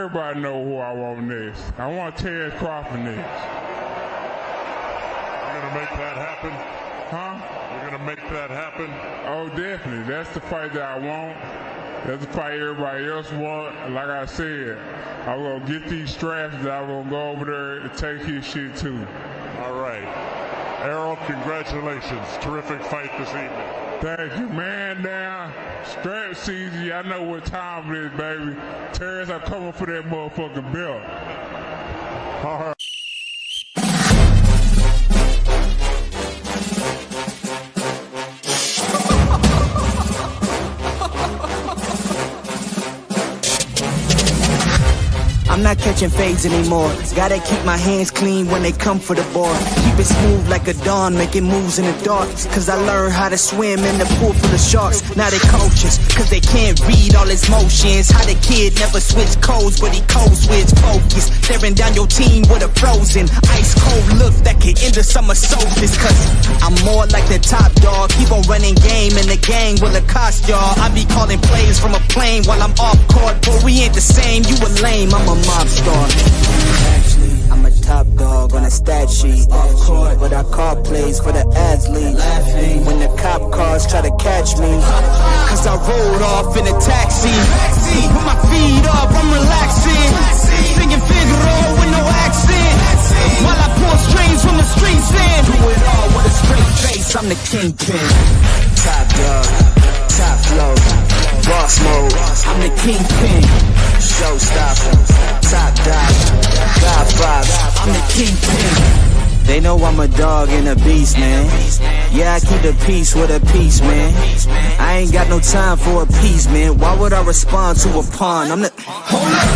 everybody know who I want next. I want Terrence Crawford next. You're going to make that happen? Huh? You're going to make that happen? Oh, definitely. That's the fight that I want. That's the fight everybody else want. Like I said, I'm going to get these straps that I'm going to go over there and take his shit too. All right. Errol, congratulations. Terrific fight this evening. Thank you, man. Now, strap season, y'all know what time it is, baby. Terrence, I'm coming for that motherfucking belt. All right. I'm not catching fades anymore. Gotta keep my hands clean when they come for the board. Keep it smooth like a dawn, making moves in the dark. Cause I learned how to swim in the pool full of sharks. Now they coaches, cause they can't read all his motions. How the kid never switch codes, but he codes with focus. Staring down your team with a frozen, ice cold look that can end the summer solstice. Cause I'm more like the top dog. Keep on running game, and the gang will accost y'all. I be calling plays from a plane while I'm off court. But we ain't the same, you a lame, I'm a mob star. Actually, I'm a top dog on a stat sheet. Off court, but I call plays for the ads league. Laughing when the cop cars try to catch me. Cause I rolled off in a taxi. With my feet up, I'm relaxing. Singing Figaro with no accent. While I pull strings from the streets in. Do it all with a straight face, I'm the kingpin. Top dog, top flow, boss mode. I'm the kingpin. Showstopper, top dog, Godfather, I'm the kingpin. They know I'm a dog and a beast, man. Yeah, I keep the peace with a peace, man. I ain't got no time for appeasement. Why would I respond to a pawn? I'm the... Hold up!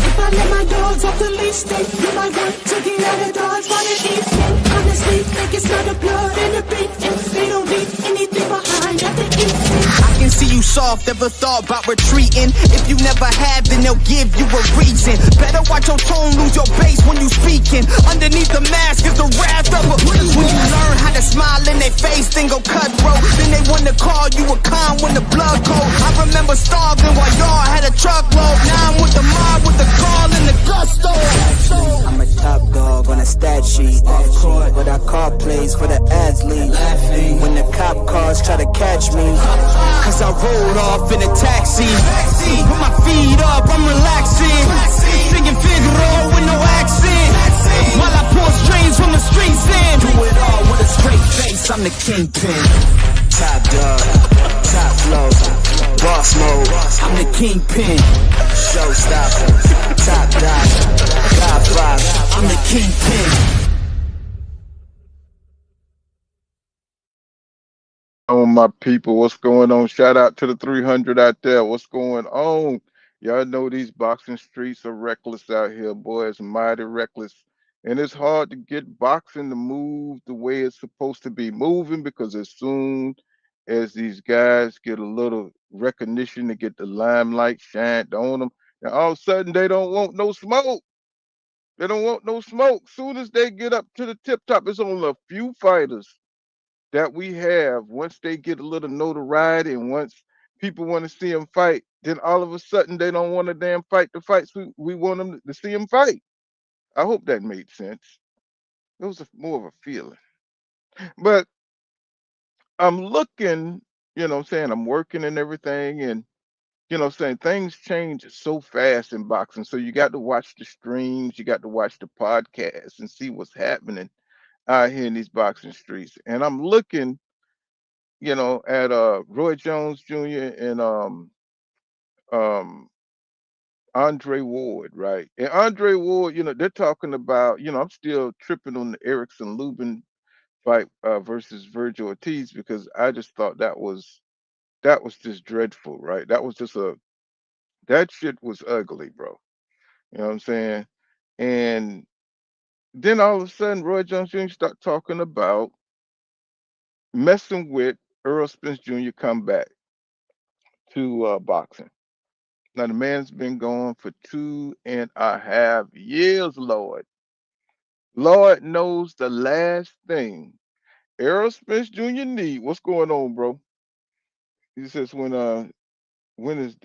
If I let my dogs off the leash, then you might want to get out of Dodge while they eat. Honestly, think it's not the blood and the beat, and they don't leave anything behind after eating. I can see you soft, ever thought about retreating? If you never have, then they'll give you a reason. Better watch your tone, lose your bass when you speaking. Underneath the mask is the wrath of a... When you learn how to smile in their face, then go cutthroat. Then they want to call you a con when the blood cold. I remember starving while y'all had a truckload. Now I'm with the mob with the call and the gusto. I'm a top dog on a stat sheet. Off court, but I call plays for the ads league. Laughing when the cop cars try to catch me. Cause I rolled off in a taxi. With my feet up, I'm relaxing. Singing Figaro with no accent. While I pull strings from the streets in. Do it all with a straight face, I'm the kingpin. Top dog, top flow, boss mode. I'm the kingpin. Showstopper, top dog, Godfather. I'm the kingpin. On my people, what's going on? Shout out to the 300 out there. What's going on? Y'all know these boxing streets are reckless out here, boy. It's mighty reckless. And it's hard to get boxing to move the way it's supposed to be moving, because as soon as these guys get a little recognition, to get the limelight shined on them, and all of a sudden they don't want no smoke. They don't want no smoke. Soon as they get up to the tip top, it's only a few fighters that we have. Once they get a little notoriety and once people want to see them fight, then all of a sudden they don't want to damn fight the fights we want them to see them fight. I hope that made sense. It was more of a feeling. But I'm looking, what I'm saying, I'm working and everything, and what I'm saying, things change so fast in boxing. So you got to watch the streams, you got to watch the podcasts and see what's happening out here in these boxing streets. And I'm looking at Roy Jones Jr. and um Andre Ward, right? And Andre Ward, they're talking about, I'm still tripping on the Erickson Lubin fight versus Virgil Ortiz, because I just thought that was just dreadful, right? That shit was ugly, bro. You know what I'm saying? And then all of a sudden Roy Jones Jr. start talking about messing with Errol Spence Jr. come back to boxing. Now the man's been gone for 2.5 years, Lord. Lord knows the last thing Errol Spence Jr. need. What's going on, bro? He says when is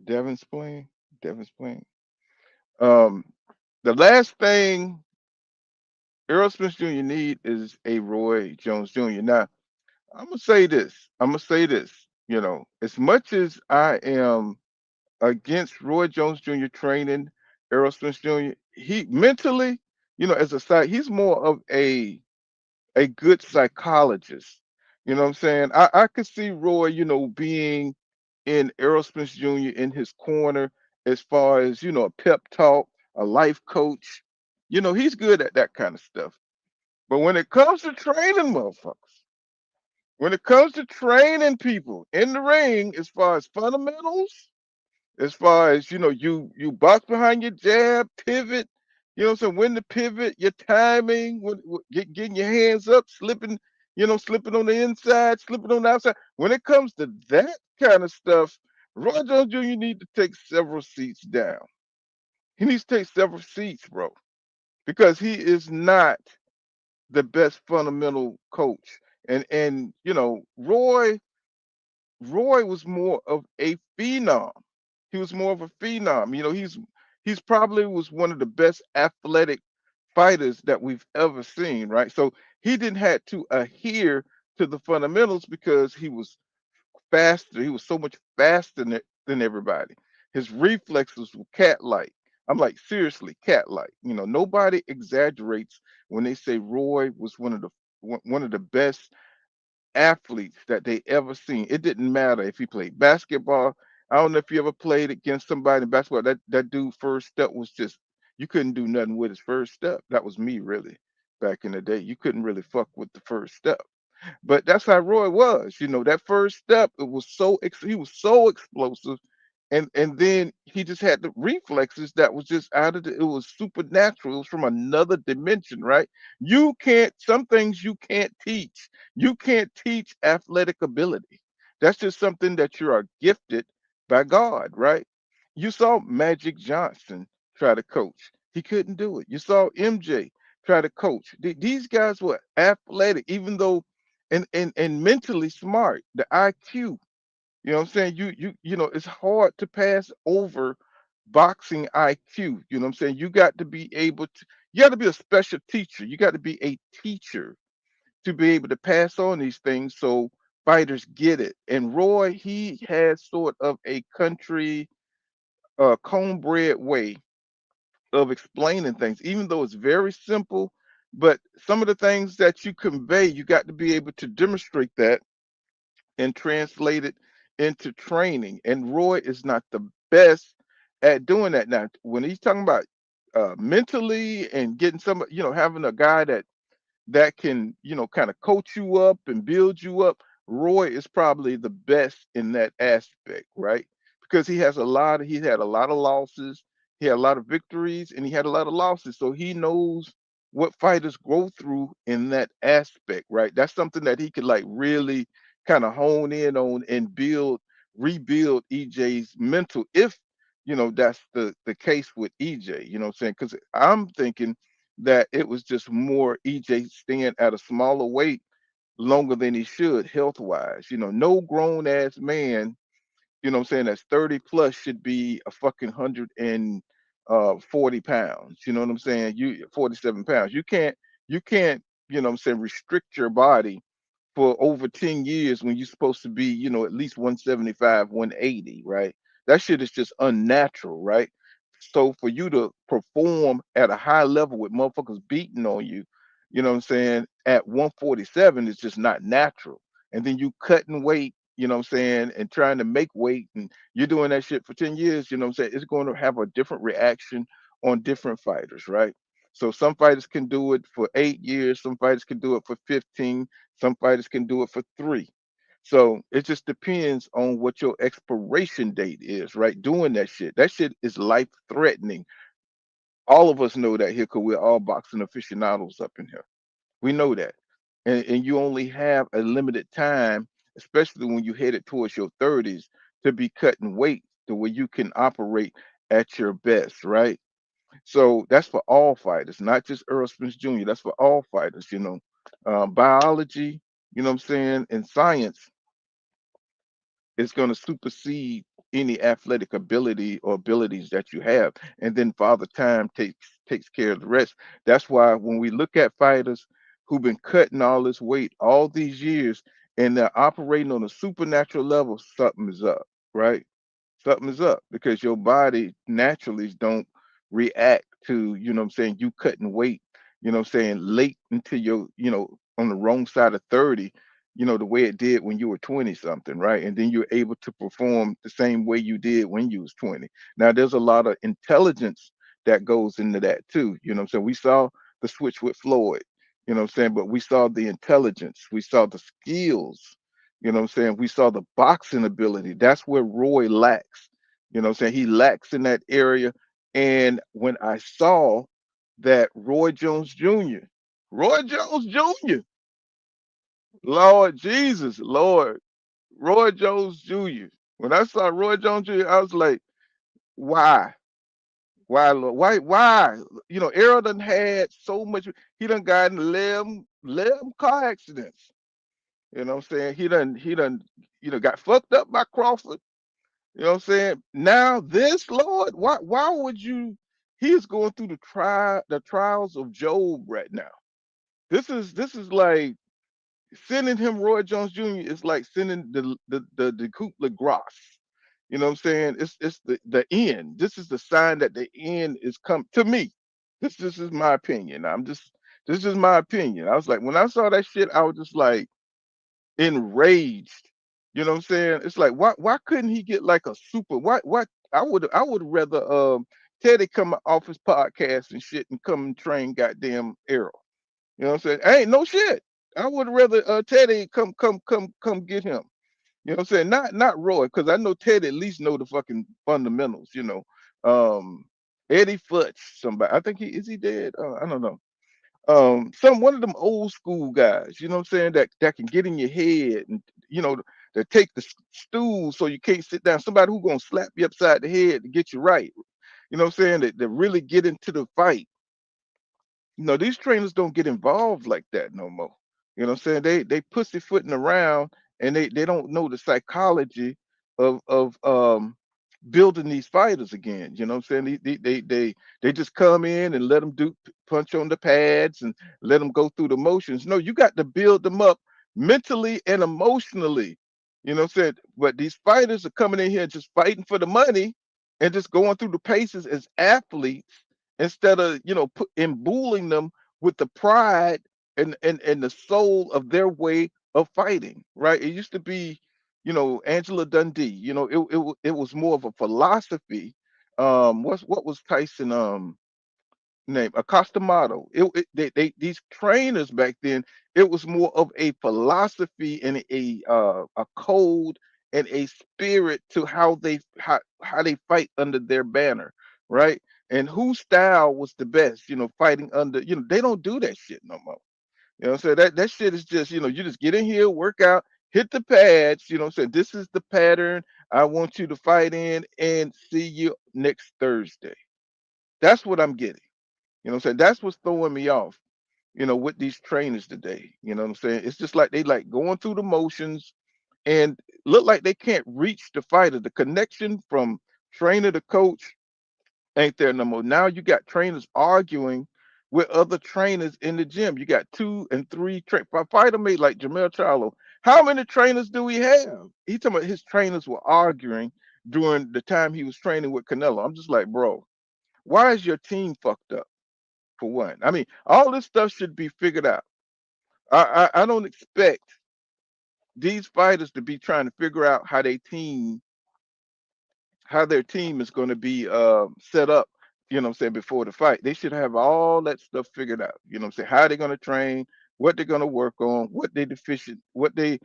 Devin's playing? Devin's playing. Um, the last thing Errol Spence Jr. need is a Roy Jones Jr. Now, I'm gonna say this. I'm gonna say this. As much as I am against Roy Jones Jr. training Errol Spence Jr., he mentally, as a side, he's more of a good psychologist. You know what I'm saying? I could see Roy, being in Errol Spence Jr. in his corner as far as, a pep talk, a life coach. He's good at that kind of stuff. But when it comes to training motherfuckers, when it comes to training people in the ring, as far as fundamentals, as far as you box behind your jab, pivot, what I'm saying, when to pivot, your timing, getting your hands up, slipping, slipping on the inside, slipping on the outside. When it comes to that kind of stuff, Roy Jones Jr. need to take several seats down. He needs to take several seats, bro, because he is not the best fundamental coach. And Roy was more of a phenom. He was more of a phenom. He's probably was one of the best athletic fighters that we've ever seen, right? So he didn't have to adhere to the fundamentals because he was faster. He was so much faster than everybody. His reflexes were cat-like. I'm like, seriously, cat-like. Nobody exaggerates when they say Roy was one of the best athletes that they ever seen. It didn't matter if he played basketball. I don't know if you ever played against somebody in basketball. That dude first step was just you couldn't do nothing with his first step. That was me really back in the day. You couldn't really fuck with the first step. But that's how Roy was. That first step, it was he was so explosive, and then he just had the reflexes that was just it was supernatural. It was from another dimension, right? You can't some things you can't teach. You can't teach athletic ability. That's just something that you are gifted by God, right? You saw Magic Johnson try to coach. He couldn't do it. You saw MJ try to coach. These guys were athletic, even though and mentally smart. The IQ, what I'm saying? It's hard to pass over boxing IQ. You know what I'm saying? You got to be a special teacher. You got to be a teacher to be able to pass on these things so fighters get it. And Roy, he has sort of a country cornbread way of explaining things, even though it's very simple. But some of the things that you convey, you got to be able to demonstrate that and translate it into training. And Roy is not the best at doing that. Now, when he's talking about mentally and getting having a guy that can, kind of coach you up and build you up, Roy is probably the best in that aspect, right? Because he had a lot of losses, he had a lot of victories, and he had a lot of losses. So he knows what fighters go through in that aspect, right? That's something that he could like really kind of hone in on and rebuild EJ's mental if that's the case with EJ, you know what I'm saying? Because I'm thinking that it was just more EJ staying at a smaller weight longer than he should health wise. No grown ass man, what I'm saying, that's 30 plus should be a fucking 140 pounds. You know what I'm saying? 47 pounds. You can't, what I'm saying, restrict your body for over 10 years when you're supposed to be, at least 175, 180, right? That shit is just unnatural, right? So for you to perform at a high level with motherfuckers beating on you, what I'm saying, at 147 is just not natural. And then you cutting weight, what I'm saying, and trying to make weight, and you're doing that shit for 10 years, what I'm saying, it's going to have a different reaction on different fighters, right? So some fighters can do it for 8 years, some fighters can do it for 15, some fighters can do it for 3. So it just depends on what your expiration date is, right? Doing that shit. That shit is life threatening. All of us know that here because we're all boxing aficionados up in here. We know that. And you only have a limited time, especially when you headed towards your 30s, to be cutting weight the way you can operate at your best, right? So that's for all fighters, not just Errol Spence Jr. That's for all fighters. Biology, what I'm saying, and science is going to supersede. any athletic ability or abilities that you have. And then Father Time takes care of the rest. That's why when we look at fighters who've been cutting all this weight all these years and they're operating on a supernatural level, something is up, right? Something is up because your body naturally don't react to, what I'm saying, you cutting weight, what I'm saying, late into your, on the wrong side of 30, the way it did when you were 20 something, right? And then you're able to perform the same way you did when you was 20. Now there's a lot of intelligence that goes into that too. So we saw the switch with Floyd, what I'm saying, but we saw the intelligence, we saw the skills, what I'm saying? We saw the boxing ability. That's where Roy lacks. What I'm saying? He lacks in that area. And when I saw that Roy Jones Jr., Lord Jesus, Lord, Roy Jones Jr. When I saw Roy Jones Jr., I was like, why? Why, Lord? Why? Errol done had so much, he done got in 11 car accidents. I'm saying? He done, got fucked up by Crawford. What I'm saying? Now this Lord, why would you? He is going through the trials of Job right now. This is like sending him Roy Jones Jr. is like sending the coup de grace. What I'm saying? It's the end. This is the sign that the end is come to me. This is my opinion. This is my opinion. I was like, when I saw that shit, I was just like enraged. What I'm saying? It's like why couldn't he get like a super what I would rather Teddy come off his podcast and shit and come and train goddamn Errol. What I'm saying? Ain't no shit. I would rather Teddy come get him. What I'm saying? Not Roy, because I know Teddy at least know the fucking fundamentals. Eddie Futch, somebody. I think he dead? I don't know. Some one of them old school guys, what I'm saying, that can get in your head and to take the stool so you can't sit down. Somebody who gonna slap you upside the head to get you right. What I'm saying, that really get into the fight. These trainers don't get involved like that no more. What I'm saying? They pussyfooting around and they don't know the psychology of building these fighters again. You know what I'm saying? They just come in and let them do punch on the pads and let them go through the motions. No, you got to build them up mentally and emotionally. What I'm saying? But these fighters are coming in here just fighting for the money and just going through the paces as athletes instead of imbue them with the pride and the soul of their way of fighting. Right? It used to be Angela Dundee. It was more of a philosophy. What was Tyson name? Acostumado. These trainers back then, it was more of a philosophy and a code and a spirit to how they fight under their banner, right? And whose style was the best, fighting under, they don't do that shit no more. So that shit is just, you just get in here, work out, hit the pads, this is the pattern I want you to fight in, and see you next Thursday. That's what I'm getting. That's what's throwing me off, with these trainers today. You know what I'm saying? It's just like they like going through the motions and look like they can't reach the fighter. The connection from trainer to coach ain't there no more. Now you got trainers arguing with other trainers in the gym. You got 2 and 3 fighter mate like Jamel Charlo. How many trainers do we have? He talking about his trainers were arguing during the time he was training with Canelo. I'm just like, bro, why is your team fucked up? For one, I mean, all this stuff should be figured out. I don't expect these fighters to be trying to figure out how their team is going to be set up, what I'm saying, before the fight. They should have all that stuff figured out. What I'm saying, how they're going to train, what they're going to work on, what they deficient, what they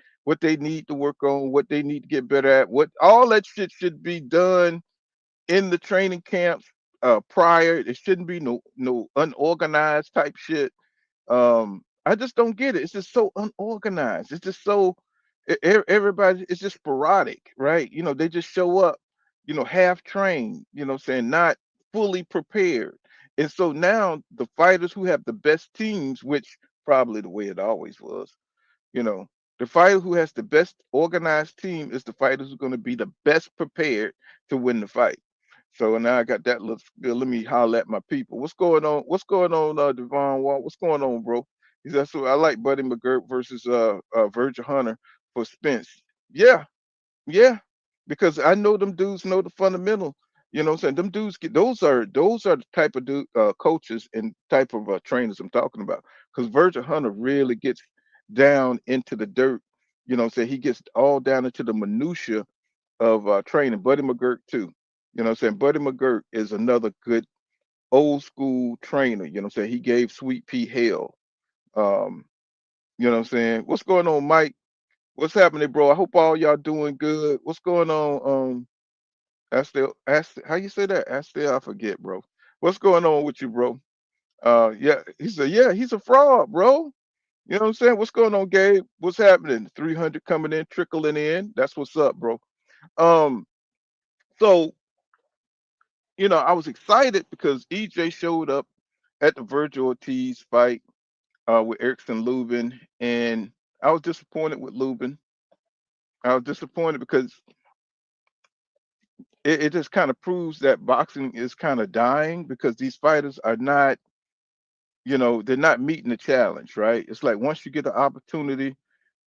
need to work on, what they need to get better at. What all that shit should be done in the training camps prior. It shouldn't be no unorganized type shit. I just don't get it. It's just so unorganized. It's just so everybody. It's just sporadic, right? They just show up, half trained. What I'm saying, not fully prepared. And so now the fighters who have the best teams, which probably the way it always was, you know, The fighter who has the best organized team is the fighter who's going to be the best prepared to win the fight. So now I got that. Looks good. Let me holler at my people. What's going on? What's going on, Devon Wall? What's going on, bro? He said, so I like Buddy McGirt versus Virgil Hunter for Spence. Yeah, yeah, because I know them dudes know the fundamental. You know what I'm saying? Them dudes get those are the type of coaches and type of trainers I'm talking about. Because Virgil Hunter really gets down into the dirt. You know what I'm saying? He gets all down into the minutia of training. Buddy McGirt too. You know what I'm saying? Buddy McGirt is another good old school trainer. You know what I'm saying? He gave Sweet Pea hell. Um, you know what I'm saying? What's going on, Mike? What's happening, bro? I hope all y'all doing good. What's going on? Astel, how you say that? Astel, I forget, bro. What's going on with you, bro? Yeah, he said, yeah, he's a fraud, bro. You know what I'm saying? What's going on, Gabe? What's happening? 300 coming in, trickling in. That's what's up, bro. Um, so I was excited because EJ showed up at the Virgil Ortiz fight with Erickson Lubin, and I was disappointed with Lubin. I was disappointed because it just kind of proves that boxing is kind of dying because these fighters are not, they're not meeting the challenge, right? It's like once you get the opportunity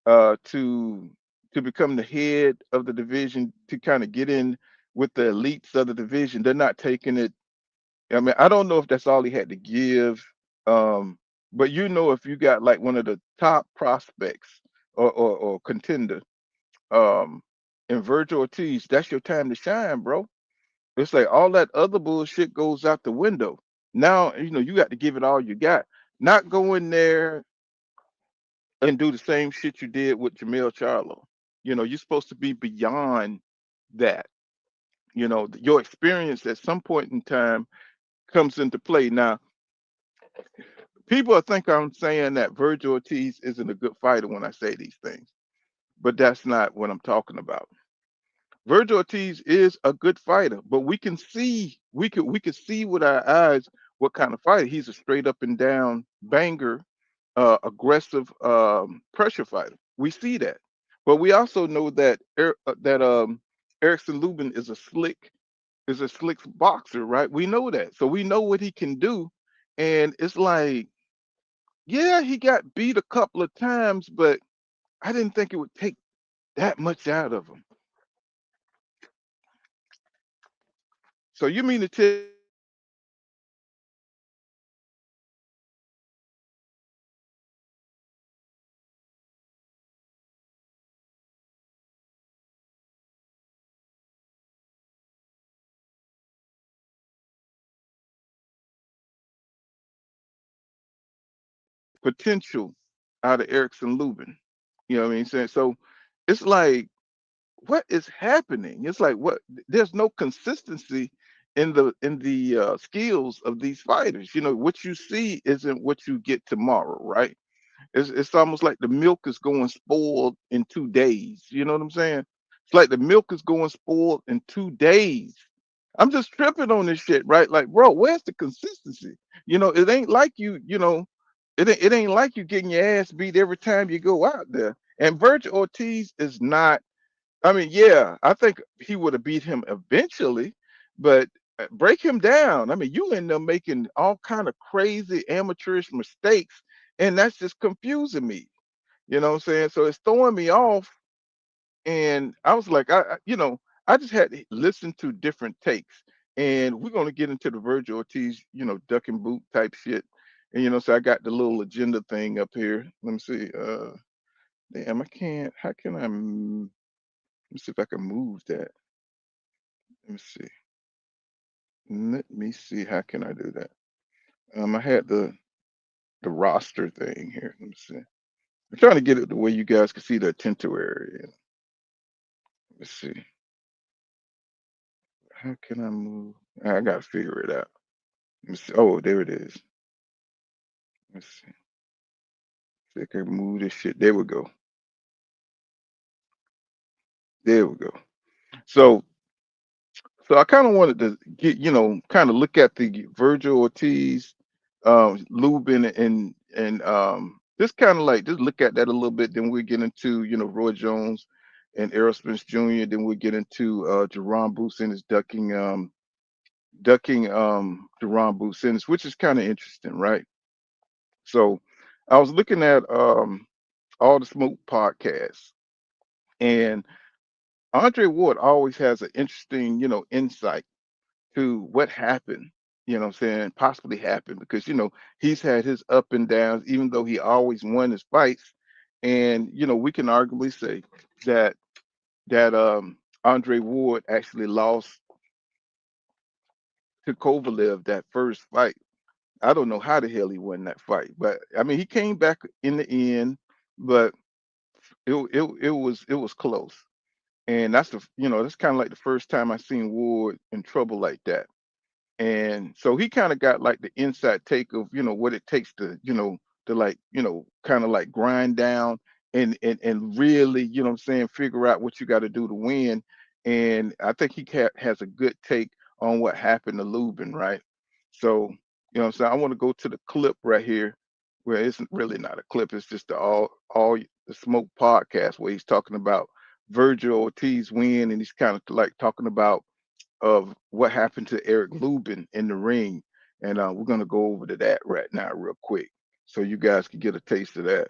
to become the head of the division, to kind of get in with the elites of the division, they're not taking it. I mean, I don't know if that's all he had to give, um, but if you got like one of the top prospects or contender, um, in Virgil Ortiz, that's your time to shine, bro. It's like all that other bullshit goes out the window. Now, you got to give it all you got. Not go in there and do the same shit you did with Jamel Charlo. You're supposed to be beyond that. Your experience at some point in time comes into play. Now, people think I'm saying that Virgil Ortiz isn't a good fighter when I say these things, but that's not what I'm talking about. Virgil Ortiz is a good fighter, but we can see with our eyes what kind of fighter. He's a straight up and down banger, aggressive pressure fighter. We see that, but we also know that Erickson Lubin is a slick boxer, right? We know that, so we know what he can do, and it's like, yeah, he got beat a couple of times, but I didn't think it would take that much out of him. So you mean to tell potential out of Erickson Lubin? You know what I mean? Saying so, it's like, what is happening? It's like, what? There's no consistency in the skills of these fighters. What you see isn't what you get tomorrow, right? It's almost like the milk is going spoiled in 2 days. You know what I'm saying? It's like the milk is going spoiled in 2 days. I'm just tripping on this shit, right? Like, bro, where's the consistency? It ain't like it ain't like you getting your ass beat every time you go out there. And Virgil Ortiz is not. I mean, yeah, I think he would have beat him eventually, but break him down. I mean, you end up making all kind of crazy amateurish mistakes, and that's just confusing me. You know what I'm saying? So it's throwing me off, and I was like, I just had to listen to different takes, and we're gonna get into the Virgil Ortiz, duck and boot type shit. And so I got the little agenda thing up here. Let me see. Damn, I can't. How can let me see if I can move that. Let me see. Let me see. How can I do that? I had the roster thing here. Let me see. I'm trying to get it the way you guys can see the attentive area. Let's see. How can I move? I gotta figure it out. Let me see. Oh, there it is. Let's see. See if I can move this shit. There we go. There we go. So so I kind of wanted to get, kind of look at the Virgil Ortiz, Lubin and Just kind of like just look at that a little bit. Then we get into Roy Jones and Errol Spence Jr. Then we get into Jerron Booth Ennis ducking Jerron Booth Ennis, which is kind of interesting, right? So I was looking at all the smoke podcasts, and Andre Ward always has an interesting insight to what happened, what I'm saying, possibly happened because he's had his up and downs, even though he always won his fights. And we can arguably say that Andre Ward actually lost to Kovalev that first fight. I don't know how the hell he won that fight, but I mean he came back in the end, but it was close. And that's kind of like the first time I seen Ward in trouble like that. And so he kind of got like the inside take of what it takes to like kind of like grind down and really what I'm saying, figure out what you got to do to win. And I think has a good take on what happened to Lubin, right? So what I'm saying, I want to go to the clip right here where it's really not a clip, it's just the all the smoke podcast where he's talking about Virgil Ortiz win, and he's kind of like talking about of what happened to Eric Lubin in the ring. And we're going to go over to that right now, real quick, so you guys can get a taste of that.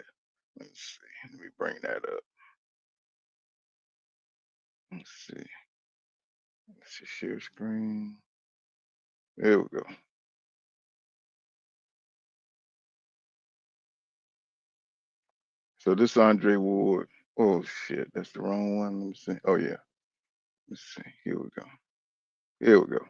Let's see. Let me bring that up. Let's see. Let's see. Share screen. There we go. So this Andre Ward. Oh shit, that's the wrong one. Let me see. Oh yeah. Let's see. Here we go. Here we go.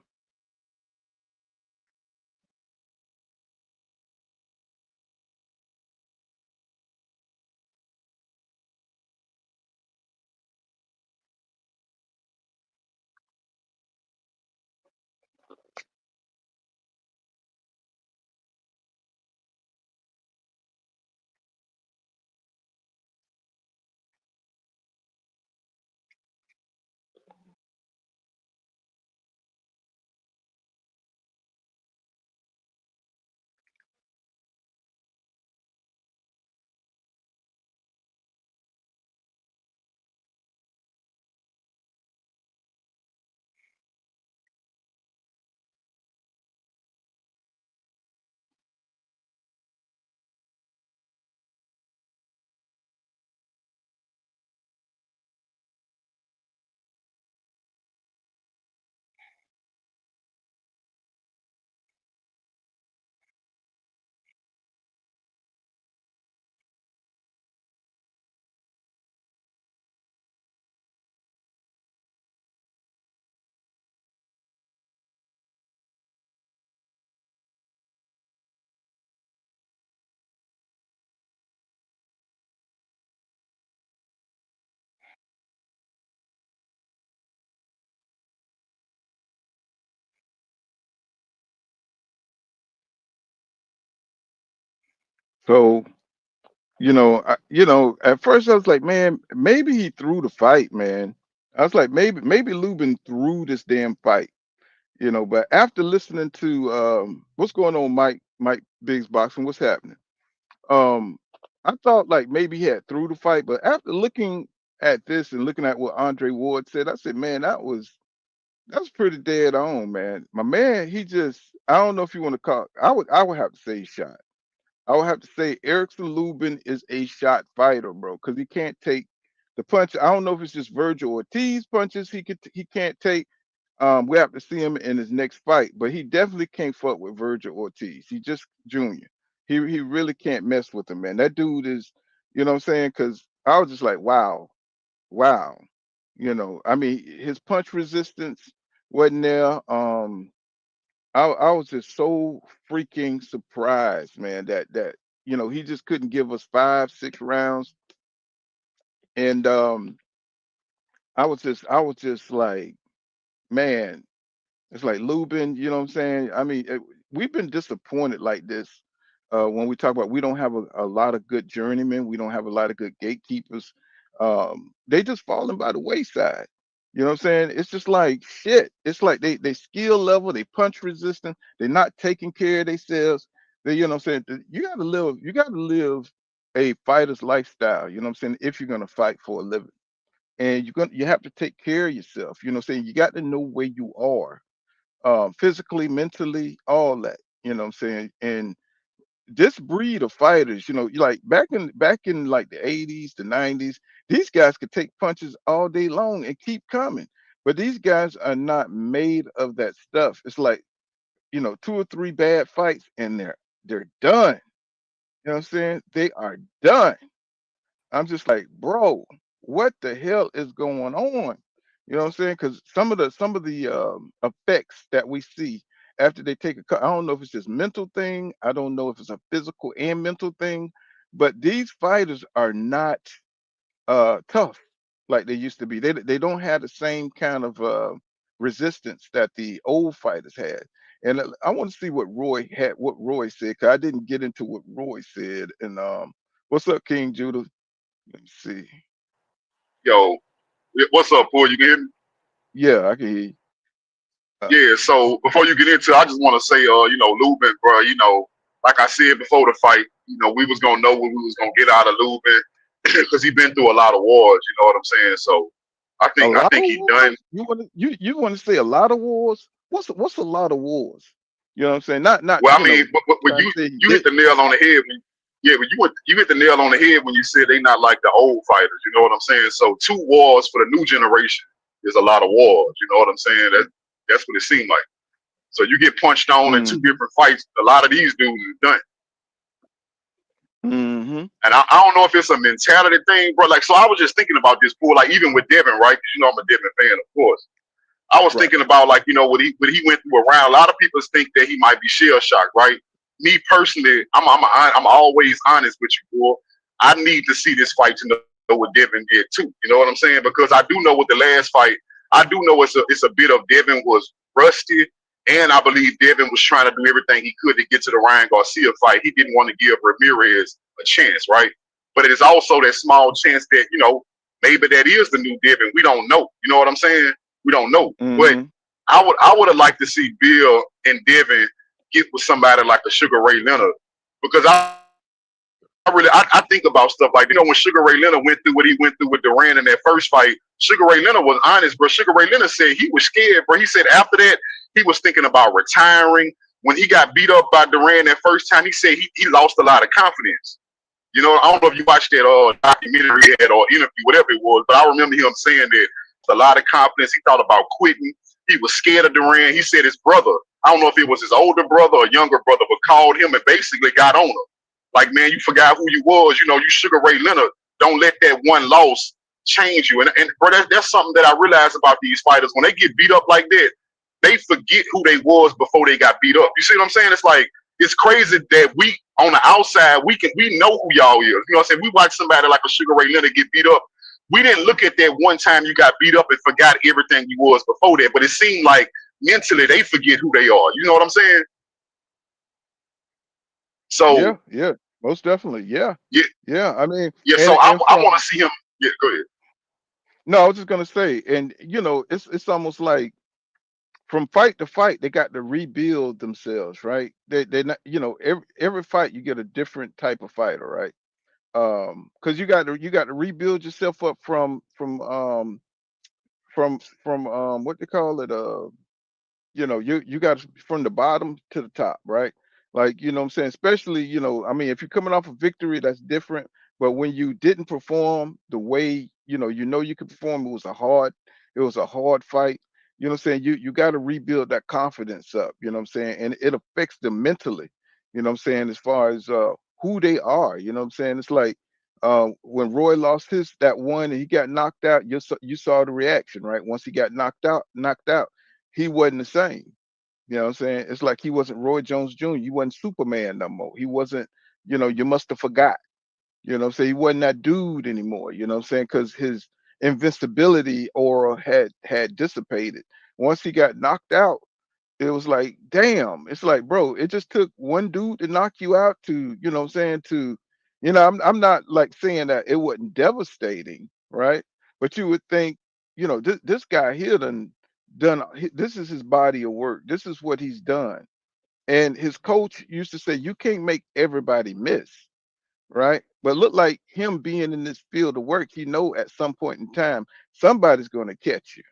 So at first I was like, man, maybe he threw the fight, man. I was like, maybe Lubin threw this damn fight. But after listening to what's going on, Mike Biggs Boxing, what's happening? Um, I thought like maybe he had through the fight, but after looking at this and looking at what Andre Ward said, I said, man, that's pretty dead on, man. My man, he just I don't know if you want to call. I would have to say he shot. I would have to say Erickson Lubin is a shot fighter, bro, because he can't take the punch. I don't know if it's just Virgil Ortiz punches he can't take. We have to see him in his next fight, but he definitely can't fuck with Virgil Ortiz. He just junior. He really can't mess with him, man. That dude is, what I'm saying? Because I was just like, wow, wow. I mean, his punch resistance wasn't there. I was just so freaking surprised, man, that he just couldn't give us 5, 6 rounds. And I was just like, man, it's like Lubin, you know what I'm saying? I mean, we've been disappointed like this when we talk about we don't have a lot of good journeymen, we don't have a lot of good gatekeepers. They just falling by the wayside. You know what I'm saying? It's just like shit. It's like they skill level, they punch resistant, they're not taking care of themselves. You know what I'm saying? You gotta live. You gotta live a fighter's lifestyle, you know what I'm saying, if you're gonna fight for a living. And you have to take care of yourself, you know what I'm saying? You got to know where you are, physically, mentally, all that, you know what I'm saying? And this breed of fighters, like back in like the 80s, the 90s, these guys could take punches all day long and keep coming. But these guys are not made of that stuff. It's like, two or three bad fights and they're done. You know what I'm saying? They are done. I'm just like, bro, what the hell is going on? You know what I'm saying? Because some of the effects that we see after they take a cut, I don't know if it's just mental thing. I don't know if it's a physical and mental thing, but these fighters are not tough like they used to be. They don't have the same kind of resistance that the old fighters had. And I want to see what Roy said, because I didn't get into what Roy said. And what's up, King Judah? Let me see. Yo, what's up, boy? You can hear me? Yeah, I can hear you. Yeah. So before you get into, it, I just want to say, Lubin, bro. Like I said before the fight, we was gonna know what we was gonna get out of Lubin because he been through a lot of wars. You know what I'm saying? So I A think I lot think of he done. wars? You want to say a lot of wars? What's a lot of wars? You know what I'm saying? Not Well, I mean, but trying to say he you hit did. the nail on the head. But you hit the nail on the head when you said they not like the old fighters. You know what I'm saying? So 2 wars for the new generation is a lot of wars. You know what I'm saying? That's what it seemed like. So you get punched on in 2 different fights. A lot of these dudes is done. Mm-hmm. And I don't know if it's a mentality thing, bro. Like, so I was just thinking about this pool, like even with Devin, right? Because I'm a Devin fan, of course. I was Right. thinking about like, what he went through around. A lot of people think that he might be shell shocked, right? Me personally, I'm always honest with you, boy. I need to see this fight to know what Devin did too. You know what I'm saying? Because I do know with the last fight, I do know it's a bit of Devin was rusty, and I believe Devin was trying to do everything he could to get to the Ryan Garcia fight. He didn't want to give Ramirez a chance, right? But it is also that small chance that maybe that is the new Devin. We don't know. You know what I'm saying? We don't know. But Mm-hmm. I would have liked to see Bill and Devin get with somebody like a Sugar Ray Leonard, because I think about stuff like, when Sugar Ray Leonard went through what he went through with Durant in that first fight. Sugar Ray Leonard was honest, bro. Sugar Ray Leonard said he was scared, bro. He said after that he was thinking about retiring. When he got beat up by Durant that first time, he said he lost a lot of confidence. I don't know if you watched that documentary he had or interview, whatever it was, but I remember him saying that a lot of confidence. He thought about quitting. He was scared of Durant. He said his brother, I don't know if it was his older brother or younger brother, but called him and basically got on him. Like, man, you forgot who you was. You Sugar Ray Leonard. Don't let that one loss change you. And bro, that's something that I realized about these fighters. When they get beat up like that, they forget who they was before they got beat up. You see what I'm saying? It's like, it's crazy that we on the outside we know who y'all is. You know what I'm saying? We watch somebody like a Sugar Ray Leonard get beat up. We didn't look at that one time you got beat up and forgot everything you was before that. But it seemed like mentally they forget who they are. You know what I'm saying? So Yeah, most definitely. Yeah, yeah, yeah. I mean, yeah. So and and I want from to see him. Yeah, go ahead. no, I was just gonna say, and it's almost like from fight to fight, they got to rebuild themselves, right? They not, every fight you get a different type of fighter, right? Because you got to rebuild yourself up from what they call it, you got from the bottom to the top, right? Like, what I'm saying, especially, I mean, if you're coming off a victory, that's different. But when you didn't perform the way, you could perform, it was a hard fight. You know what I'm saying? You got to rebuild that confidence up, you know what I'm saying? And it affects them mentally, you know what I'm saying, as far as who they are, you know what I'm saying? It's like when Roy lost his that one and he got knocked out, you saw the reaction, right? Once he got knocked out, he wasn't the same. You know what I'm saying? It's like he wasn't Roy Jones Jr. He wasn't Superman no more. He wasn't, you must have forgot. You know what I'm saying? He wasn't that dude anymore. You know what I'm saying? Because his invincibility aura had dissipated. Once he got knocked out, it was like, damn. It's like, bro, it just took one dude to knock you out to, you know what I'm saying, I'm not like saying that it wasn't devastating, right? But you would think, this guy here this is his body of work. This is what he's done. And his coach used to say, you can't make everybody miss, right? But look like him being in this field of work, he know at some point in time somebody's going to catch you,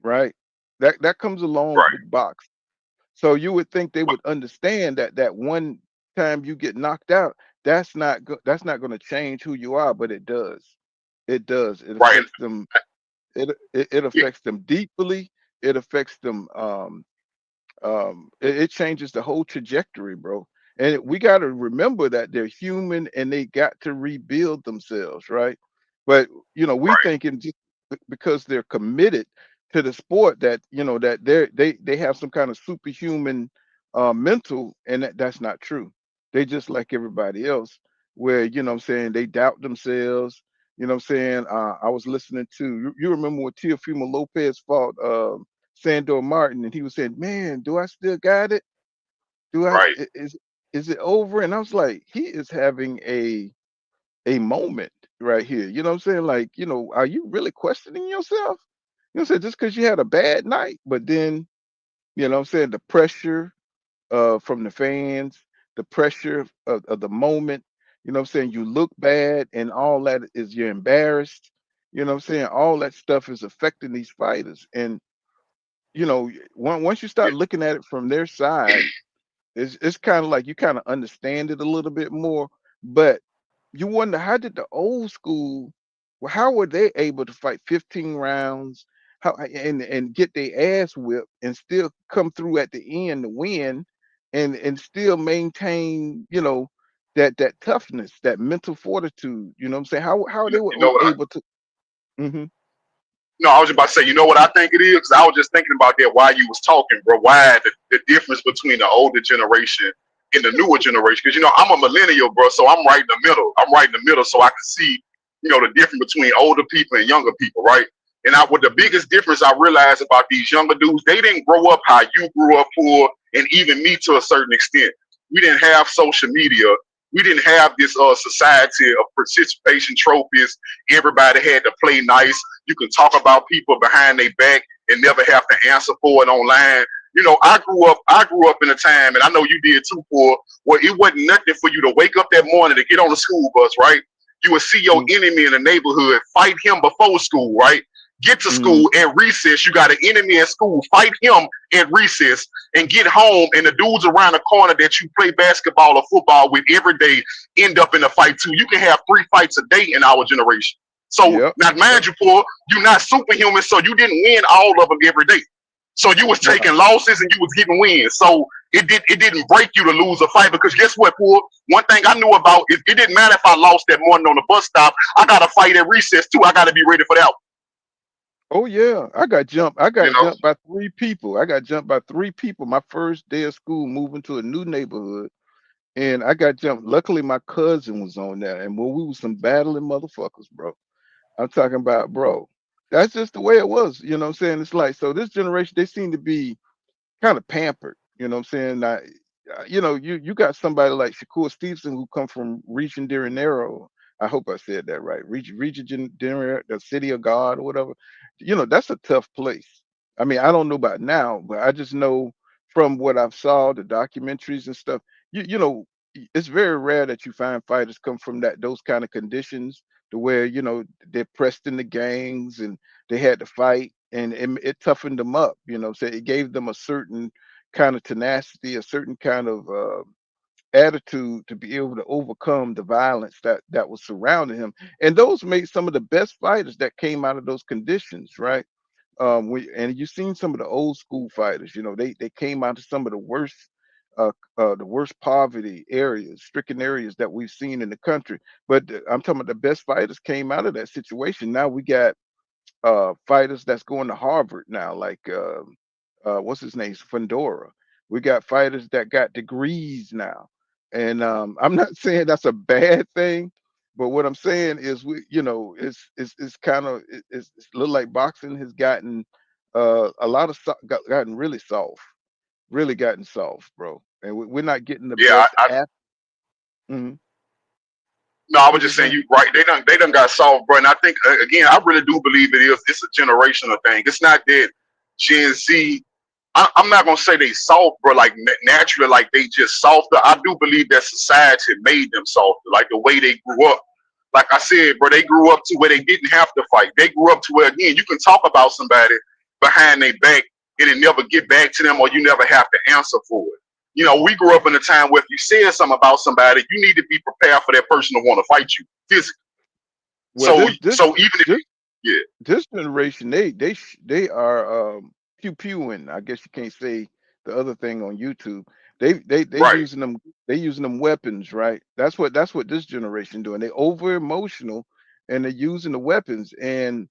right? That comes along right, with box. So you would think they would understand that that one time you get knocked out, that's not going to change who you are, but it does. It does. It right. affects them. It Yeah, affects them deeply. It affects them. It changes the whole trajectory, bro. And we got to remember that they're human and they got to rebuild themselves, right? But we right, thinking just because they're committed to the sport that that they have some kind of superhuman mental, and that's not true. They just like everybody else, where what I'm saying, they doubt themselves. What I'm saying. I was listening to you remember when Teofimo Lopez fought Sandor Martin, and he was saying, "Man, do I still got it? Do I right. is it over?" And I was like, he is having a moment right here. You know what I'm saying? Like, are you really questioning yourself? You know what I'm saying? Just because you had a bad night, but then what I'm saying, the pressure from the fans, the pressure of the moment. You know what I'm saying? You look bad, and all that is you're embarrassed. You know what I'm saying? All that stuff is affecting these fighters, and once you Yeah, start looking at it from their side, it's kind of like you kind of understand it a little bit more. But you wonder, how did the old school, well, how were they able to fight 15 rounds, how and get their ass whipped and still come through at the end to win, and still maintain that toughness, that mental fortitude. You know what I'm saying? How they were you know what? able to. Hmm. No, I was just about to say, you know what I think it is? 'Cause I was just thinking about that while you was talking, bro. Why the difference between the older generation and the newer generation? Because I'm a millennial, bro, so I'm right in the middle. I'm right in the middle, so I can see, the difference between older people and younger people, right? And what the biggest difference I realized about these younger dudes, they didn't grow up how you grew up, for, and even me to a certain extent. We didn't have social media. We didn't have this society of participation trophies. Everybody had to play nice. You can talk about people behind their back and never have to answer for it online. I grew up in a time, and I know you did too, for where it wasn't nothing for you to wake up that morning to get on the school bus, right? You would see your enemy in the neighborhood, fight him before school, right? Get to Mm-hmm. school at recess, you got an enemy at school, fight him at recess, and get home, and the dudes around the corner that you play basketball or football with every day end up in a fight too. You can have 3 fights a day in our generation. So Yep. now, Yep. mind you, Paul, you're not superhuman, so you didn't win all of them every day. So you was Right. taking losses and you was getting wins. So it didn't break you to lose a fight, because guess what, Paul? One thing I knew about is it didn't matter if I lost that morning on the bus stop. I got to fight at recess too. I got to be ready for that. Oh yeah, I got jumped. I You got know? jumped by 3 people. I got jumped by 3 people. My first day of school, moving to a new neighborhood, and I got jumped. Luckily, my cousin was on there, and we was some battling motherfuckers, bro. I'm talking about, bro. That's just the way it was. You know what I'm saying? It's like, so this generation, they seem to be kind of pampered. You know what I'm saying? You got somebody like Shakur Stevenson who come from Region Dinero. I hope I said that right. Region Dinero, the city of God or whatever. That's a tough place. I mean, I don't know about now, but I just know from what I've saw, the documentaries and stuff. It's very rare that you find fighters come from those kind of conditions to where they're pressed in the gangs and they had to fight, and it toughened them up. So it gave them a certain kind of tenacity, a certain kind of attitude to be able to overcome the violence that was surrounding him. And those made some of the best fighters that came out of those conditions, right? And you've seen some of the old school fighters. They came out of some of the worst poverty areas, stricken areas that we've seen in the country. But I'm talking about the best fighters came out of that situation. Now we got fighters that's going to Harvard now, like what's his name, Fundora. We got fighters that got degrees now, and I'm not saying that's a bad thing, but what I'm saying is it's kind of it's a little like boxing has gotten a lot of gotten really gotten soft, bro, and we're not getting the Yeah, best at. Mhm. no, I was What you just saying saying? you right. They done got soft, bro. And I think again, I really do believe it's a generational thing. It's not that Gen Z. I'm not gonna say they soft, bro. Like naturally, like they just softer. I do believe that society made them softer, like the way they grew up. Like I said, bro, they grew up to where they didn't have to fight. They grew up to where again you can talk about somebody behind their back and it never get back to them, or you never have to answer for it. You know, we grew up in a time where if you said something about somebody, you need to be prepared for that person to want to fight you physically. Well, So even if this yeah, this generation, they are pew pewing. I guess you can't say the other thing on YouTube. They right, using them weapons, right? That's what this generation doing. They over emotional and they're using the weapons. And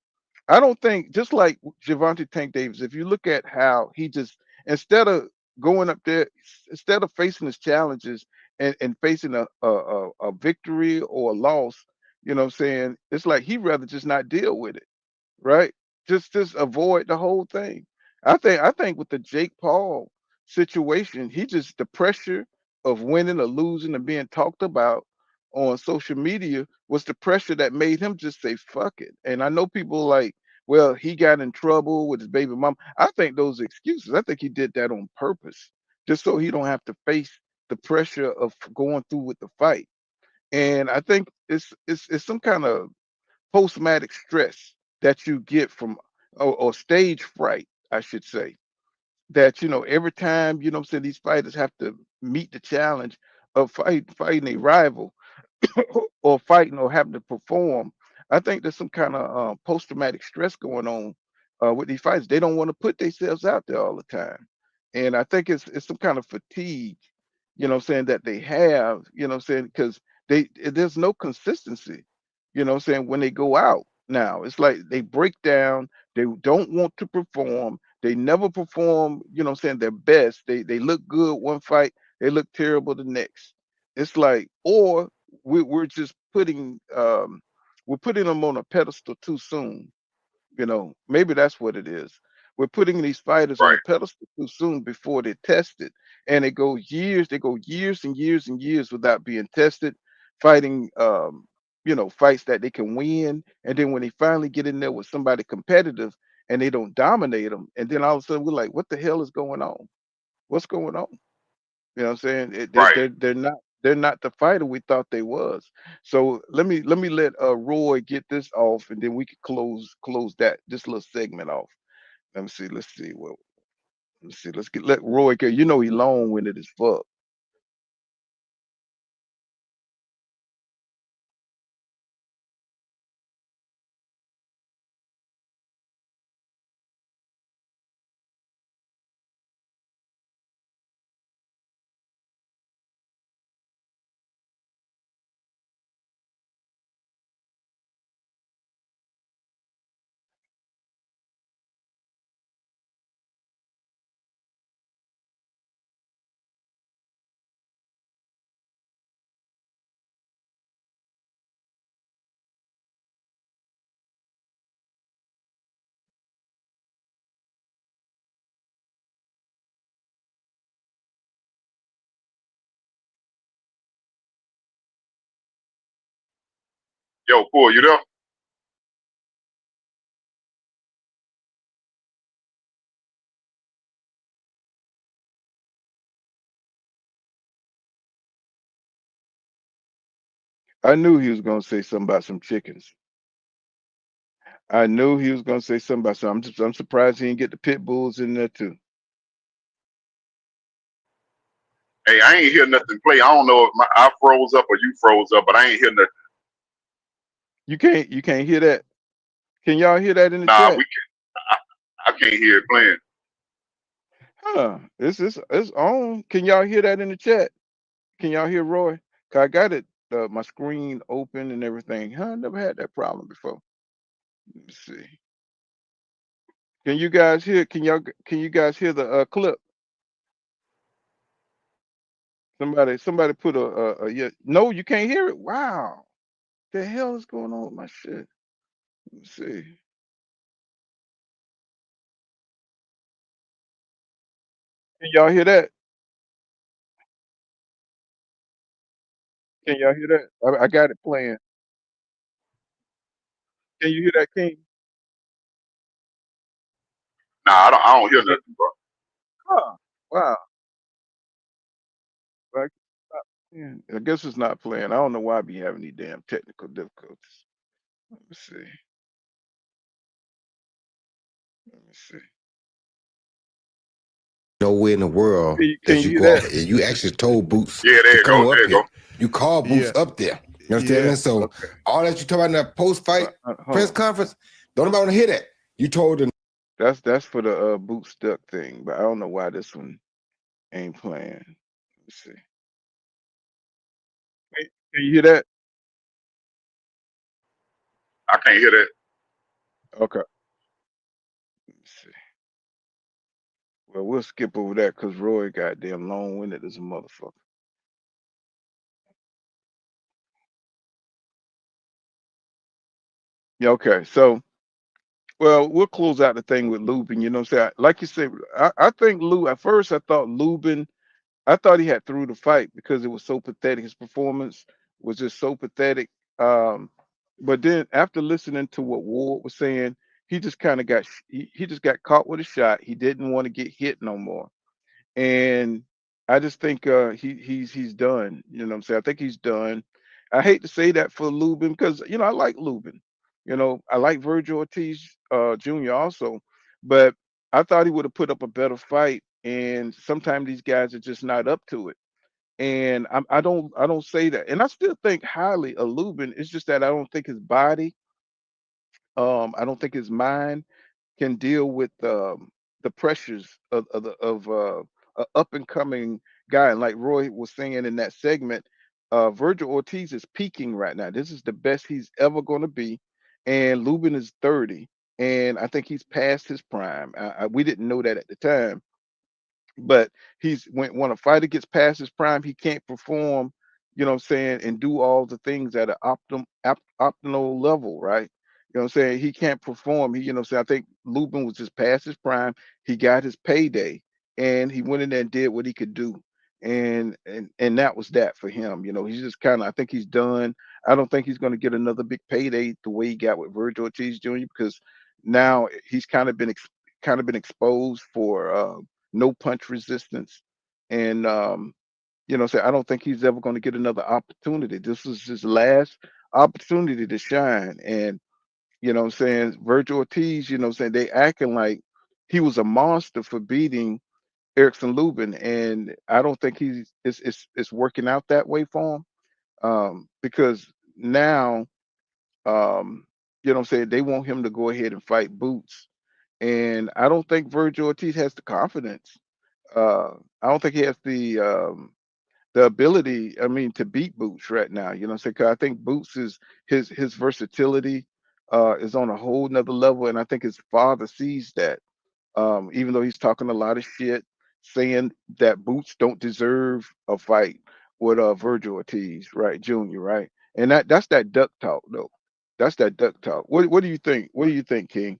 I don't think, just like Javante Tank Davis, if you look at how he just, instead of going up there, instead of facing his challenges and facing a victory or a loss, you know what I'm saying? It's like he'd rather just not deal with it, right? Just avoid the whole thing. I think with the Jake Paul situation, he just, the pressure of winning or losing and being talked about on social media was the pressure that made him just say fuck it. And I know people like, well, he got in trouble with his baby mom. I think those excuses. I think he did that on purpose, just so he don't have to face the pressure of going through with the fight. And I think it's some kind of post-traumatic stress that you get from, or stage fright, I should say, that every time, what I'm saying, these fighters have to meet the challenge of fighting a rival or fighting or having to perform. I think there's some kind of post-traumatic stress going on with these fighters. They don't want to put themselves out there all the time, and I think it's some kind of fatigue, saying, that they have, saying, because there's no consistency, saying, when they go out now. It's like they break down. They don't want to perform. They never perform, saying, their best. They look good one fight, they look terrible the next. It's like, or we're just we're putting them on a pedestal too soon. Maybe that's what it is. We're putting these fighters on right, a pedestal too soon before they're tested, and they go years and years and years without being tested, fighting fights that they can win, and then when they finally get in there with somebody competitive and they don't dominate them, and then all of a sudden we're like, what the hell is going on? What's going on? You know what I'm saying? right. They're not the fighter we thought they was. So let Roy get this off, and then we could close that this little segment off. Let me see. Let's see. Well, let's see. Let Roy go. He long winded as fuck. Yo, cool, you there? I knew he was gonna say something about some chickens. I knew he was gonna say something about some. I'm surprised he didn't get the pit bulls in there too. Hey, I ain't hear nothing play. I don't know if I froze up or you froze up, but I ain't hear nothing. You can't hear that. Can y'all hear that in the Nah, chat? I can't hear it playing. Huh? It's on. Can y'all hear that in the chat? Can y'all hear Roy? 'Cause I got it, my screen open and everything. Huh? I never had that problem before. Let me see. Can you guys hear? Can you guys hear the clip? Somebody put a yeah. No, you can't hear it. Wow. The hell is going on with my shit? Let me see. Can y'all hear that? Can y'all hear that? I got it playing. Can you hear that, King? Nah, I don't hear Can, nothing, bro. Huh. Wow. Like, yeah, I guess it's not playing. I don't know why I be having these damn technical difficulties. Let me see. Let me see. Nowhere in the world Can that you you hear go that? off and you actually told Boots Yeah, there to you go. come There up you go. here. You called Boots Yeah. up there. You understand? Yeah. So Okay. all that you talk about in that post-fight Hold press on. conference, don't nobody want to hear that. You told them. That's for the boot duck thing, but I don't know why this one ain't playing. Let's see. Can you hear that? I can't hear that. Okay. Let's see. Well, we'll skip over that because Roy goddamn long-winded as a motherfucker. Yeah, okay. So, well, we'll close out the thing with Lubin. You know what I'm saying? Like you said, I think at first I thought Lubin, I thought he had through the fight because it was so pathetic. His performance was just so pathetic. Um, but then after listening to what Ward was saying, he just kind of he just got caught with a shot. He didn't want to get hit no more. And I just think he's done. You know what I'm saying? I think he's done. I hate to say that for Lubin because I like Lubin. I like Virgil Ortiz Jr. also, but I thought he would have put up a better fight. And sometimes these guys are just not up to it. And I don't say that. And I still think highly of Lubin. It's just that I don't think his body, I don't think his mind can deal with the pressures of a up and coming guy. And like Roy was saying in that segment, Virgil Ortiz is peaking right now. This is the best he's ever going to be, and Lubin is 30, and I think he's past his prime. We didn't know that at the time, but he's when a fighter gets past his prime, he can't perform, what I'm saying, and do all the things at an optimal level, right? You know what I'm saying? He can't perform. What I'm saying, I think Lubin was just past his prime. He got his payday and he went in there and did what he could do. And that was that for him. He's just kind of, I think he's done. I don't think he's going to get another big payday the way he got with Virgil Ortiz Jr. because now he's kind of been exposed for no punch resistance. And say I don't think he's ever going to get another opportunity. This is his last opportunity to shine. And what I'm saying, Virgil Ortiz, what I'm saying, they acting like he was a monster for beating Erickson Lubin. And I don't think it's working out that way for him. Because now what I'm saying, they want him to go ahead and fight Boots. And I don't think Virgil Ortiz has the confidence. I don't think he has the ability, I mean, to beat Boots right now. You know what I'm saying? 'Cause I think Boots is his versatility is on a whole nother level, and I think his father sees that. Even though he's talking a lot of shit, saying that Boots don't deserve a fight with Virgil Ortiz, right, Junior, right? And that's that duck talk, though. That's that duck talk. What do you think? What do you think, King?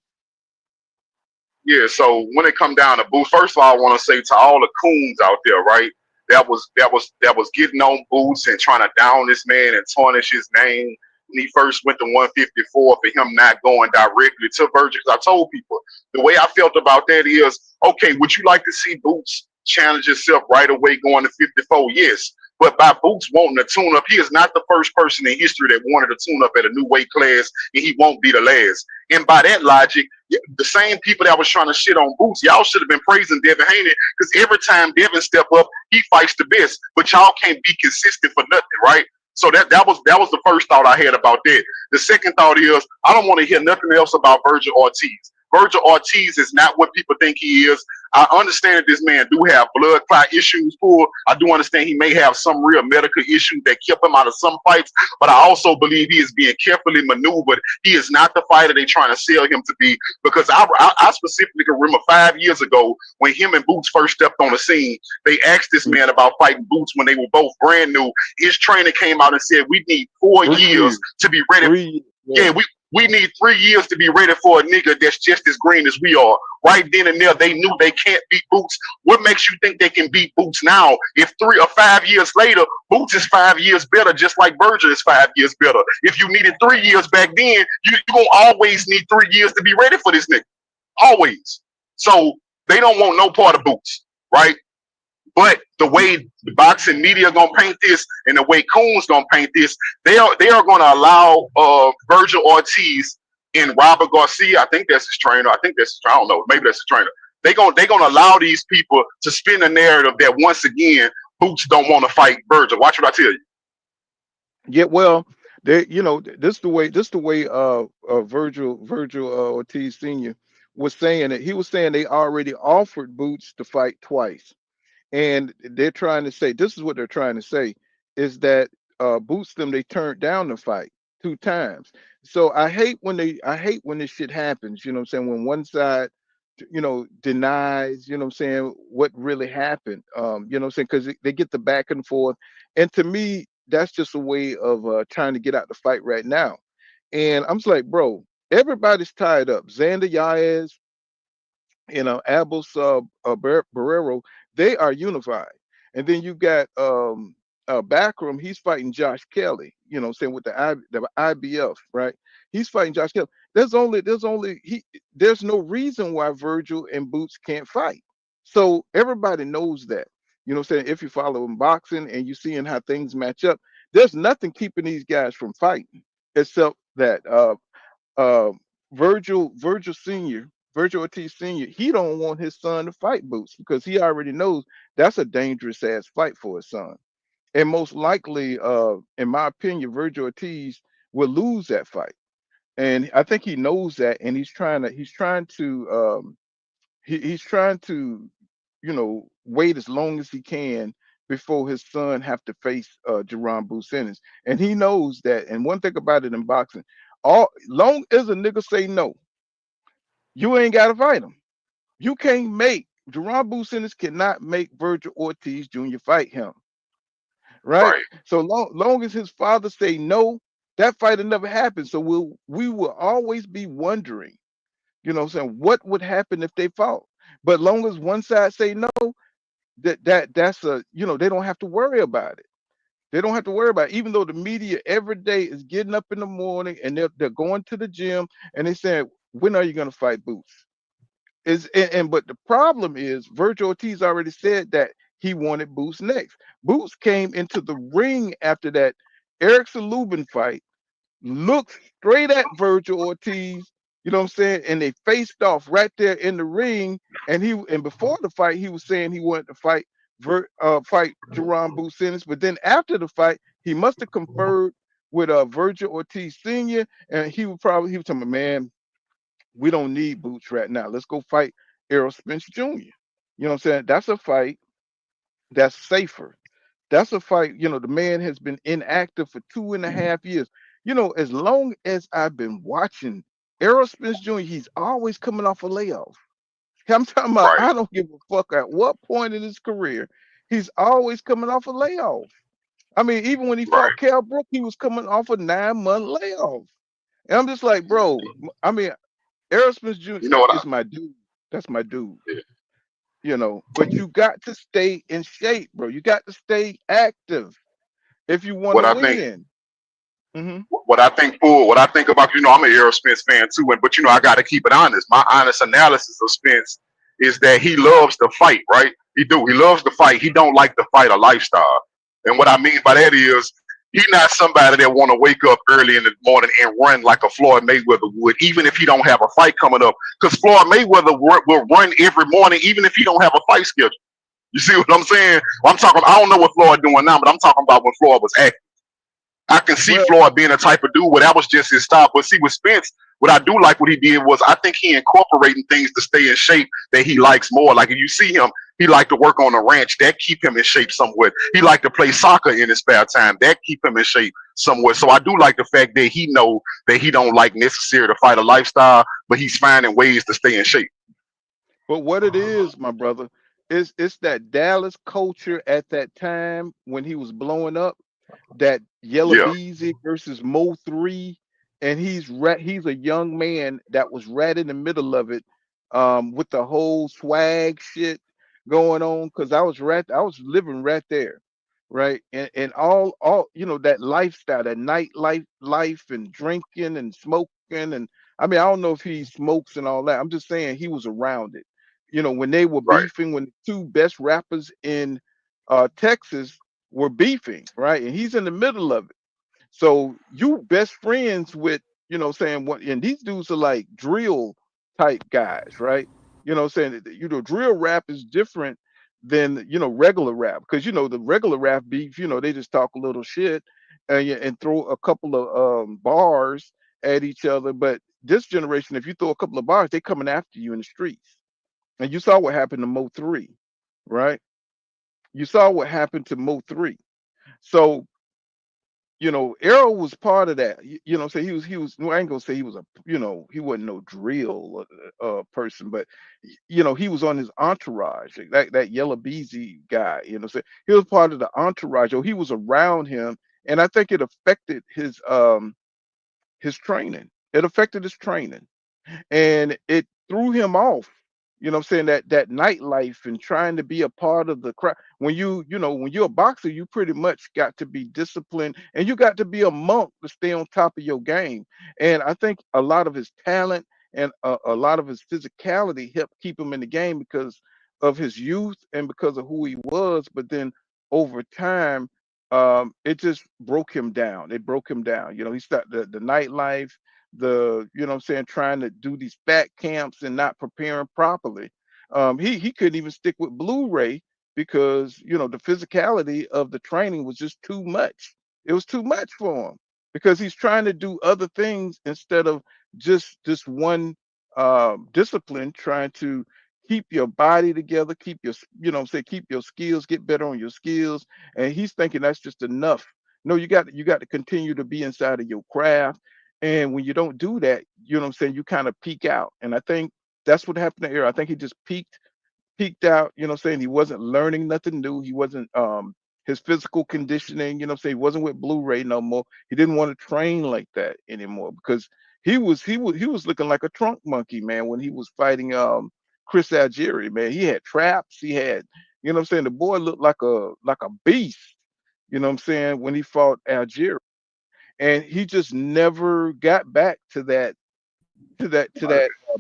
Yeah, so when it come down to Boots, first of all, I want to say to all the coons out there, right? That was getting on Boots and trying to down this man and tarnish his name. When he first went to 154 for him not going directly to Virgil. Because I told people the way I felt about that is, okay, would you like to see Boots challenge himself right away going to 54? Yes. But by Boots wanting to tune up, he is not the first person in history that wanted to tune up at a new weight class, and he won't be the last. And by that logic, the same people that was trying to shit on Boots, y'all should have been praising Devin Haney because every time Devin step up, he fights the best. But y'all can't be consistent for nothing, right? So that was the first thought I had about that. The second thought is I don't want to hear nothing else about Virgil Ortiz. Virgil Ortiz is not what people think he is. I understand that this man do have blood clot issues. I do understand he may have some real medical issues that kept him out of some fights, but I also believe he is being carefully maneuvered. He is not the fighter they're trying to sell him to be, because I specifically can remember 5 years ago when him and Boots first stepped on the scene, they asked this man about fighting Boots when they were both brand new. His trainer came out and said, we need 4 years to be ready. Yeah, we need 3 years to be ready for a nigga that's just as green as we are. Right then and there, they knew they can't beat Boots. What makes you think they can beat Boots now? If 3 or 5 years later, Boots is 5 years better, just like Virgil is 5 years better. If you needed 3 years back then, you gonna always need 3 years to be ready for this nigga. Always. So they don't want no part of Boots. right? But the way the boxing media gonna paint this, and the way Coons gonna paint this, they are gonna allow Virgil Ortiz and Robert Garcia. I think that's his trainer. I think that's I don't know. Maybe that's his trainer. They gonna allow these people to spin a narrative that once again Boots don't want to fight Virgil. Watch what I tell you. Yeah, well, they, this the way Virgil Ortiz Sr. was saying it. He was saying they already offered Boots to fight twice. And they're trying to say, this is what they're trying to say, is that Boots them, they turned down the fight 2 times. So I hate when this shit happens, you know what I'm saying, when one side, denies, you know what I'm saying, what really happened. You know what I'm saying, because they get the back and forth. And to me, that's just a way of trying to get out the fight right now. And I'm just like, bro, everybody's tied up. Xander Yaez, Abel's Barrero, they are unified. And then you got Backroom, he's fighting Josh Kelly, saying with the IBF, right? He's fighting Josh Kelly. There's no reason why Virgil and Boots can't fight. So everybody knows that. You know what I'm saying? If you follow in boxing and you're seeing how things match up, there's nothing keeping these guys from fighting except that uh, Virgil Senior, Virgil Ortiz Senior, he don't want his son to fight Boots because he already knows that's a dangerous ass fight for his son. And most likely, in my opinion, Virgil Ortiz will lose that fight. And I think he knows that, and he's trying to, wait as long as he can before his son have to face Jerron Boots Ennis. And he knows that. And one thing about it in boxing, all long as a nigga say no, you ain't gotta fight him. You can't make Jerron Boots Ennis cannot make Virgil Ortiz Jr. fight him, right? Right, So long as his father say no, that fight will never happen. So we will always be wondering, what I'm saying, what would happen if they fought. But long as one side say no, that's they don't have to worry about it. They don't have to worry about it. Even though the media every day is getting up in the morning and they're going to the gym and they saying, when are you going to fight Boots? But the problem is Virgil Ortiz already said that he wanted Boots next. Boots came into the ring after that Erickson Lubin fight, looked straight at Virgil Ortiz, you know what I'm saying? And they faced off right there in the ring. And before the fight, he was saying he wanted to fight Jerron Boots Ennis. But then after the fight, he must have conferred with Virgil Ortiz Sr. And he was telling me, man, we don't need Boots right now. Let's go fight Errol Spence Jr. You know what I'm saying? That's a fight that's safer. That's a fight, the man has been inactive for 2.5 years. As long as I've been watching Errol Spence Jr., he's always coming off a layoff. I'm talking about, right, I don't give a fuck at what point in his career, he's always coming off a layoff. I mean, even when he right. fought Cal Brook, he was coming off a 9-month layoff. And I'm just like, bro, I mean, Errol Spence Jr. You know what is my dude. That's my dude. I, But you got to stay in shape, bro. You got to stay active if you want what to I think win. Hmm. what I think about, I'm an Errol Spence fan too, but I got to keep it honest. My honest analysis of Spence is that he loves to fight, right? He loves to fight. He don't like to fight a lifestyle. And what I mean by that is he's not somebody that want to wake up early in the morning and run like a Floyd Mayweather would, even if he don't have a fight coming up. Because Floyd Mayweather will run every morning, even if he don't have a fight schedule. You see what I'm saying? I don't know what Floyd doing now, but I'm talking about when Floyd was active. I can see Well, Floyd being a type of dude where that was just his style. But see, with Spence, what I do like what he did was I think he incorporating things to stay in shape that he likes more. Like if you see him, he like to work on the ranch. That keep him in shape somewhat. He like to play soccer in his spare time. That keep him in shape somewhat. So I do like the fact that he know that he don't like necessary to fight a lifestyle, but he's finding ways to stay in shape. but what it is, my brother, is it's that Dallas culture at that time when he was blowing up, that Yellow Yeah, Beezy versus Mo 3, and he's a young man that was right in the middle of it, with the whole swag shit going on. Because I was living right there, right, and all that lifestyle, that nightlife life and drinking and smoking, and I mean I don't know if he smokes and all that. I'm just saying he was around it. when they were right. beefing, when the two best rappers in Texas were beefing, right? And he's in the middle of it. So you best friends with, saying what, and these dudes are like drill type guys, right? Saying that, drill rap is different than, regular rap, because the regular rap beef, they just talk a little shit and throw a couple of bars at each other. But this generation, if you throw a couple of bars, they coming after you in the streets. And you saw what happened to Mo 3, right? You saw what happened to Mo 3. So Errol was part of that. Say he was. No, I ain't gonna say he was he wasn't no drill person, but he was on his entourage, like that Yellow Beezy guy. Say he was part of the entourage, or he was around him, and I think it affected his training. It affected his training, and it threw him off. I'm saying, that nightlife and trying to be a part of the crowd. When you're a boxer, you pretty much got to be disciplined, and you got to be a monk to stay on top of your game. And I think a lot of his talent and a lot of his physicality helped keep him in the game because of his youth and because of who he was. But then over time, it just broke him down. It broke him down. He started the nightlife, trying to do these fat camps and not preparing properly. He couldn't even stick with Blu-ray because the physicality of the training was just too much. It was too much for him because he's trying to do other things instead of just this one discipline, trying to keep your body together, keep your keep your skills, get better on your skills. And he's thinking that's just enough. No, you got to continue to be inside of your craft. And when you don't do that, you kind of peak out. And I think that's what happened to Errol. I think he just peaked out, he wasn't learning nothing new. He wasn't his physical conditioning, he wasn't with Blu-ray no more. He didn't want to train like that anymore because he was looking like a trunk monkey, man, when he was fighting Chris Algieri, man. He had traps, he had, the boy looked like a beast, when he fought Algieri. And he just never got back to that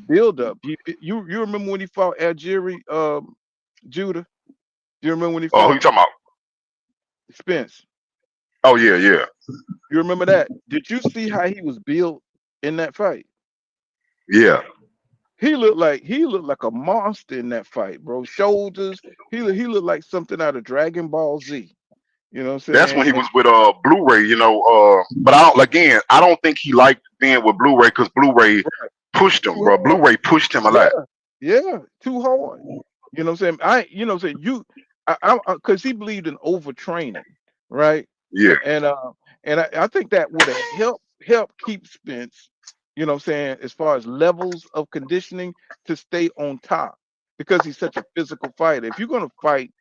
build up. You remember when he fought Algieri, Judah? Do you remember when he Oh, who fought you talking about? Spence? Oh yeah, yeah, You remember that? Did you see how he was built in that fight? yeah. He looked like a monster in that fight, bro. Shoulders. He looked like something out of Dragon Ball Z. You know what I'm That's when saying? he And was with Blu-ray. But I don't think he liked being with Blu-ray because Blu-ray right, pushed him, too bro. hard. Blu-ray pushed him a lot. Yeah, yeah, too hard. You know what I'm saying? Because he believed in overtraining, right? Yeah, And I think that would have helped keep Spence, as far as levels of conditioning to stay on top because he's such a physical fighter. If you're gonna fight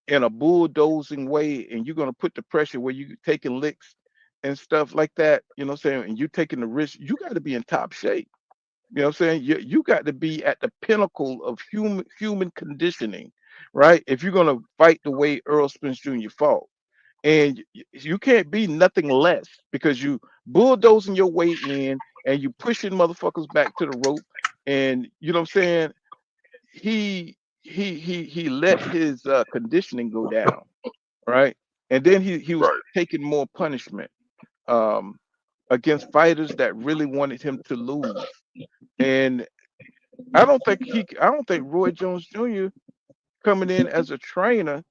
in a bulldozing way and you're gonna put the pressure where you taking licks and stuff like that, and you taking the risk, you got to be in top shape. You got to be at the pinnacle of human conditioning, right? If you're gonna fight the way Errol Spence Jr. fought, and you can't be nothing less because you bulldozing your way in and you pushing motherfuckers back to the rope, and he let his conditioning go down, right? And then he was right. taking more punishment um, against fighters that really wanted him to lose, and I don't think Roy Jones Jr. coming in as a trainer,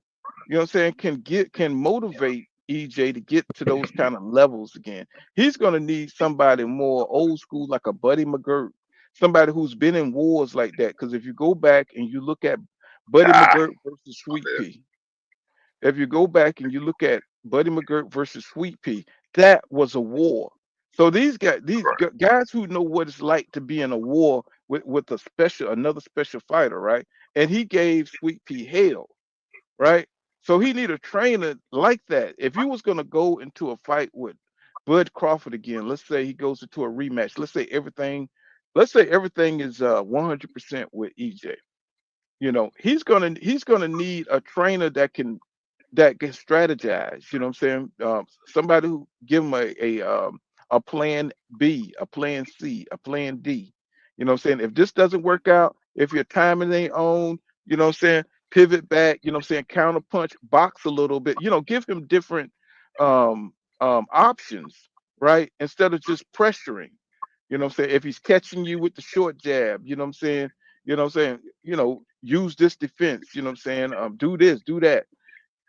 can motivate EJ to get to those kind of levels again. He's gonna need somebody more old school, like a Buddy McGirt, somebody who's been in wars like that. Because if you go back and you look at Buddy Ah, McGirt versus Sweet Pea, if you go back and you look at Buddy McGirt versus Sweet Pea, that was a war. So these guys who know what it's like to be in a war with another special fighter, right? And he gave Sweet Pea hell, right? So he need a trainer like that. If he was gonna go into a fight with Bud Crawford again, let's say he goes into a rematch. Let's say everything is 100% with EJ. He's gonna need a trainer that can strategize. You know what I'm saying? Somebody who give him a plan B, a plan C, a plan D. You know what I'm saying? If this doesn't work out, If your timing ain't on, you know what I'm saying, pivot back, you know what I'm saying, counter punch, box a little bit, give him different um options, right? Instead of just pressuring. You know what I'm saying? If he's catching you with the short jab, you know what I'm saying? Use this defense, you know what I'm saying? Do this, do that.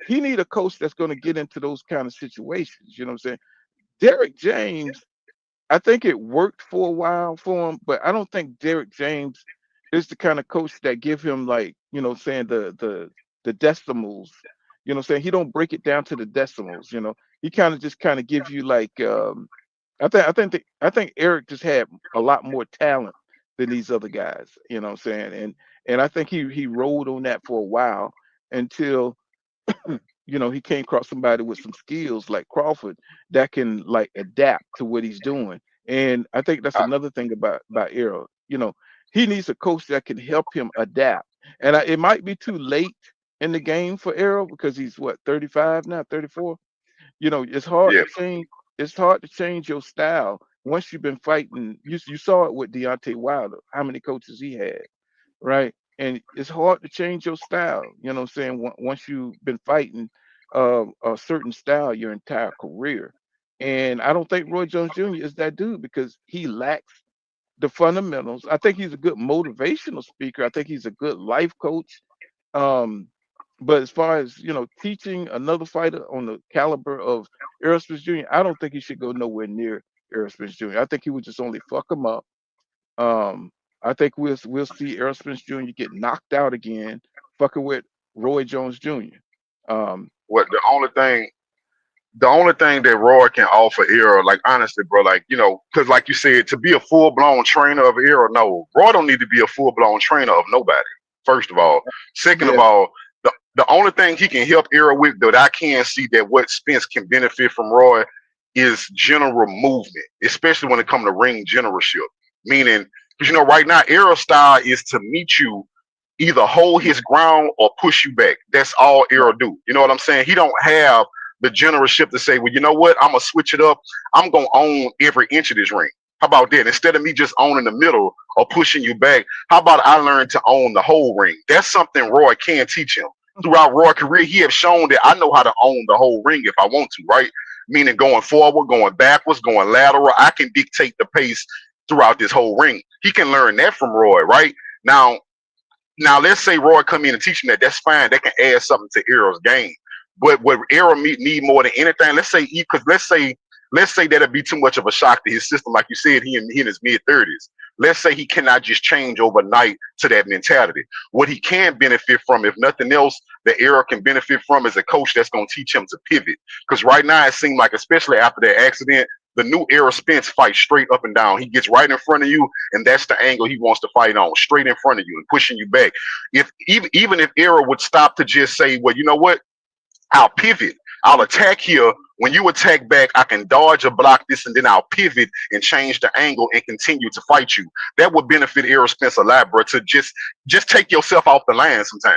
He need a coach that's going to get into those kind of situations, you know what I'm saying? Derek James, I think it worked for a while for him, but I don't think Derek James is the kind of coach that give him, like, saying the decimals. You know what I'm saying? He don't break it down to the decimals, you know. He kind of give you like I think Eric just had a lot more talent than these other guys, you know what I'm saying? And I think he rolled on that for a while until he came across somebody with some skills like Crawford that can like adapt to what he's doing. And I think that's I, another thing about Errol. He needs a coach that can help him adapt. And it might be too late in the game for Errol because he's what, 35 now, 34. It's hard yeah, to change. It's hard to change your style once you've been fighting. You saw it with Deontay Wilder, how many coaches he had, right? And it's hard to change your style. You know what I'm saying? Once you've been fighting a certain style your entire career. And I don't think Roy Jones Jr. is that dude because he lacks the fundamentals. I think he's a good motivational speaker. I think he's a good life coach. Um, but as far as teaching another fighter on the caliber of Errol Spence Jr., I don't think he should go nowhere near Errol Spence Jr. I think he would just only fuck him up. um, I think we'll see Errol Spence Jr. get knocked out again, fucking with Roy Jones Jr. Um, what the only thing that Roy can offer Era, like honestly, bro, like because like you said, to be a full blown trainer of Era, no, Roy don't need to be a full blown trainer of nobody. First of all, second of yeah, all, the only thing he can help Era with that I can see that what Spence can benefit from Roy is general movement, especially when it comes to ring generalship. Meaning, because right now, Era's style is to meet you, either hold his ground or push you back. That's all right, Errol do. You know what I'm saying? He don't have the generalship to say, well, you know what? I'm gonna switch it up. I'm gonna own every inch of this ring. How about that? Instead of me just owning the middle or pushing you back, how about I learn to own the whole ring? That's something Roy can teach him. Throughout Roy's career, he have shown that I know how to own the whole ring if I want to, right? Meaning going forward, going backwards, going lateral. I can dictate the pace throughout this whole ring. He can learn that from Roy, right? Now, let's say Roy come in and teach him that. That's fine. That can add something to Errol's game. But what Errol need more than anything, because let's say that'd be too much of a shock to his system. Like you said, he in his mid-30s. Let's say he cannot just change overnight to that mentality. What he can benefit from, if nothing else, that Errol can benefit from is a coach that's going to teach him to pivot. Because right now it seems like, especially after that accident, the new Errol Spence fights straight up and down. He gets right in front of you, and that's the angle he wants to fight on, straight in front of you and pushing you back. If even if Errol would stop to just say, well, you know what? I'll pivot. I'll attack here. When you attack back, I can dodge or block this, and then I'll pivot and change the angle and continue to fight you. That would benefit Errol Spence a lot, bro. To just take yourself off the line sometimes.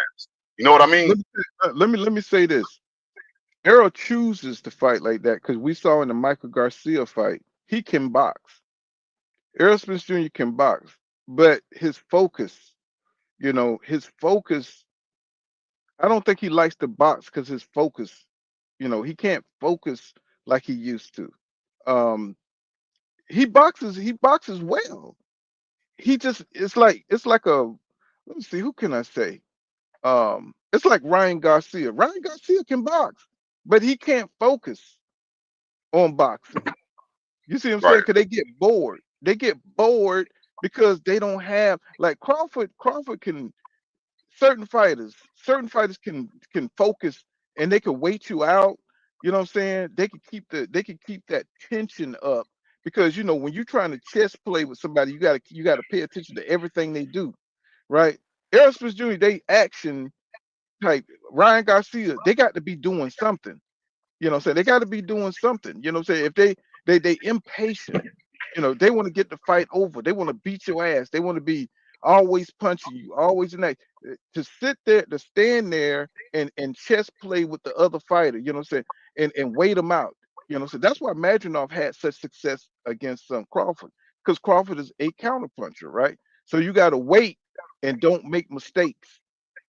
You know what I mean? let me say this. Errol chooses to fight like that because we saw in the Michael Garcia fight, he can box. Errol Spence Jr. can box, but his focus, I don't think he likes to box because his focus, he can't focus like he used to. Um, he boxes well. It's like a, let me see, who can I say? It's like Ryan Garcia. Ryan Garcia can box, but he can't focus on boxing. You see what I'm saying? Right. Because they get bored. They get bored because they don't have like Crawford. Crawford can certain fighters can focus and they can wait you out. You know what I'm saying? They can keep that tension up because when you're trying to chess play with somebody, you gotta pay attention to everything they do, right? Errol Spence Jr. They action type. Ryan Garcia, they got to be doing something. You know what I'm saying? They got to be doing something. You know what I'm saying? If they impatient, they want to get the fight over. They want to beat your ass. They want to be always punching you, always in that to sit there, to stand there and chess play with the other fighter, you know what I'm saying? And wait them out. You know what I'm saying? That's why Madronov had such success against Crawford, because Crawford is a counterpuncher, right? So you gotta wait and don't make mistakes.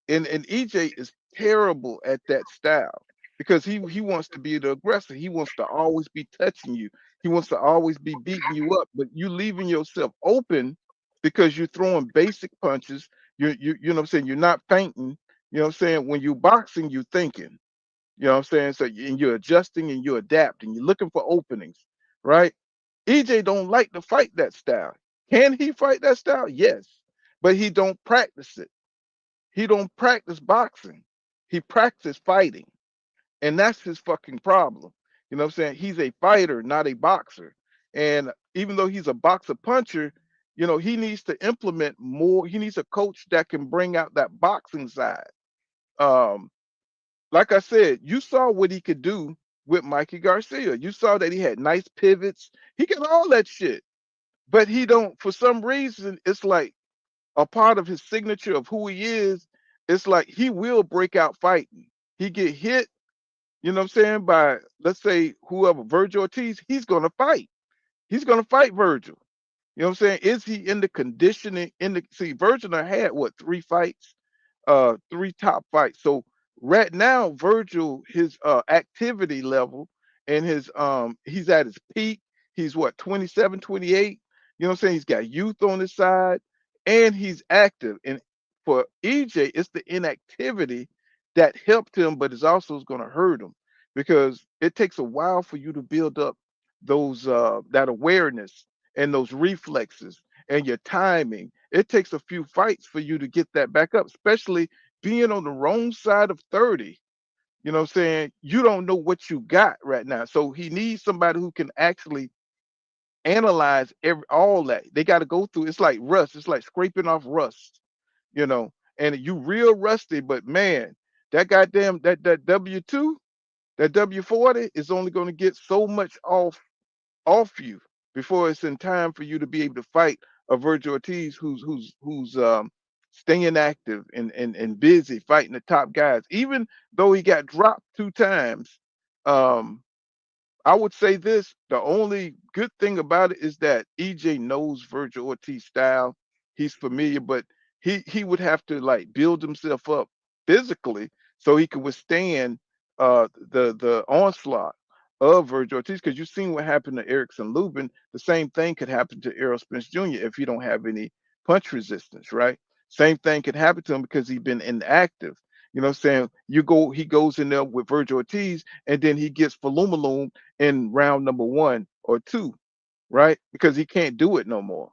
And EJ is terrible at that style because he wants to be the aggressor. He wants to always be touching you. He wants to always be beating you up, but you leaving yourself open because you're throwing basic punches. You know what I'm saying? You're not fainting. You know what I'm saying? When you boxing, you thinking. You know what I'm saying? So and you're adjusting and you're adapting. You're looking for openings, right? EJ don't like to fight that style. Can he fight that style? Yes, but he don't practice it. He don't practice boxing. He practice fighting. And that's his fucking problem. You know what I'm saying? He's a fighter, not a boxer. And even though he's a boxer puncher, you know, he needs to implement more. He needs a coach that can bring out that boxing side. Um, like I said, you saw what he could do with Mikey Garcia. You saw that he had nice pivots. He can all that shit. But he don't, for some reason, it's like a part of his signature of who he is. It's like he will break out fighting. He get hit, you know what I'm saying, by let's say whoever, Virgil Ortiz, he's gonna fight. He's gonna fight Virgil. You know what I'm saying? Is he in the conditioning? In the see, Virgil done had what, 3 fights, 3 top fights. So right now, Virgil, his activity level and his he's at his peak. He's what, 27, 28. You know what I'm saying? He's got youth on his side and he's active. And for EJ, it's the inactivity that helped him, but it's also going to hurt him because it takes a while for you to build up those that awareness and those reflexes and your timing. It takes a few fights for you to get that back up, especially being on the wrong side of 30. You know what I'm saying? You don't know what you got right now. So he needs somebody who can actually analyze all that. They got to go through. It's like rust. It's like scraping off rust, you know. And you real rusty, but man, that goddamn that W2, that W40 is only going to get so much off you before it's in time for you to be able to fight a Virgil Ortiz who's staying active and busy fighting the top guys. Even though he got dropped 2 times, um, I would say this: the only good thing about it is that EJ knows Virgil Ortiz style. He's familiar, but he would have to like build himself up physically so he could withstand the onslaught of Virgil Ortiz. Because you've seen what happened to Erickson Lubin. The same thing could happen to Errol Spence Jr. if he don't have any punch resistance, right? Same thing could happen to him because he's been inactive. You know what I'm saying? He goes in there with Virgil Ortiz, and then he gets Falumaloom in round number 1 or 2, right? Because he can't do it no more.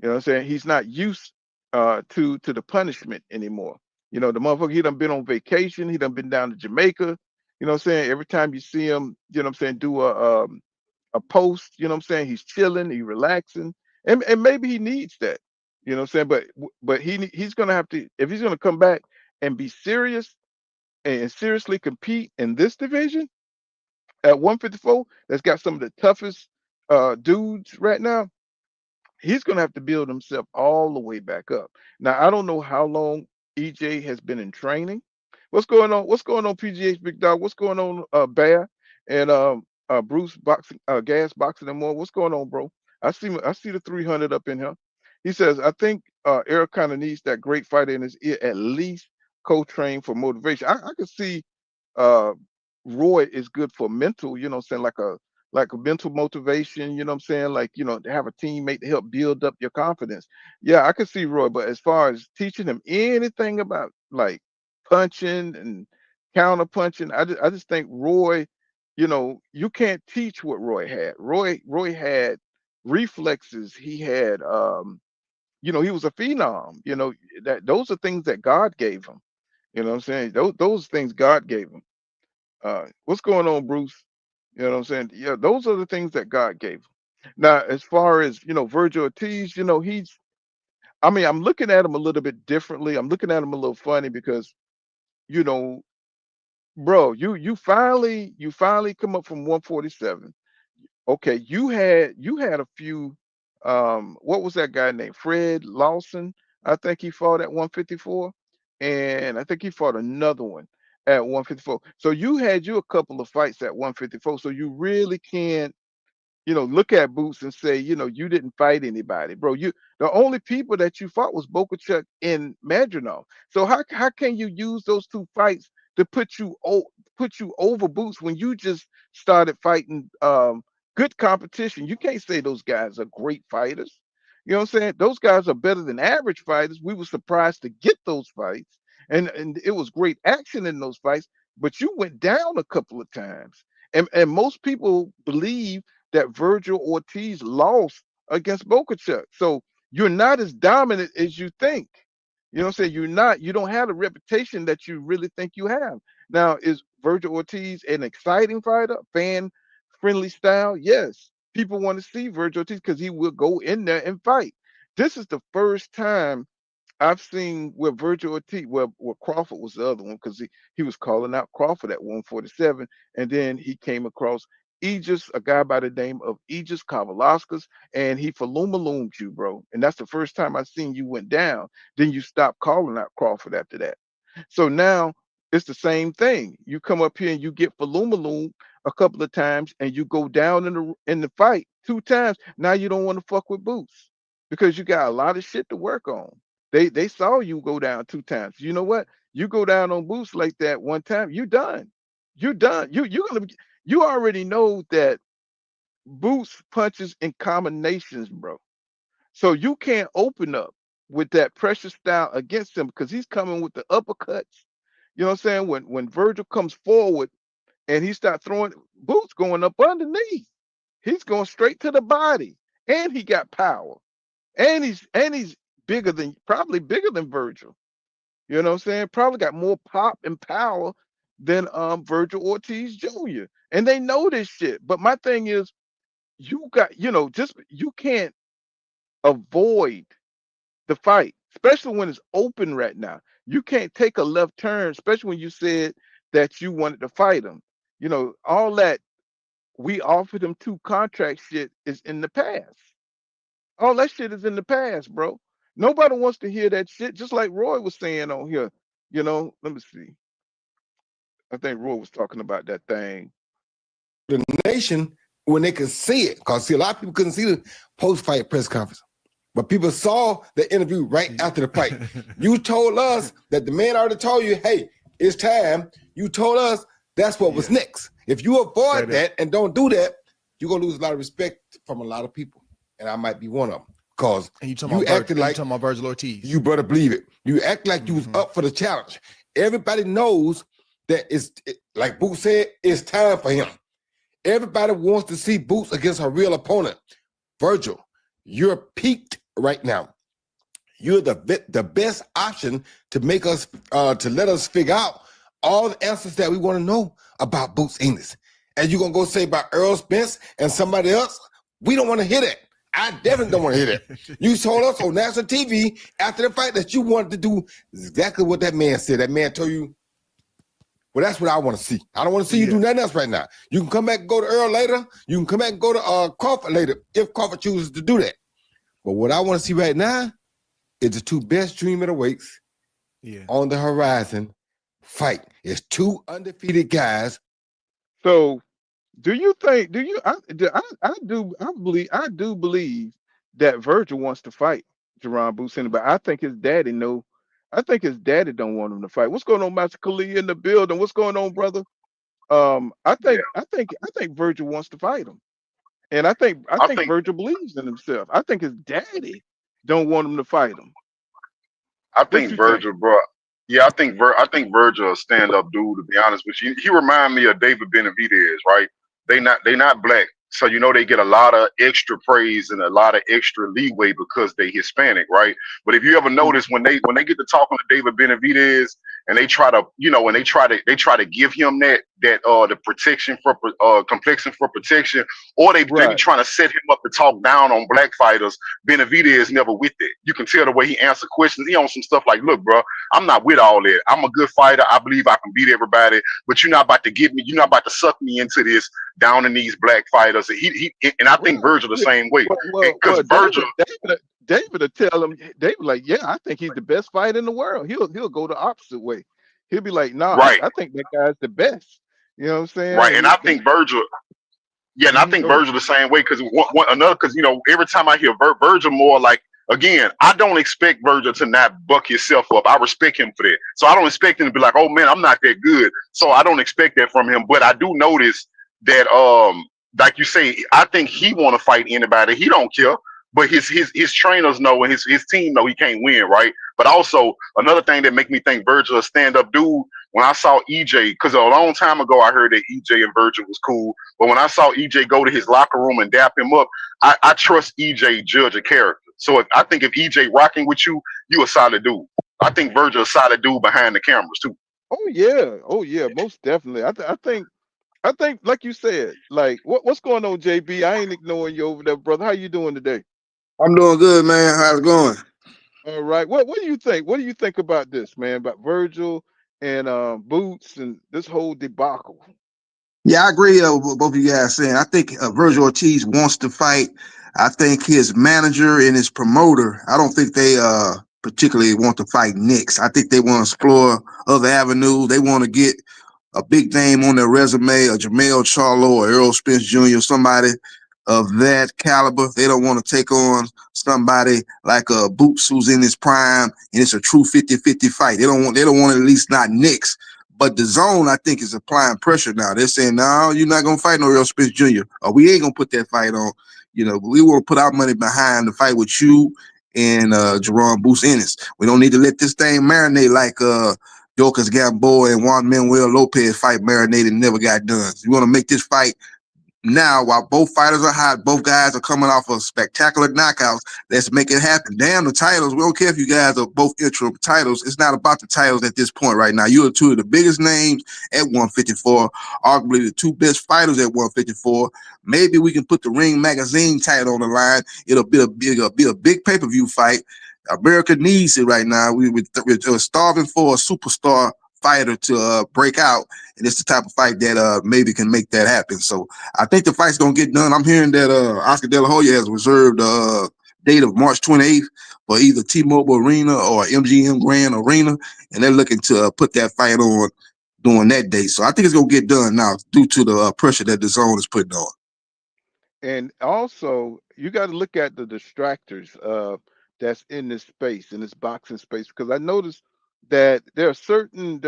You know what I'm saying? He's not used to the punishment anymore. You know, the motherfucker, he done been on vacation, he done been down to Jamaica. You know what I'm saying? Every time you see him, you know what I'm saying, do a post, you know what I'm saying? He's chilling, he relaxing. And maybe he needs that. You know what I'm saying? But he's gonna have to, if he's gonna come back and be serious and seriously compete in this division at 154, that's got some of the toughest dudes right now, he's going to have to build himself all the way back up. Now, I don't know how long EJ has been in training. What's going on? What's going on, PGH Big Dog? What's going on, Bear and Bruce boxing, Gas boxing and more? What's going on, bro? I see the 300 up in here. He says, I think Errol kind of needs that great fighter in his ear, at least co-train for motivation. I could see uh Roy is good for mental, you know what I'm saying, like a mental motivation, you know what I'm saying? Like, you know, to have a teammate to help build up your confidence. Yeah, I could see Roy, but as far as teaching him anything about like punching and counter punching, I just think Roy, you know, you can't teach what Roy had. Roy had reflexes. He had you know, he was a phenom, you know, that those are things that God gave him. You know what I'm saying? Those things God gave him. What's going on, Bruce? You know what I'm saying? Yeah, those are the things that God gave him. Now, as far as, you know, Virgil Ortiz, you know, I mean, I'm looking at him a little bit differently. I'm looking at him a little funny because, you know, bro, you finally come up from 147. Okay, you had a few what was that guy named Fred Lawson? I think he fought at 154, and I think he fought another one at 154. So you had a couple of fights at 154. So you really can't look at Boots and say, you didn't fight anybody, bro. The only people that you fought was Bokuchuk and Madronov. So how can you use those two fights to put you over Boots when you just started fighting good competition? You can't say those guys are great fighters. You know what I'm saying? Those guys are better than average fighters. We were surprised to get those fights, and it was great action in those fights. But you went down a couple of times, and most people believe that Virgil Ortiz lost against Bokuchuk. So you're not as dominant as you think. You know what I'm saying? You don't have the reputation that you really think you have. Now, is Virgil Ortiz an exciting fighter, fan friendly style? Yes. People want to see Virgil Ortiz because he will go in there and fight. This is the first time I've seen where Virgil Ortiz, where Crawford was the other one, because he was calling out Crawford at 147, and then he came across Aegis, a guy by the name of Aegis Kavalauskas, and he faloomaloomed you, bro. And that's the first time I seen you went down. Then you stopped calling out Crawford after that. So now it's the same thing. You come up here and you get faloomaloomed a couple of times, and you go down in the fight 2 times. Now you don't want to fuck with Boots because you got a lot of shit to work on. They saw you go down 2 times. You know what? You go down on Boots like that 1 time, you done. You're done. You already know that Boots punches in combinations, bro. So you can't open up with that pressure style against him because he's coming with the uppercuts. You know what I'm saying? When Virgil comes forward and he starts throwing, Boots going up underneath. He's going straight to the body, and he got power, and he's probably bigger than Virgil. You know what I'm saying? Probably got more pop and power than Virgil Ortiz Jr. And they know this shit. But my thing is, you can't avoid the fight, especially when it's open right now. You can't take a left turn, especially when you said that you wanted to fight him. All that we offered him 2 contract shit is in the past. All that shit is in the past, bro. Nobody wants to hear that shit, just like Roy was saying on here. Let me see. I think Roy was talking about that thing. The nation, when they could see it, because a lot of people couldn't see the post-fight press conference. But people saw the interview right after the fight. You told us that the man already told you, hey, it's time. You told us that's what was next. If you avoid that and don't do that, you're going to lose a lot of respect from a lot of people. And I might be one of them. Because you acted like talking about Virgil Ortiz. You better believe it. You act like you was up for the challenge. Everybody knows that like Boots said, it's time for him. Everybody wants to see Boots against a real opponent. Virgil, you're peaked right now. You're the best option to make us to let us figure out all the answers that we want to know about Boots English. And you're gonna go say about Errol Spence and somebody else? We don't want to hear that. I definitely don't want to hear that. You told us on national TV after the fight that you wanted to do exactly what that man said. That man told you, well, that's what I want to see. I don't want to see you do nothing else right now. You can come back and go to Earl later. You can come back and go to Crawford later if Crawford chooses to do that. But what I want to see right now is the 2 best dream middleweights on the horizon fight. It's 2 undefeated guys. So do you think, I do believe that Virgil wants to fight Jerron Boots, but I think his daddy don't want him to fight. What's going on, Master Khalil in the building? What's going on, brother? I think Virgil wants to fight him. And I think Virgil believes in himself. I think his daddy don't want him to fight him. I think Virgil, bro. Yeah, I think Virgil a stand-up dude, to be honest with you. He remind me of David Benavidez, right? They not black. So they get a lot of extra praise and a lot of extra leeway because they Hispanic, right? But if you ever notice when they get to talking to David Benavidez and they try to, when they try to give him that the protection for complexion for protection, or they be trying to set him up to talk down on black fighters, Benavidez never with it. You can tell the way he answer questions. He on some stuff like, look, bro, I'm not with all that. I'm a good fighter. I believe I can beat everybody, but you're not about to suck me into this down in these black fighters. And I think Virgil the same way. Because Virgil, David will tell him, David like, yeah, I think he's the best fighter in the world. He'll go the opposite way. He'll be like, nah, I think that guy's the best. You know what I'm saying? Right. And I think Virgil, Yeah, and I think Go ahead. Virgil the same way because because every time I hear Virgil more like again, I don't expect Virgil to not buck himself up. I respect him for that, so I don't expect him to be like, oh man, I'm not that good. So I don't expect that from him. But I do notice that like you say, I think he want to fight anybody. He don't care. But his trainers know and his team know he can't win, right? But also another thing that make me think Virgil a stand up dude. When I saw EJ, because a long time ago I heard that EJ and Virgil was cool. But when I saw EJ go to his locker room and dap him up, I trust EJ judge a character. So I think if EJ rocking with you, you a solid dude. I think Virgil a solid dude behind the cameras too. Oh yeah, most definitely. I think, like you said, like what's going on, JB? I ain't ignoring you over there, brother. How you doing today? I'm doing good, man. How's it going? All right. What do you think? What do you think about this, man? About Virgil and Boots and this whole debacle? Yeah, I agree with what both of you guys saying. I think Virgil Ortiz wants to fight. I think his manager and his promoter, I don't think they particularly want to fight Knicks. I think they want to explore other avenues. They want to get a big name on their resume, a Jamel Charlo or Errol Spence Jr., somebody of that caliber. They don't want to take on somebody like Boots who's in his prime and it's a true 50-50 fight. They don't want at least not Knicks. But the zone, I think, is applying pressure now. They're saying, no, you're not going to fight no Errol Spence Jr. Or we ain't going to put that fight on. We want to put our money behind the fight with you and Jerome Boots Ennis. We don't need to let this thing marinate like Dorcas Gamboa and Juan Manuel Lopez fight marinated and never got done. So you want to make this fight now while both fighters are hot, both guys are coming off of spectacular knockouts. Let's make it happen. Damn the titles. We don't care if you guys are both interim titles. It's not about the titles at this point right now. You're two of the biggest names at 154, arguably the two best fighters at 154. Maybe we can put the Ring Magazine title on the line. It'll be a big pay-per-view fight. America needs it right now. We're starving for a superstar fighter to break out, and it's the type of fight that maybe can make that happen. So I think the fight's gonna get done. I'm hearing that Oscar De La Hoya has reserved date of March 28th for either T-Mobile Arena or MGM Grand Arena, and they're looking to put that fight on during that date. So I think it's gonna get done now due to the pressure that the zone is putting on. And also, you got to look at the distractors that's in this space, in this boxing space, because I noticed that there are certain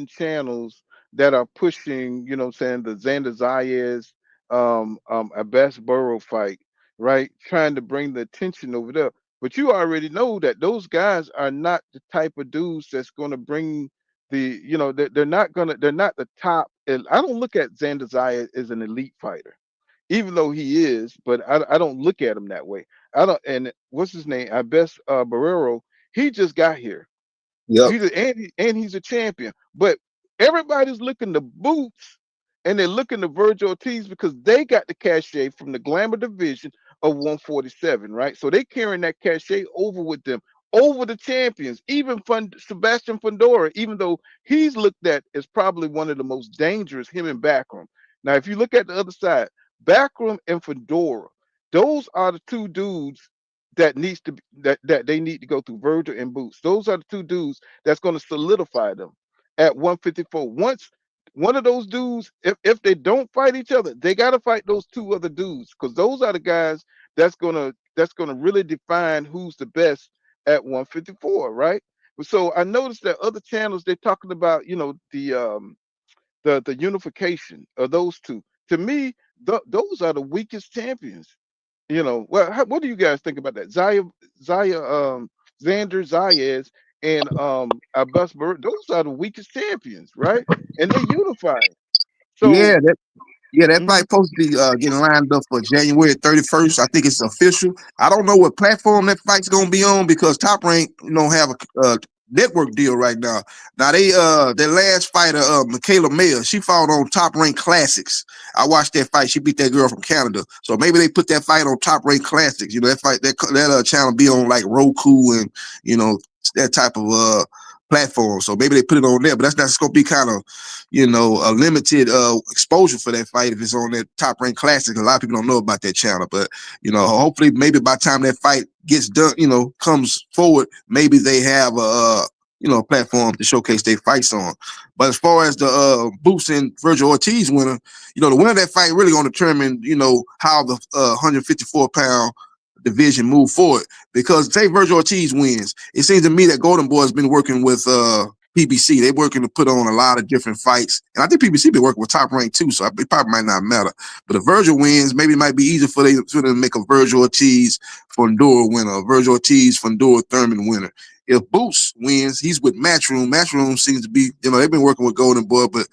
channels that are pushing, you know what I'm saying, the Xander Zayas Abbas Burrow fight, right? Trying to bring the attention over there. But you already know that those guys are not the type of dudes that's going to bring they're not the top. And I don't look at Xander Zayas as an elite fighter, even though he is, but I don't look at him that way. I don't. And what's his name? I best Barrero. He just got here. Yep. And he's a champion. But everybody's looking to Boots, and they're looking to Virgil Ortiz because they got the cachet from the glamour division of 147, right? So they carrying that cachet over with them, over the champions, even Sebastian Fundora, even though he's looked at as probably one of the most dangerous, him and Backroom. Now, if you look at the other side, Backroom and Fedora, those are the two dudes that they need to go through, Virgil and Boots. Those are the two dudes that's going to solidify them at 154. Once one of those dudes, if they don't fight each other, they got to fight those two other dudes because those are the guys that's gonna really define who's the best at 154, right? So I noticed that other channels they're talking about, the unification of those two. To me, those are the weakest champions. Well, what do you guys think about that? Xander Zayas and Abbas Burr, those are the weakest champions, right? And they unified. So, Yeah, that fight mhm. supposed to be getting lined up for January 31st. I think it's official. I don't know what platform that fight's gonna be on because Top Rank don't have a network deal right now. Now their last fighter, Michaela Mayer, she fought on Top Rank Classics. I watched that fight. She beat that girl from Canada. So maybe they put that fight on Top Rank Classics. That fight that channel be on like Roku and that type of platform. So maybe they put it on there, but that's not going to be kind of a limited exposure for that fight if it's on that Top Rank Classic. A lot of people don't know about that channel, but hopefully maybe by the time that fight gets done, comes forward, maybe they have platform to showcase their fights on. But as far as the Boots and Virgil Ortiz winner, the winner of that fight really going to determine, how the 154-pound division move forward. Because say Virgil Ortiz wins, it seems to me that Golden Boy has been working with PBC. They're working to put on a lot of different fights. And I think PBC been working with Top Rank too, so it probably might not matter. But if Virgil wins, maybe it might be easier for them to make a Virgil Ortiz Fundora winner, a Virgil Ortiz Fundora Thurman winner. If Boots wins, he's with Matchroom. Matchroom seems to be, they've been working with Golden Boy, but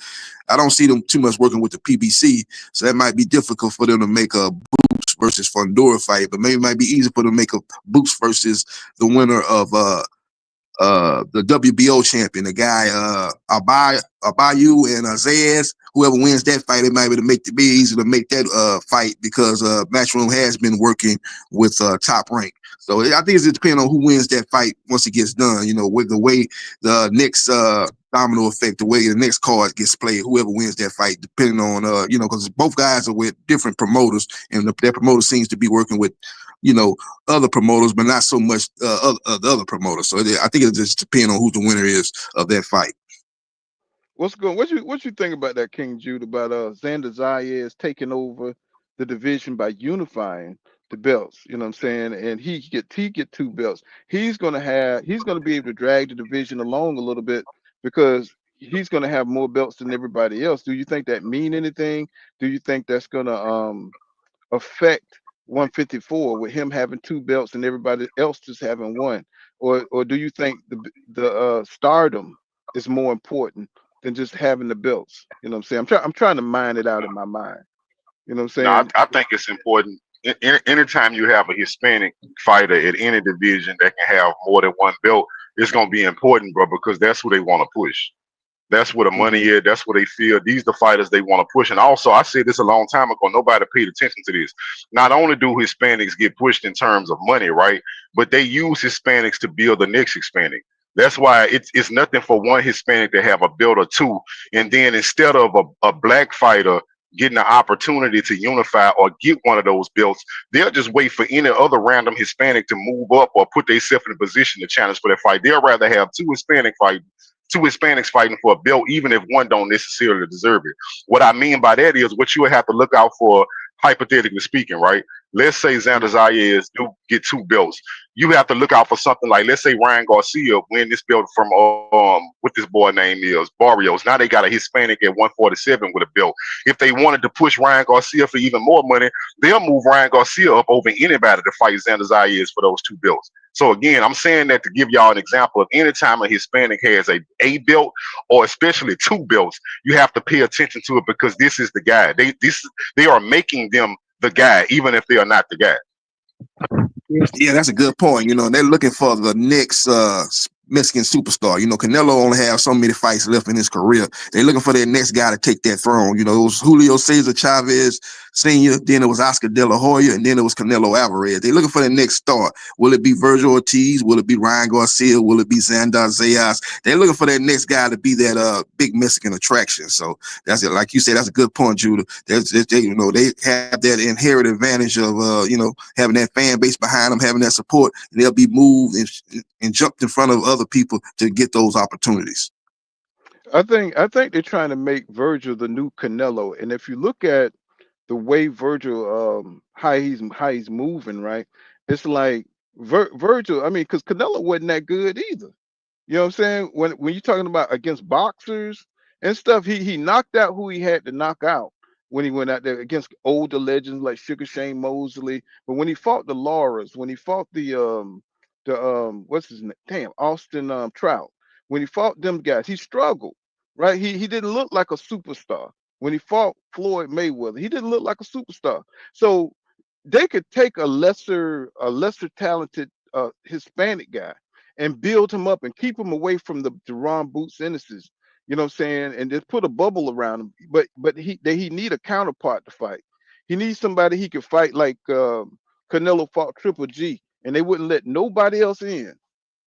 I don't see them too much working with the PBC. So that might be difficult for them to make a Boots versus Fundora fight, but maybe it might be easier for them to make a Boots versus the winner of the WBO champion, the guy Abayu and Zayas. Whoever wins that fight, it might be easy to make that fight because Matchroom has been working with Top Rank. So I think it's depending on who wins that fight once it gets done. With the way the next domino effect, the way the next card gets played, whoever wins that fight, depending on because both guys are with different promoters, and their promoter seems to be working with other promoters, but not so much the other promoters. So I think it just depends on who the winner is of that fight. What you think about that, King Jude, about Xander Zayas taking over the division by unifying the belts? You know what I'm saying? And he get 2 belts. He's gonna be able to drag the division along a little bit because he's gonna have more belts than everybody else. Do you think that mean anything? Do you think that's gonna affect 154 with him having 2 belts and everybody else just having 1? Or do you think the stardom is more important than just having the belts? You know what I'm saying? I'm trying to mine it out in my mind. You know what I'm No, saying? I think it's important. Anytime you have a Hispanic fighter at any division that can have more than 1 belt, it's gonna be important, bro, because that's who they want to push. That's where the money is. That's what they feel. These are the fighters they want to push. And also, I said this a long time ago. Nobody paid attention to this. Not only do Hispanics get pushed in terms of money, right? But they use Hispanics to build the next Hispanic. That's why it's nothing for one Hispanic to have a belt or 2, and then instead of a black fighter getting the opportunity to unify or get one of those belts, they'll just wait for any other random Hispanic to move up or put themselves in a position to challenge for that fight. They'll rather have 2 Hispanics fighting for a belt, even if one don't necessarily deserve it. What I mean by that is what you would have to look out for, hypothetically speaking, right? Let's say Xander Zayas do get 2 belts. You have to look out for something like, let's say Ryan Garcia win this belt from what this boy name is, Barrios. Now they got a Hispanic at 147 with a belt. If they wanted to push Ryan Garcia for even more money, they'll move Ryan Garcia up over anybody to fight Xander Zayas for those 2 belts. So again, I'm saying that to give y'all an example of any time a Hispanic has a belt, or especially 2 belts, you have to pay attention to it because this is the guy. They are making them the guy, even if they are not the guy. Yeah, that's a good point. They're looking for the next Mexican superstar. Canelo only has so many fights left in his career. They're looking for their next guy to take that throne. It was Julio Cesar Chavez Sr., then it was Oscar De La Hoya, and then it was Canelo Alvarez. They're looking for the next star. Will it be Virgil Ortiz? Will it be Ryan Garcia? Will it be Xander Zayas? They're looking for that next guy to be that big Mexican attraction. So that's it. Like you said, that's a good point, Judah. They have that inherent advantage of having that fan base behind them, having that support, and they'll be moved and jumped in front of other people to get those opportunities. I think they're trying to make Virgil the new Canelo. And if you look at the way Virgil how he's moving, right? It's like Virgil, I mean, because Canelo wasn't that good either. You know what I'm saying? When you're talking about against boxers and stuff, he knocked out who he had to knock out when he went out there against older legends like Sugar Shane Mosley. But when he fought the Lauras, when he fought the what's his name? Damn, Austin Trout. When he fought them guys, he struggled, right? He didn't look like a superstar. When he fought Floyd Mayweather, he didn't look like a superstar. So they could take a lesser talented Hispanic guy and build him up and keep him away from the Deron Boots Ennis's, you know what I'm saying, and just put a bubble around him. But he need a counterpart to fight. He needs somebody he could fight like Canelo fought Triple G, and they wouldn't let nobody else in.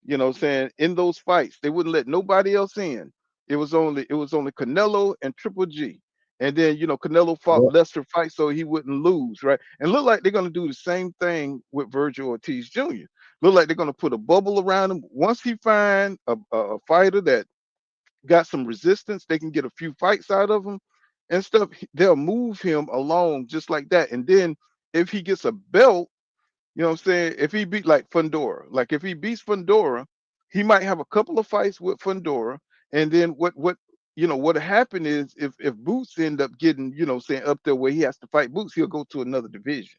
You know what I'm saying? In those fights, they wouldn't let nobody else in. It was only Canelo and Triple G. And then, Canelo fought lesser fights so he wouldn't lose, right? And look like they're going to do the same thing with Virgil Ortiz Jr. Look like they're gonna put a bubble around him. Once he find a fighter that got some resistance, they can get a few fights out of him and stuff. They'll move him along just like that. And then if he gets a belt, you know what I'm saying? If he beat like Fundora, like if he beats Fundora, he might have a couple of fights with Fundora. And then what what happened is if Boots end up getting, saying up there where he has to fight Boots, he'll go to another division.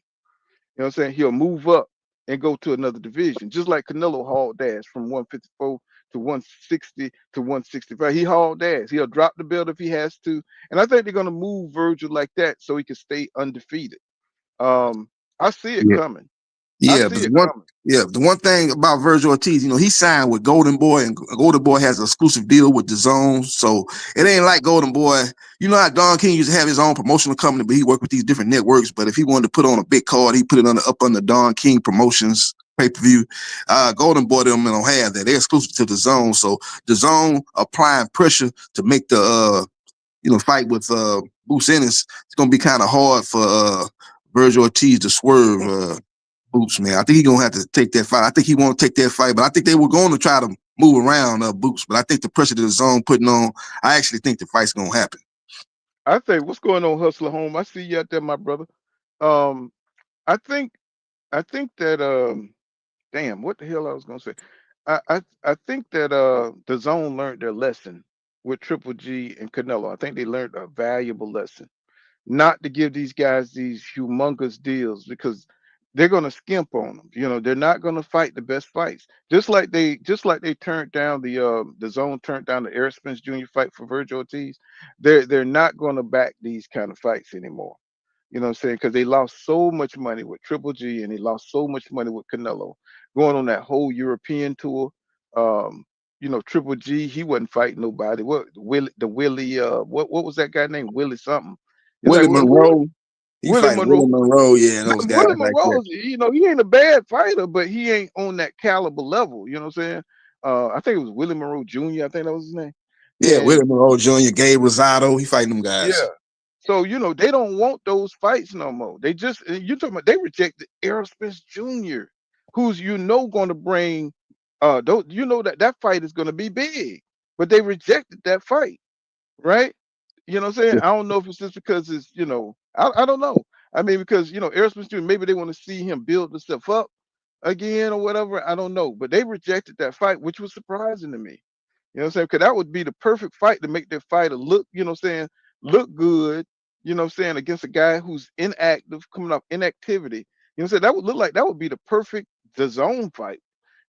You know what I'm saying? He'll move up and go to another division, just like Canelo hauled ass from 154 to 160 to 165. He hauled ass. He'll drop the belt if he has to. And I think they're gonna move Virgil like that so he can stay undefeated. I see it coming. I Yeah, see but it coming. the one thing about Virgil Ortiz, he signed with Golden Boy, and Golden Boy has an exclusive deal with the Zone. So it ain't like Golden Boy. You know how Don King used to have his own promotional company, but he worked with these different networks. But if he wanted to put on a big card, he put it up under Don King Promotions pay-per-view. Golden Boy them don't have that. They're exclusive to the Zone. So the Zone applying pressure to make the fight with Boots Ennis. It's gonna be kind of hard for Virgil Ortiz to swerve. Boots, man. I think he's gonna have to take that fight. I think he want to take that fight, but I think they were going to try to move around Boots. But I think the pressure that the Zone putting on, I actually think the fight's gonna happen. I think what's going on, Hustler Home? I see you out there, my brother. Um, I think that damn, what the hell I was gonna say? I think that the Zone learned their lesson with Triple G and Canelo. I think they learned a valuable lesson not to give these guys these humongous deals because they're gonna skimp on them. They're not gonna fight the best fights. Just like they turned down the Zone turned down the Errol Spence Jr. fight for Virgil Ortiz. They're not gonna back these kind of fights anymore. You know what I'm saying? Because they lost so much money with Triple G and they lost so much money with Canelo going on that whole European tour. Um, Triple G, he wasn't fighting nobody. Willie, what was that guy named? Willie something. It's like Willie who? Monroe, he Willie fighting Willie Monroe. Monroe, yeah, those guys Willie like that. Monroe, he ain't a bad fighter, but he ain't on that caliber level. You know what I'm saying? I think it was Willie Monroe Jr. I think that was his name. Yeah, And Willie Monroe Jr., Gabe Rosado, he fighting them guys. yeah. So they don't want those fights no more. They just you talking about they rejected Errol Spence Jr., who's going to bring those, that fight is going to be big, but they rejected that fight, right? You know what I'm saying? Yeah, I don't know if it's just because it's I don't know. I mean because Errol Spence Jr. maybe they want to see him build the stuff up again or whatever. I don't know, but they rejected that fight, which was surprising to me. You know what I'm saying? Because that would be the perfect fight to make that fighter look, look good, against a guy who's inactive, coming off inactivity. You know what I'm saying? That would be the perfect the Zone fight.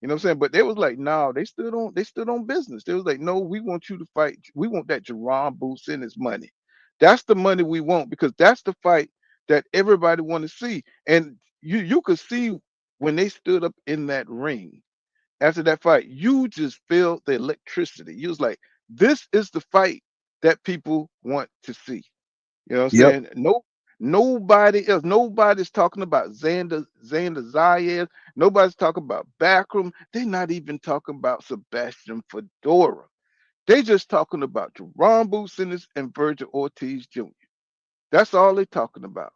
You know what I'm saying? But they was like, no, they stood on business. They was like, no, we want you to fight. We want that Jerron Boots in his money. That's the money we want because that's the fight that everybody want to see. And you could see when they stood up in that ring after that fight, you just felt the electricity. You was like, this is the fight that people want to see. You know what I'm yep, saying? No, nobody else. Nobody's talking about Xander Zayas. Nobody's talking about Backroom. They're not even talking about Sebastian Fedora. They just talking about Jerron Boots and Virgil Ortiz Jr. That's all they're talking about.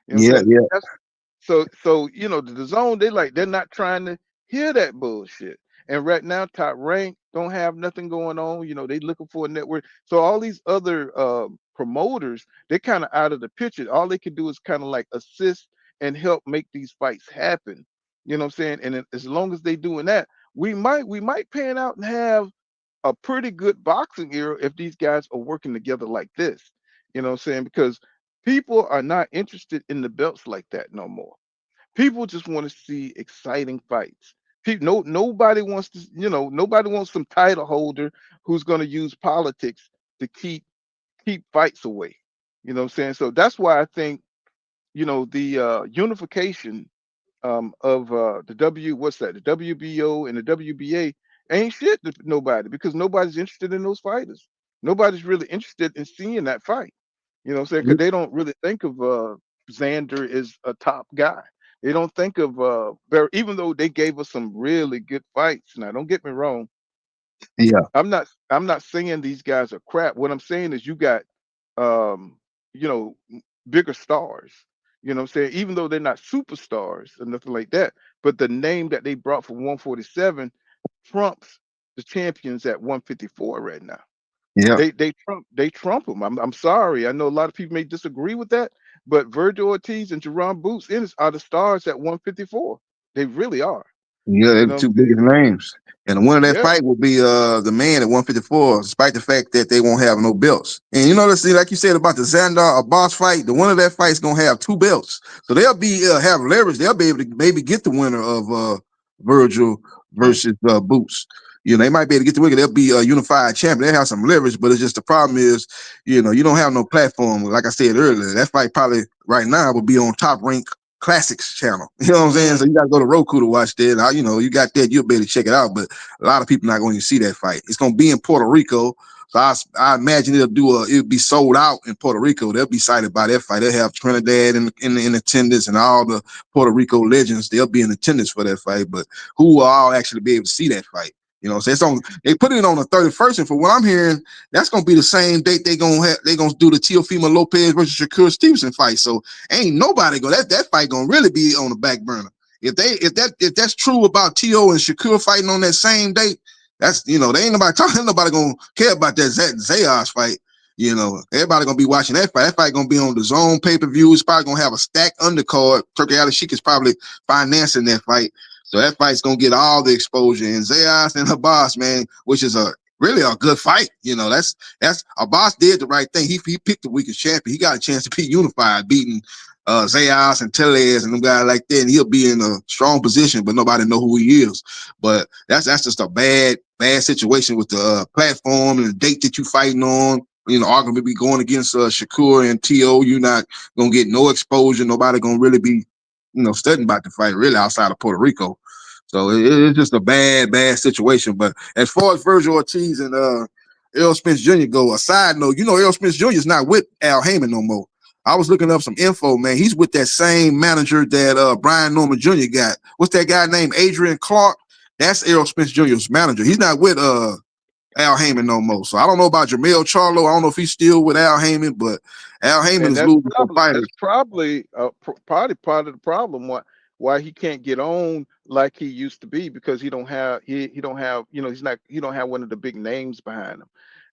You know what I'm yeah, saying? yeah, So the Zone, they're not trying to hear that bullshit. And right now, Top Rank don't have nothing going on. They looking for a network. So all these other promoters, they're kind of out of the picture. All they can do is kind of like assist and help make these fights happen. You know what I'm saying? And as long as they doing that, we might pan out and have a pretty good boxing era if these guys are working together like this. You know what I'm saying? Because people are not interested in the belts like that no more. People just want to see exciting fights. Nobody wants to, nobody wants some title holder who's going to use politics to keep fights away. You know what I'm saying? So that's why I think, the unification of the what's that? The WBO and the WBA ain't shit to nobody because nobody's interested in those fighters. Nobody's really interested in seeing that fight. You know what I'm saying? Because they don't really think of Xander as a top guy. They don't think of even though they gave us some really good fights. Now, don't get me wrong. yeah, I'm not saying these guys are crap. What I'm saying is you got um, you know, bigger stars. You know what I'm saying? Even though they're not superstars or nothing like that, but the name that they brought from 147 trumps the champions at 154 right now. Yeah. They trump them. I'm sorry. I know a lot of people may disagree with that, but Virgil Ortiz and Jerron Boots Ennis are the stars at 154. They really are. Yeah, You they're know the what two I'm saying? biggest names. And the winner of that Yeah. fight will be the man at 154, despite the fact that they won't have no belts. And you know, let's see, like you said about the Xandar boss fight, the winner of that fight is gonna have 2 belts. So they'll be have leverage. They'll be able to maybe get the winner of Virgil Mm. versus Boots. You know, they might be able to get the winner. They'll be a unified champion. They have some leverage, but it's just the problem is, you know, you don't have no platform. Like I said earlier, that fight probably right now would be on Top Rank Classics channel. You know what I'm saying? Mm. So you gotta go to Roku to watch that. Now, you know, you got that, you'll be able to check it out. But a lot of people not going to see that fight. It's gonna be in Puerto Rico. So I imagine it'll be sold out in Puerto Rico. They'll be excited by that fight. They'll have Trinidad in attendance and all the Puerto Rico legends. They'll be in attendance for that fight. But who will all actually be able to see that fight? You know, so it's on. They put it on the 31st, and for what I'm hearing, that's gonna be the same date they're gonna do the Teofimo Lopez versus Shakur Stevenson fight. So ain't nobody go that fight gonna really be on the back burner. If that's true about T.O. and Shakur fighting on that same date, that's, you know, they ain't nobody talking. Nobody gonna care about that Zayas fight. You know, everybody gonna be watching that fight. That fight gonna be on the Zone pay-per-view. It's probably gonna have a stacked undercard. Turkey Ali Sheik is probably financing that fight. So that fight's gonna get all the exposure. And Zayas and Abbas, man, which is really a good fight. You know, that's Abbas did the right thing. He picked the weakest champion. He got a chance to be unified, beating Zayas and Tellez and them guys like that, and he'll be in a strong position, but nobody know who he is. But that's just a bad situation with the platform and the date that you fighting on. You know, arguably be going against Shakur and T.O. You're not gonna get no exposure. Nobody gonna really be, you know, studying about the fight really outside of Puerto Rico. So it's just a bad situation. But as far as Virgil Ortiz and Errol Spence Jr. go, a side note, you know, Errol Spence Jr. is not with Al Heyman no more. I was looking up some info, man. He's with that same manager that Brian Norman Jr. got. What's that guy named Adrian Clark? That's Errol Spence Jr.'s manager. He's not with Al Heyman no more. So I don't know about Jamel Charlo. I don't know if he's still with Al Heyman, but Al Heyman And is losing some fighters. that's probably probably part of the problem why he can't get on like he used to be, because he don't have he don't have, you know, he don't have one of the big names behind him.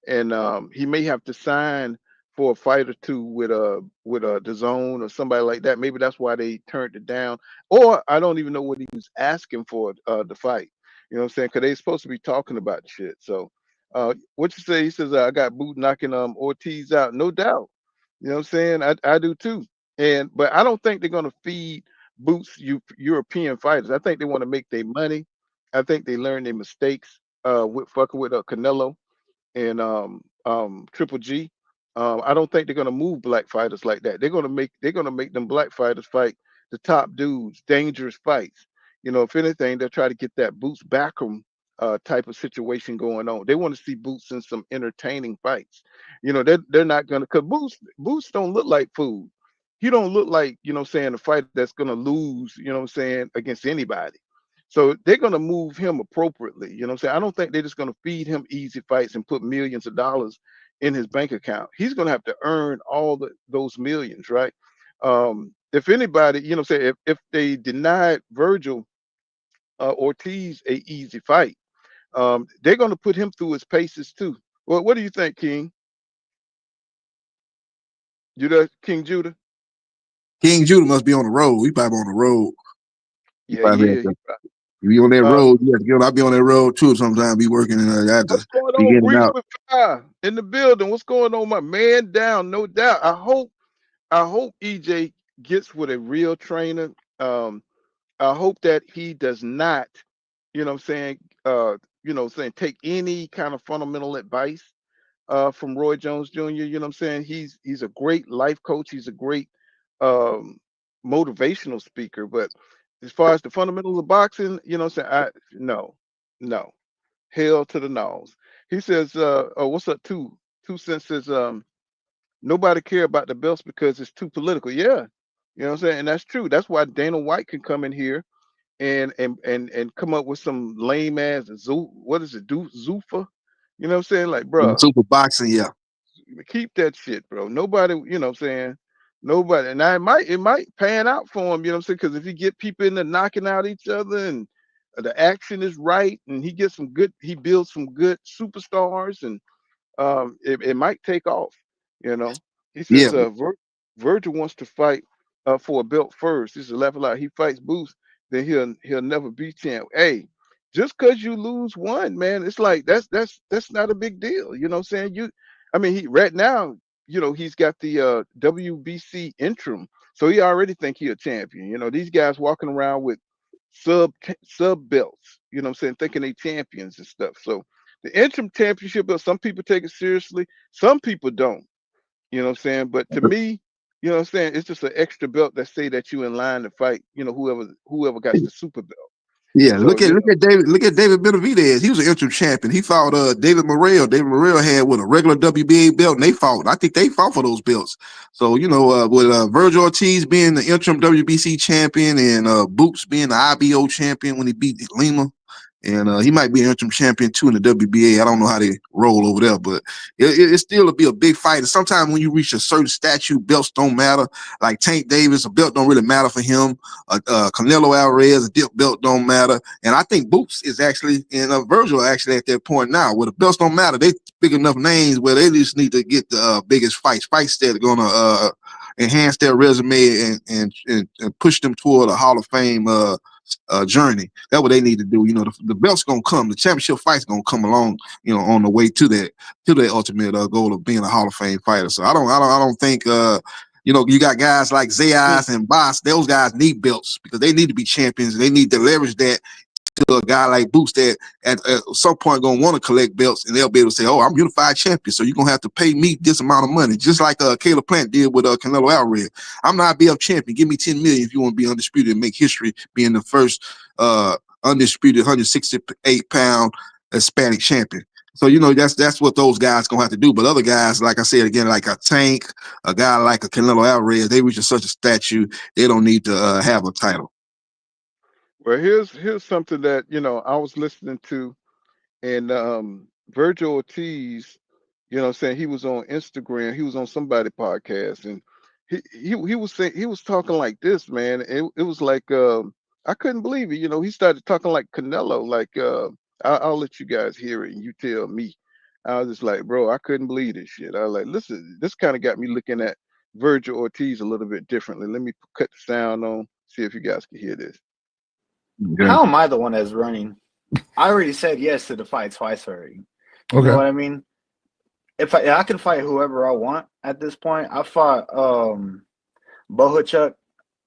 And he may have to sign for a fight or two with the Zone or somebody like that. Maybe that's why they turned it down. Or I don't even know what he was asking for the fight. You know what I'm saying? Because they're supposed to be talking about the shit. So what you say? He says I got Boot knocking Ortiz out, no doubt. You know what I'm saying? I do too. But I don't think they're gonna feed Boots European fighters. I think they want to make their money. I think they learned their mistakes with fucking with Canelo and Triple G. I don't think they're gonna move black fighters like that. They're gonna make them black fighters fight the top dudes, dangerous fights. You know, if anything, they'll try to get that Boots Backroom type of situation going on. They want to see Boots in some entertaining fights. You know, they're not gonna, cause Boots don't look like food. He don't look like, you know what I'm saying, a fighter that's gonna lose, you know what I'm saying, against anybody. So they're gonna move him appropriately. You know what I'm saying? I don't think they're just gonna feed him easy fights and put millions of dollars in his bank account. He's gonna have to earn all those millions, right? If anybody, you know what I'm saying, if they denied Virgil Ortiz a easy fight, they're gonna put him through his paces too. Well, what do you think, King? You there, King Judah? King Judah must be on the road. He probably on the road. He Yeah, he probably is. you be on that Uh, road. You have to get on. I be on that road too. Sometimes be working and I have to what's going be on, in and Grease out. with Fire in the building? What's going on, my man? Down, no doubt. I hope EJ gets with a real trainer. Um, I hope that he does not, you know what I'm saying, take any kind of fundamental advice from Roy Jones Jr. You know what I'm saying? He's a great life coach. He's a great um, motivational speaker. But as far as the fundamentals of boxing, you know what I'm saying? No, hell to the nose. He says, oh, what's up, Two Cents says, nobody care about the belts because it's too political. Yeah, you know what I'm saying? And that's true. That's why Dana White can come in here and come up with some lame ass what is it, Zuffa? You know what I'm saying? Like, bro, Super boxing, yeah. keep that shit, bro. Nobody, you know what I'm saying? Nobody. Now it might pan out for him, you know what I'm saying? Because if he get people in there knocking out each other and the action is right and he builds some good superstars and it might take off, you know. He Yeah, says Virgil wants to fight for a belt first. This is level out. He fights Boots, then he'll never be champ. Hey, just because you lose one, man, it's like that's not a big deal. You know what I'm saying? I mean, he right now, he's got the WBC interim, so he already think he a champion. You know, these guys walking around with sub belts, you know what I'm saying, thinking they champions and stuff. So the interim championship belt, some people take it seriously, some people don't, you know what I'm saying? But to me, you know what I'm saying, it's just an extra belt that say that you in line to fight, whoever got the super belt. yeah. So, Look at David Benavidez. He was an interim champion. He fought David Morrell. David Morrell had with a regular WBA belt, and they fought. I think they fought for those belts. So with Virgil Ortiz being the interim WBC champion and Boots being the IBO champion when he beat Lima. And he might be an interim champion too in the WBA. I don't know how they roll over there, but it still will be a big fight. And sometimes when you reach a certain statute, belts don't matter. Like Tank Davis, a belt don't really matter for him. Canelo Alvarez, a dip belt don't matter. And I think Boots is actually, and Virgil are actually at that point now where the belts don't matter. They big enough names where they just need to get the biggest fights that are going to enhance their resume and push them toward a Hall of Fame journey. That's what they need to do. The belt's gonna come, the championship fight's gonna come along, on the way to that ultimate goal of being a Hall of Fame fighter. So I don't think you got guys like Zayas and Boss, those guys need belts because they need to be champions. They need to leverage that to a guy like Boots that at some point gonna want to collect belts, and they'll be able to say, "Oh, I'm unified champion, so you're gonna have to pay me this amount of money," just like Caleb Plant did with Canelo Alvarez. I'm not IBF champion. Give me $10 million if you want to be undisputed and make history, being the first undisputed 168-pound Hispanic champion. So that's what those guys gonna have to do. But other guys, like I said again, like a Tank, a guy like a Canelo Alvarez, they reach such a statue, they don't need to have a title. well, here's something that I was listening to, and Virgil Ortiz, what I'm saying, he was on Instagram, he was on somebody podcast, and he was saying, he was talking like this, man. It was like I couldn't believe it. He started talking like Canelo, like I'll let you guys hear it and you tell me. I was just like, bro, I couldn't believe this shit. I was like, listen, this kind of got me looking at Virgil Ortiz a little bit differently. Let me cut the sound on, see if you guys can hear this. Okay. How am I the one that's running? I already said yes to the fight twice already. You know what I mean? If I can fight whoever I want at this point. I fought Bohachuk,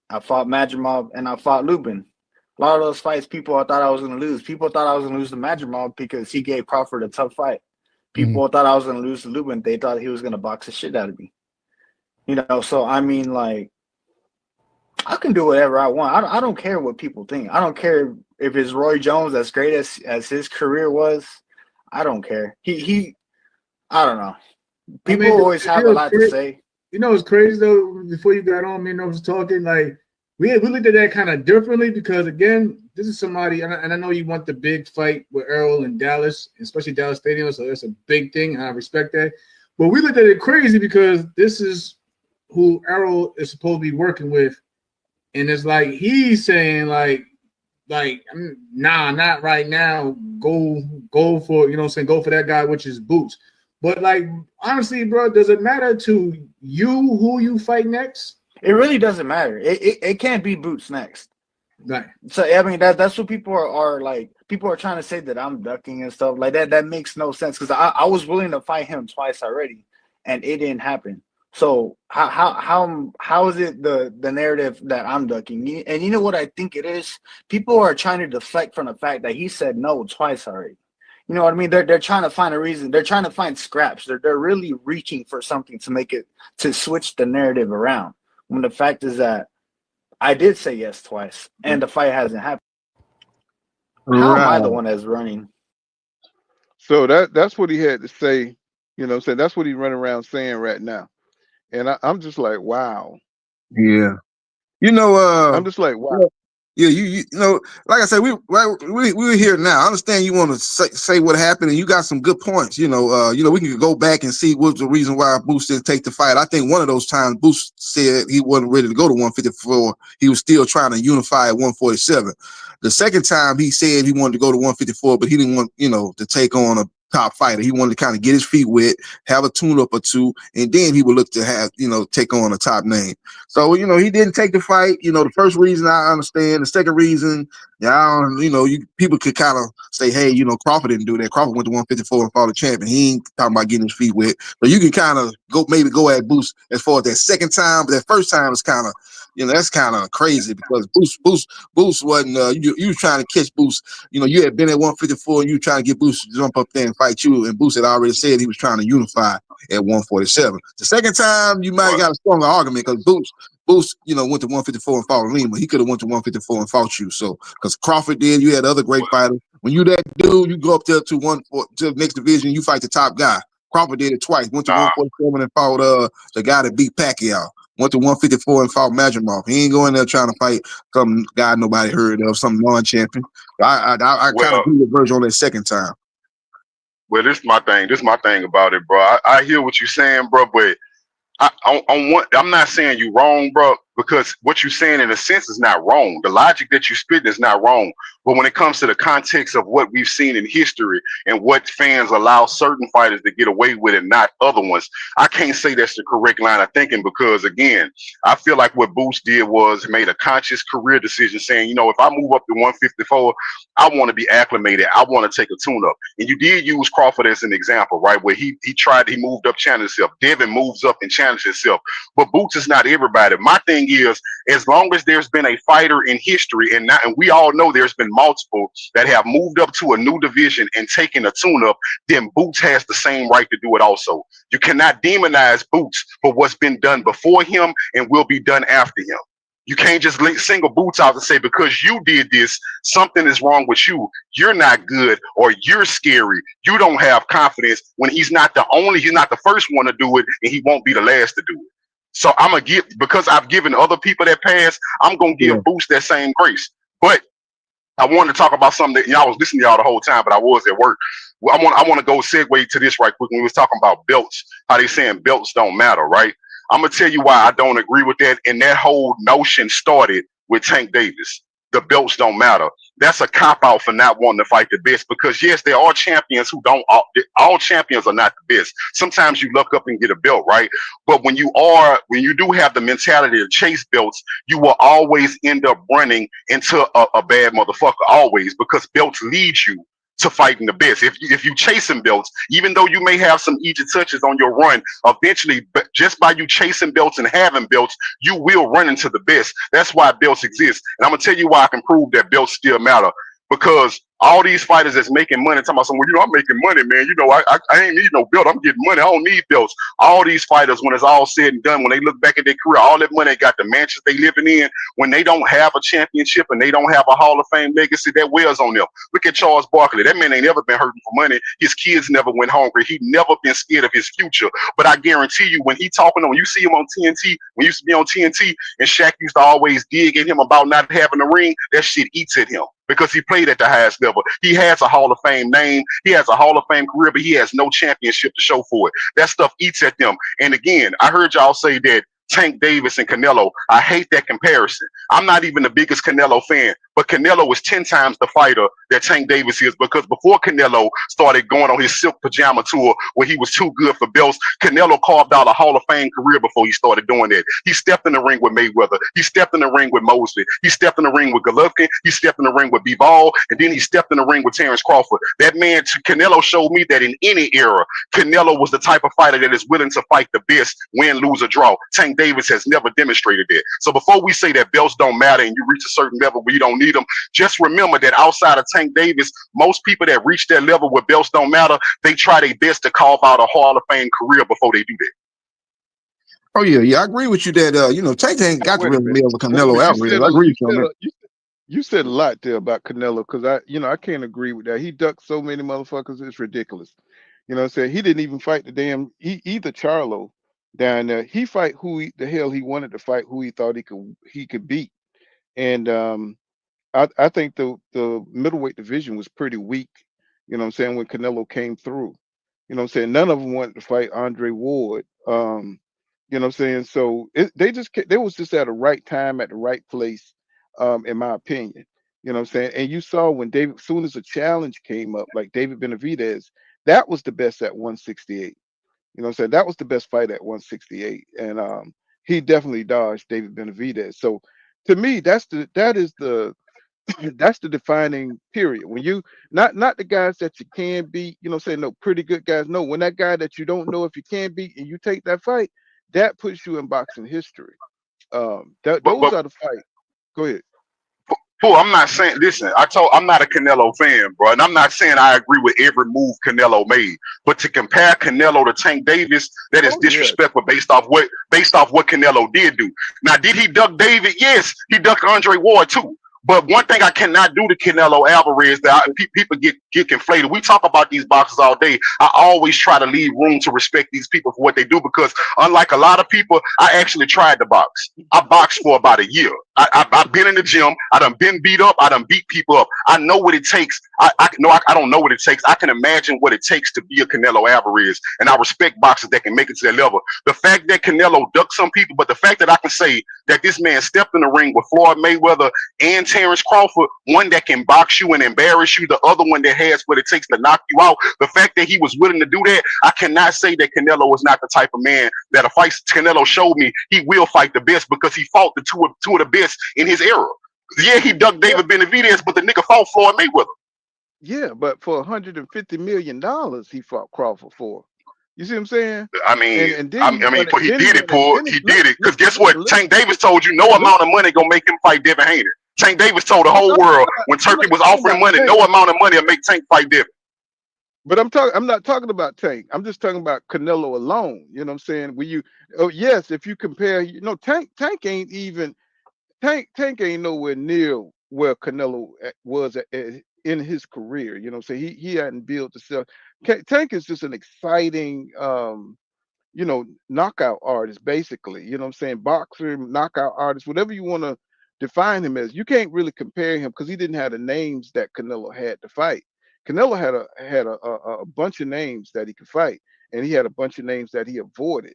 I fought Madrimov, and I fought Lubin. A lot of those fights, people thought I was going to lose. People thought I was going to lose to Madrimov because he gave Crawford a tough fight. People thought I was going to lose to Lubin. They thought he was going to box the shit out of me. So I mean, like, I can do whatever I want. I don't care what people think. I don't care if it's Roy Jones, as great as his career was. I don't care. I don't know. People always have a lot to say. It's crazy though. Before you got on, me and I was talking, like we looked at that kind of differently because again, this is somebody, and I know you want the big fight with Errol in Dallas, especially Dallas Stadium, so that's a big thing, and I respect that. But we looked at it crazy because this is who Errol is supposed to be working with. And it's like he's saying, like, nah, not right now. Go for, go for that guy, which is Boots. But like, honestly, bro, does it matter to you who you fight next? It really doesn't matter. It can't be Boots next. Right. So I mean that's what people are like. People are trying to say that I'm ducking and stuff like that. That makes no sense because I was willing to fight him twice already, and it didn't happen. So how is it the narrative that I'm ducking? And you know what I think it is? People are trying to deflect from the fact that he said no twice already. You know what I mean? They're trying to find a reason. They're trying to find scraps. They're really reaching for something to switch the narrative around. When the fact is that I did say yes twice, and the fight hasn't happened. How am I the one that's running? So that's what he had to say. Saying that's what he's running around saying right now. And I'm just like, wow. Yeah. I'm just like, wow. Yeah, you know, like I said, we were here now. I understand you want to say what happened, and you got some good points. You know, we can go back and see what's the reason why Boots didn't take the fight. I think one of those times Boots said he wasn't ready to go to 154. He was still trying to unify at 147. The second time he said he wanted to go to 154, but he didn't want, to take on a top fighter. He wanted to kind of get his feet wet, have a tune-up or two, and then he would look to have, take on a top name. So, he didn't take the fight. The first reason I understand. The second reason, people could kind of say, hey, Crawford didn't do that. Crawford went to 154 and fought a champion. He ain't talking about getting his feet wet. But you can kind of go at Boost as far as that second time, but that first time is kind of, that's kind of crazy because Boost wasn't, you was trying to catch Boost. You had been at 154 and you were trying to get Boost to jump up there and fight you. And Boost had already said he was trying to unify at 147. The second time, you might have got a stronger argument because Boost, went to 154 and fought Lima. He could have went to 154 and fought you. So, because Crawford did, you had other great fighters. When you that dude, you go up there to the next division, you fight the top guy. Crawford did it twice. Went to 147 and fought the guy that beat Pacquiao. Went to 154 and fought Madrimov. He ain't going there trying to fight some guy nobody heard of, some non-champion. I kind of agree with Virgil on that second time. Well, this is my thing. This is my thing about it, bro. I hear what you're saying, bro, but I'm not saying you wrong, bro, because what you're saying in a sense is not wrong. The logic that you spit is not wrong. But when it comes to the context of what we've seen in history and what fans allow certain fighters to get away with and not other ones, I can't say that's the correct line of thinking because, again, I feel like what Boost did was made a conscious career decision saying, if I move up to 154, I want to be acclimated. I want to take a tune-up. And you did use Crawford as an example, right, where he moved up, challenged himself. Devin moves up and challenges himself. But Boots is not everybody. My thing is, as long as there's been a fighter in history, and we all know there's been multiple that have moved up to a new division and taken a tune-up, then Boots has the same right to do it also. You cannot demonize Boots for what's been done before him and will be done after him. You can't just single Boots out and say, because you did this, something is wrong with you. You're not good or you're scary. You don't have confidence when he's not the first one to do it and he won't be the last to do it. So I'm going to give, because I've given other people that pass, I'm going to give Boost that same grace. But I wanted to talk about something that, I was listening to y'all the whole time, but I was at work. Well, I want to go segue to this right quick. When we was talking about belts, how they saying belts don't matter, right? I'm going to tell you why I don't agree with that. And that whole notion started with Tank Davis. The belts don't matter. That's a cop-out for not wanting to fight the best because, yes, there are champions who don't. All champions are not the best. Sometimes you luck up and get a belt, right? But when you do have the mentality to chase belts, you will always end up running into a bad motherfucker, always, because belts lead you to fighting the best. If you chasing belts, even though you may have some easy touches on your run, eventually, just by you chasing belts and having belts, you will run into the best. That's why belts exist. And I'm gonna tell you why I can prove that belts still matter. Because all these fighters that's making money, talking about something, I'm making money, man. I ain't need no belt. I'm getting money. I don't need belts. All these fighters, when it's all said and done, when they look back at their career, all that money they got, the mansions they living in, when they don't have a championship and they don't have a Hall of Fame legacy, that wears on them. Look at Charles Barkley. That man ain't never been hurting for money. His kids never went hungry. He never been scared of his future. But I guarantee you, when he talking on, you see him on TNT, when he used to be on TNT, and Shaq used to always dig at him about not having a ring, that shit eats at him. Because he played at the highest level. He has a Hall of Fame name. He has a Hall of Fame career, but he has no championship to show for it. That stuff eats at them. And again, I heard y'all say that Tank Davis and Canelo. I hate that comparison. I'm not even the biggest Canelo fan, but Canelo is 10 times the fighter that Tank Davis is, because before Canelo started going on his silk pajama tour where he was too good for belts, Canelo carved out a Hall of Fame career before he started doing that. He stepped in the ring with Mayweather. He stepped in the ring with Mosley. He stepped in the ring with Golovkin. He stepped in the ring with Bivol. And then he stepped in the ring with Terrence Crawford. That man, Canelo, showed me that in any era, Canelo was the type of fighter that is willing to fight the best, win, lose, or draw. Tank Davis has never demonstrated that. So before we say that belts don't matter and you reach a certain level where you don't need them, just remember that outside of Tank Davis, most people that reach that level where belts don't matter, they try their best to carve out a Hall of Fame career before they do that. Oh yeah, I agree with you that Tank ain't got the real meal of Canelo Alvarez. I agree with you on that. You said a lot there about Canelo because I can't agree with that. He ducked so many motherfuckers, it's ridiculous. He didn't even fight the damn either Charlo down there. He fight who the hell he wanted to fight, who he thought he could beat. And I think the middleweight division was pretty weak. You know what I'm saying, when Canelo came through. You know what I'm saying? None of them wanted to fight Andre Ward. You know what I'm saying? So they was just at the right time at the right place, in my opinion. You know what I'm saying? And you saw when David, soon as a challenge came up, like David Benavidez, that was the best at 168. You know what I'm saying? That was the best fight at 168. And he definitely dodged David Benavidez. So to me, that is the that's the defining period. When you not the guys that you can beat, you know, saying no pretty good guys. No, when that guy that you don't know if you can beat and you take that fight, that puts you in boxing history. Those But are the fight. Go ahead. Fool, I'm not saying. Listen, I'm not a Canelo fan, bro, and I'm not saying I agree with every move Canelo made. But to compare Canelo to Tank Davis, that is Oh yeah. disrespectful based off what Canelo did do. Now, did he duck David? Yes, he ducked Andre Ward too. But one thing I cannot do to Canelo Alvarez that people get conflated. We talk about these boxers all day. I always try to leave room to respect these people for what they do because unlike a lot of people, I actually tried to box. I boxed for about a year. I've been in the gym. I done been beat up. I done beat people up. I know what it takes. I don't know what it takes. I can imagine what it takes to be a Canelo Alvarez, and I respect boxers that can make it to that level. The fact that Canelo ducked some people, but the fact that I can say that this man stepped in the ring with Floyd Mayweather and Terrence Crawford, one that can box you and embarrass you, the other one that has what it takes to knock you out. The fact that he was willing to do that, I cannot say that Canelo is not the type of man that a fight. Canelo showed me he will fight the best because he fought the two of the best in his era. Yeah, he ducked David Benavidez, but the nigga fought Floyd Mayweather. Yeah, but for $150 million he fought Crawford for. You see what I'm saying? I mean, And then he he then did it, Paul. He did it. Because guess what? listen, Tank Davis told you no amount of money gonna make him fight Devin Haney. Tank Davis told the whole world when Turkey was offering money, no amount of money will make Tank fight Devin. But I'm not talking about Tank. I'm just talking about Canelo alone. You know what I'm saying? Yes, if you compare, Tank ain't even Tank ain't nowhere near where Canelo was in his career. You know what I'm saying? He hadn't built the self. Tank is just an exciting knockout artist, basically. You know what I'm saying? Boxer, knockout artist, whatever you want to define him as. You can't really compare him because he didn't have the names that Canelo had to fight. Canelo had a bunch of names that he could fight, and he had a bunch of names that he avoided.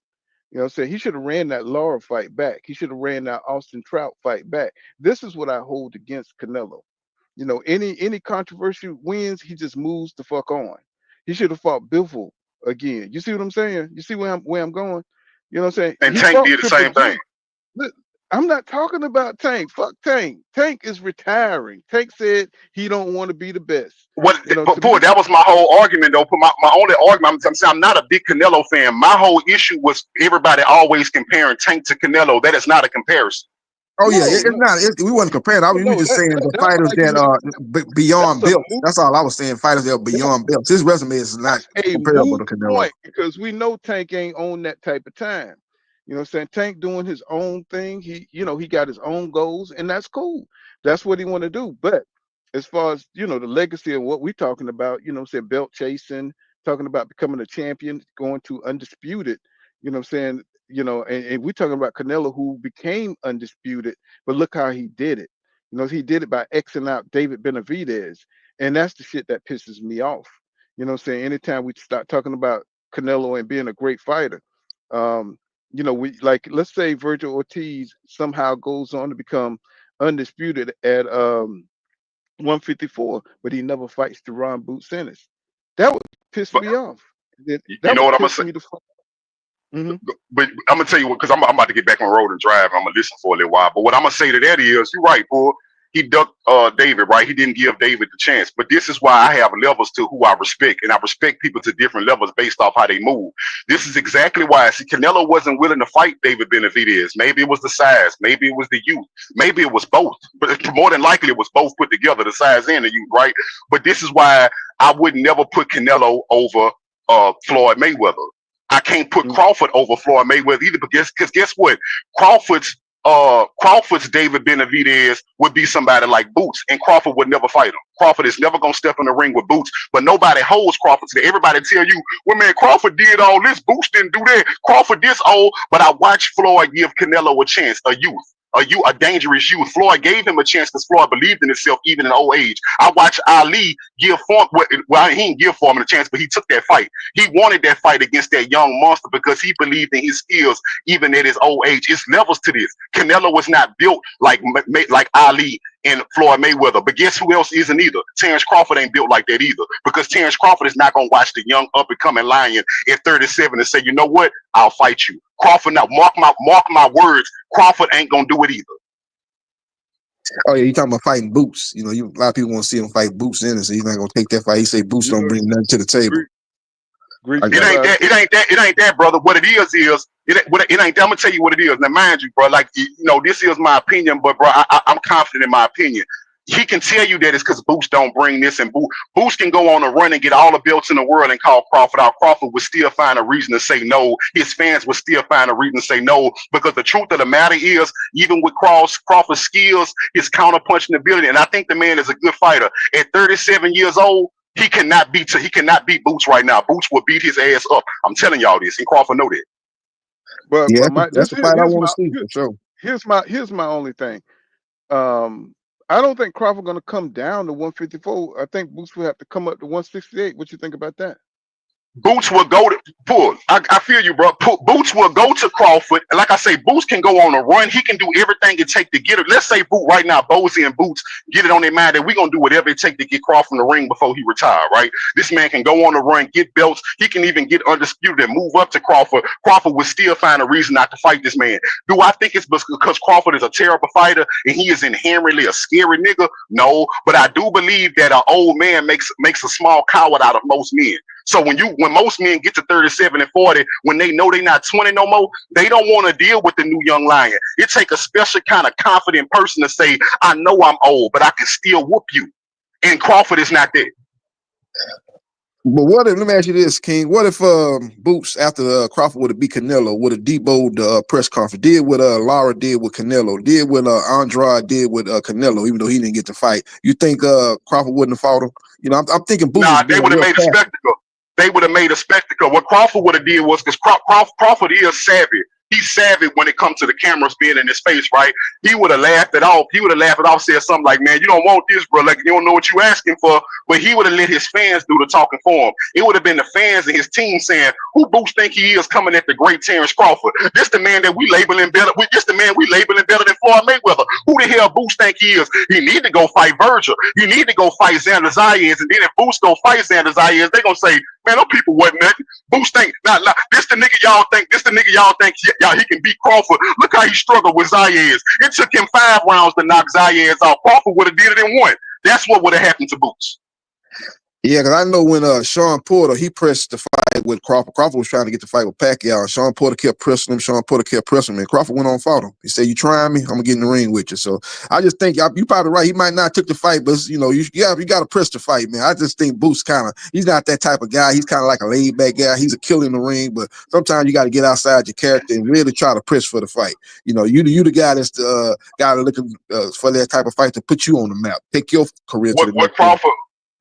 You know what I'm saying? He should have ran that Lara fight back. He should have ran that Austin Trout fight back. This is what I hold against Canelo. Any controversial wins, he just moves the fuck on. He should have fought Biffle again. You see what I'm saying? You see where I'm going? You know what I'm saying? And He Tank fought did the Triple same G. thing. Look, I'm not talking about Tank. Fuck Tank. Tank is retiring. Tank said he don't want to be the best. But boy, that was my whole argument though. My only argument, I'm saying I'm not a big Canelo fan. My whole issue was everybody always comparing Tank to Canelo. That is not a comparison. Oh yeah, it's not. We wasn't comparing. We were just saying the fighters that are beyond belts. That's all I was saying. Fighters that are beyond belts. His resume is not comparable to Canelo. Because we know Tank ain't on that type of time. You know what I'm saying? Tank doing his own thing. He got his own goals, and that's cool. That's what he want to do. But as far as, the legacy of what we're talking about, saying belt chasing, talking about becoming a champion, going to undisputed, you know what I'm saying? And we're talking about Canelo, who became undisputed, but look how he did it. He did it by Xing out David Benavidez. And that's the shit that pisses me off. You know what I'm saying? Anytime we start talking about Canelo and being a great fighter, let's say Virgil Ortiz somehow goes on to become undisputed at 154, but he never fights Deron Boots Ennis. That would piss me off. You know what I'm gonna say? But I'm gonna tell you what, because I'm about to get back on the road and drive. I'm gonna listen for a little while. But what I'm gonna say to that is, you're right, boy. He ducked David, right? He didn't give David the chance. But this is why I have levels to who I respect, and I respect people to different levels based off how they move. This is exactly why. See, Canelo wasn't willing to fight David Benavidez. Maybe it was the size, maybe it was the youth, maybe it was both. But more than likely, it was both put together, the size and the youth, right? But this is why I would never put Canelo over Floyd Mayweather. I can't put Crawford over Floyd Mayweather either, because guess what? Crawford's David Benavidez would be somebody like Boots, and Crawford would never fight him. Crawford is never gonna step in the ring with Boots, but nobody holds Crawford today. Everybody tell you, well, man, Crawford did all this, Boots didn't do that. Crawford this old, but I watched Floyd give Canelo a chance, a youth. are you a dangerous youth? Floyd gave him a chance because Floyd believed in himself even in old age. I watched Ali give Foreman, well, he didn't give Foreman a chance, but he took that fight. He wanted that fight against that young monster because he believed in his skills even at his old age. It's levels to this. Canelo was not built like Ali and Floyd Mayweather. But guess who else isn't either? Terrence Crawford ain't built like that either, because Terrence Crawford is not going to watch the young up-and-coming lion at 37 and say, you know what, I'll fight you. Crawford, now mark my words, Crawford ain't going to do it either. Oh yeah, you talking about fighting Boots? You know, a lot of people want to see him fight Boots in it, so he's not gonna take that fight. He say Boots don't bring nothing to the table. It ain't that, brother. What it is, it ain't that. I'm gonna tell you what it is. Now, mind you, bro, like, you know, this is my opinion, but bro, I'm confident in my opinion. He can tell you that it's because Boots don't bring this, and Boots can go on a run and get all the belts in the world and call Crawford out. Crawford would still find a reason to say no. His fans would still find a reason to say no, because the truth of the matter is, even with Crawford's skills, his counter-punching ability, and I think the man is a good fighter. At 37 years old, he cannot beat Boots right now. Boots will beat his ass up. I'm telling y'all this, and Crawford know that. But yeah, that's the fight I want to see for sure. Here's my only thing. I don't think Crawford going to come down to 154. I think Boots will have to come up to 168. What you think about that? Boots will go to pull. I feel you, bro. Boots will go to Crawford. Like I say, Boots can go on a run. He can do everything it takes to get it. Let's say Boot right now, Bozy and Boots get it on their mind that we're gonna do whatever it takes to get Crawford in the ring before he retire. Right? This man can go on a run, get belts. He can even get undisputed and move up to Crawford. Crawford would still find a reason not to fight this man. Do I think it's because Crawford is a terrible fighter and he is inherently a scary nigga? No, but I do believe that an old man makes a small coward out of most men. So when most men get to 37 and 40, when they know they're not 20 no more, they don't want to deal with the new young lion. It takes a special kind of confident person to say, I know I'm old, but I can still whoop you. And Crawford is not there. But what if, let me ask you this, King, what if Boots, after Crawford would have beat Canelo, would have deboed the press conference, did what Lara did with Canelo, did what Andrade did with Canelo, even though he didn't get to fight? You think Crawford wouldn't have fought him? You know, I'm thinking Boots. Nah, they would have made a spectacle. They would have made a spectacle. What Crawford would have did was, because Crawford is savvy. He's savvy when it comes to the cameras being in his face, right? He would have laughed it off. He would have laughed it off, said something like, man, you don't want this, bro. Like, you don't know what you asking for. But he would have let his fans do the talking for him. It would have been the fans and his team saying, who Boots think he is coming at the great Terrence Crawford? This the man that we labeling better. This the man we labeling better than Floyd Mayweather. Who the hell Boots think he is? He need to go fight Virgil. He need to go fight Xander Zayas. And then if Boots go fight Xander Zayas, they gonna say, man, those people wasn't nothing. Boots think, nah, this the nigga y'all think, y'all he can beat Crawford. Look how he struggled with Zayas. It took him 5 rounds to knock Zayas out. Crawford would have did it in 1. That's what would have happened to Boots. Yeah, because I know when Sean Porter, he pressed the fight with Crawford. Crawford was trying to get the fight with Pacquiao. And Sean Porter kept pressing him. And Crawford went on and fought him. He said, you trying me? I'm going to get in the ring with you. So I just think you're probably right. He might not took the fight, but, you know, you got to press the fight, man. I just think Boots he's not that type of guy. He's kind of like a laid-back guy. He's a killer in the ring, but sometimes you got to get outside your character and really try to press for the fight. You know, you the guy that's the guy looking for that type of fight to put you on the map. Take your career to the next level.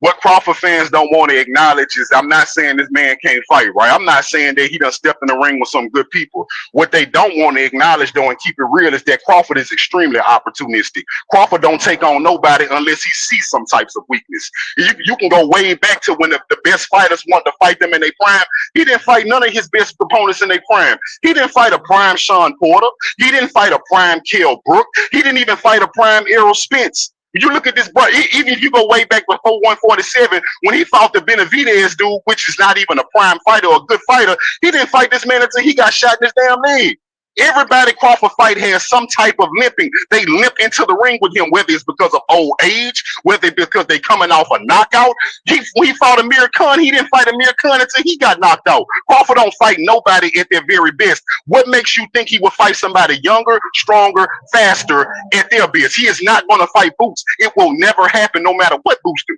What Crawford fans don't want to acknowledge is, I'm not saying this man can't fight, right? I'm not saying that he done stepped in the ring with some good people. What they don't want to acknowledge, though, and keep it real, is that Crawford is extremely opportunistic. Crawford don't take on nobody unless he sees some types of weakness. You can go way back to when the best fighters want to fight them in their prime. He didn't fight none of his best opponents in their prime. He didn't fight a prime Sean Porter. He didn't fight a prime Kell Brook. He didn't even fight a prime Errol Spence. You look at this, bro, even if you go way back before 147, when he fought the Benavidez dude, which is not even a prime fighter or a good fighter, he didn't fight this man until he got shot in his damn leg. Everybody Crawford fight has some type of limping. They limp into the ring with him, whether it's because of old age, whether it's because they coming off a knockout. When he fought Amir Khan, he didn't fight Amir Khan until he got knocked out. Crawford don't fight nobody at their very best. What makes you think he will fight somebody younger, stronger, faster at their best? He is not going to fight Boots. It will never happen no matter what Boots do.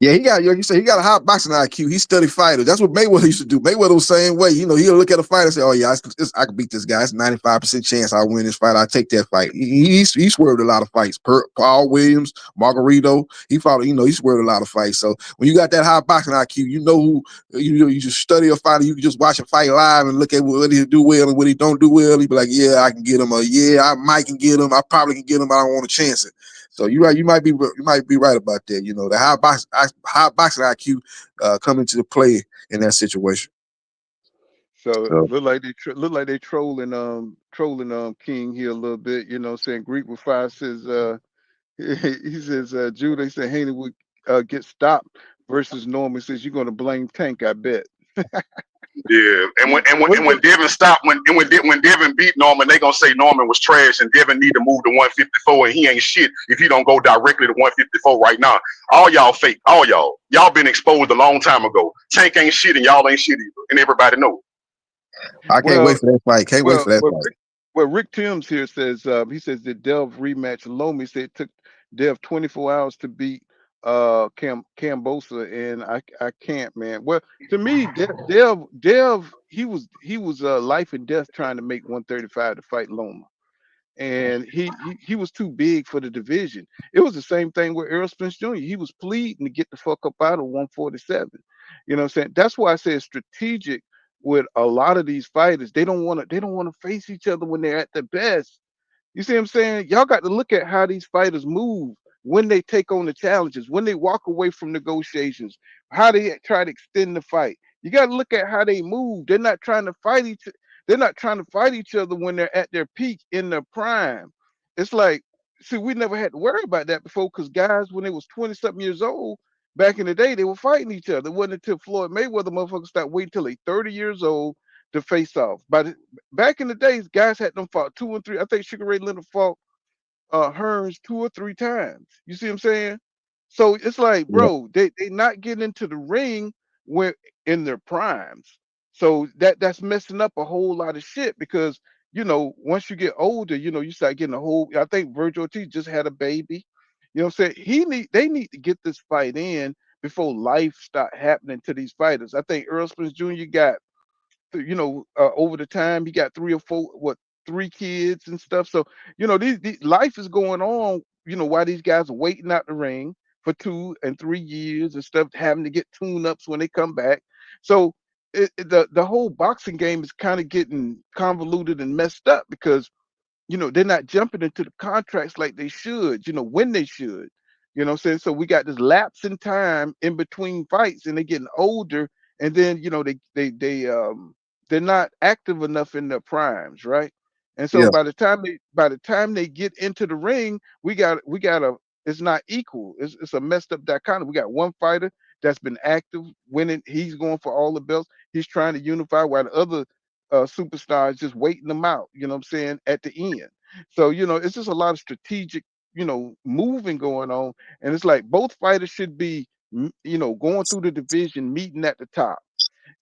Yeah, he got, you say he got a high boxing IQ. He studied fighters. That's what Mayweather used to do. Mayweather was the same way. You know, he'll look at a fighter and say, "Oh yeah, I can beat this guy. It's 95% chance I'll win this fight. I'll take that fight." He swerved a lot of fights. Paul Williams, Margarito. He fought. You know, he swerved a lot of fights. So when you got that high boxing IQ, you know who you just study a fighter. You can just watch a fight live and look at what he do well and what he don't do well. He be like, "Yeah, I can get him," or "Yeah, I might can get him. I probably can get him, but I don't want to chance it." So you're right. You might be right about that. You know, the high boxing IQ come into play in that situation. So So, look like they trolling King here a little bit. You know, saying Greek with fire says he says Judah, he said Haney would get stopped versus Norman. Says you're gonna blame Tank. I bet. Yeah, and when and when, What and when about Devin stopped, when Devin beat Norman, they gonna say Norman was trash, and Devin need to move to 154, and he ain't shit if he don't go directly to 154 right now. All y'all fake, all y'all been exposed a long time ago. Tank ain't shit, and y'all ain't shit either, and everybody know. I can't well wait for that fight. Can't wait well for that well fight. Rick Timms here says he says the Dev rematch Lomi. He said it took Dev 24 hours to beat Cambosa, and I can't, man. Well, to me, Dev he was life and death trying to make 135 to fight Loma, and he was too big for the division. It was the same thing with Errol Spence Jr. He was pleading to get the fuck up out of 147. You know what I'm saying? That's why I say it's strategic with a lot of these fighters. They don't want to face each other when they're at their best. You see what I'm saying? Y'all got to look at how these fighters move when they take on the challenges, when they walk away from negotiations, how they try to extend the fight. You got to look at how they move. They're not trying to fight each other when they're at their peak in their prime. It's like, see, we never had to worry about that before because guys, when they was 20 something years old, back in the day, they were fighting each other. It wasn't until Floyd Mayweather motherfuckers start waiting till they 30 years old to face off. But back in the days, guys had them fought two and three. I think Sugar Ray Leonard fought Hearns two or three times. You see what I'm saying? So it's like, Yeah, bro, they not getting into the ring when in their primes. So that's messing up a whole lot of shit because once you get older, you start getting a whole. I think Virgil Ortiz just had a baby. You know what I'm saying? They need to get this fight in before life start happening to these fighters. I think Errol Spence Jr. got over the time he got three or four, three kids and stuff. So these life is going on. While these guys are waiting out the ring for 2 and 3 years and stuff, having to get tune-ups when they come back. So the whole boxing game is kind of getting convoluted and messed up because they're not jumping into the contracts like they should, when they should. You know what I'm saying? So we got this lapse in time in between fights and they're getting older and then they're not active enough in their primes, right? And so yeah, by the time they get into the ring, we got a it's not equal. It's a messed up dichotomy. We got one fighter that's been active, winning, he's going for all the belts. He's trying to unify while the other superstars just waiting them out, you know what I'm saying, at the end. So, it's just a lot of strategic, moving going on. And it's like both fighters should be, going through the division, meeting at the top.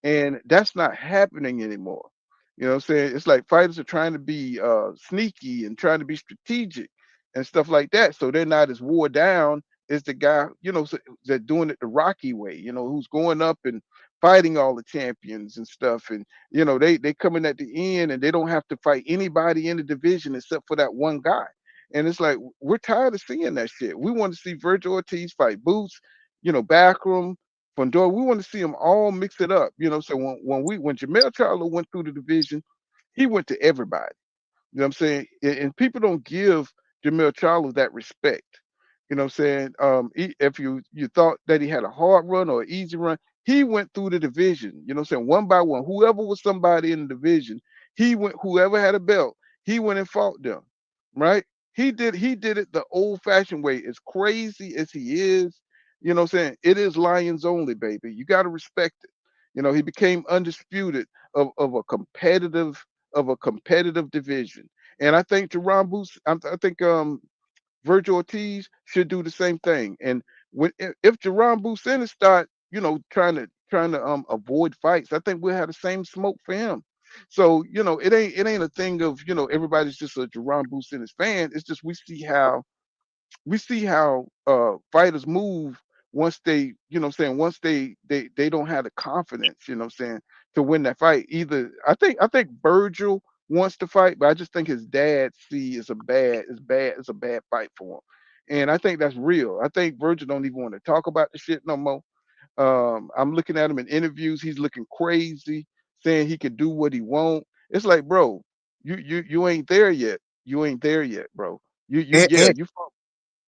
And that's not happening anymore. You know what I'm saying? It's like fighters are trying to be sneaky and trying to be strategic and stuff like that. So they're not as wore down as the guy, that doing it the Rocky way, who's going up and fighting all the champions and stuff. And they coming at the end and they don't have to fight anybody in the division except for that one guy. And it's like we're tired of seeing that shit. We want to see Virgil Ortiz fight Boots, Backroom, Fundora. We want to see them all mix it up. So when Jamel Charlo went through the division, he went to everybody. You know what I'm saying? And people don't give Jamel Charlo that respect. You know what I'm saying? If you thought that he had a hard run or an easy run, he went through the division. You know what I'm saying? One by one, whoever was somebody in the division, he went. Whoever had a belt, he went and fought them. Right? He did it the old-fashioned way. As crazy as he is, what I'm saying? It is Lions only, baby. You got to respect it. He became undisputed of a competitive division. And I think Jerron Booth, I think Virgil Ortiz should do the same thing. And if Jerron Booth start, trying to avoid fights, I think we'll have the same smoke for him. So it ain't a thing of everybody's just a Jerron Booth fan. It's just we see how fighters move once they, once they don't have the confidence, to win that fight. Either I think Virgil wants to fight, but I just think his dad it's a bad fight for him. And I think that's real. I think Virgil don't even want to talk about the shit no more. I'm looking at him in interviews. He's looking crazy, saying he can do what he want. It's like, bro, you ain't there yet. You ain't there yet, bro. And, Yeah, and you fought.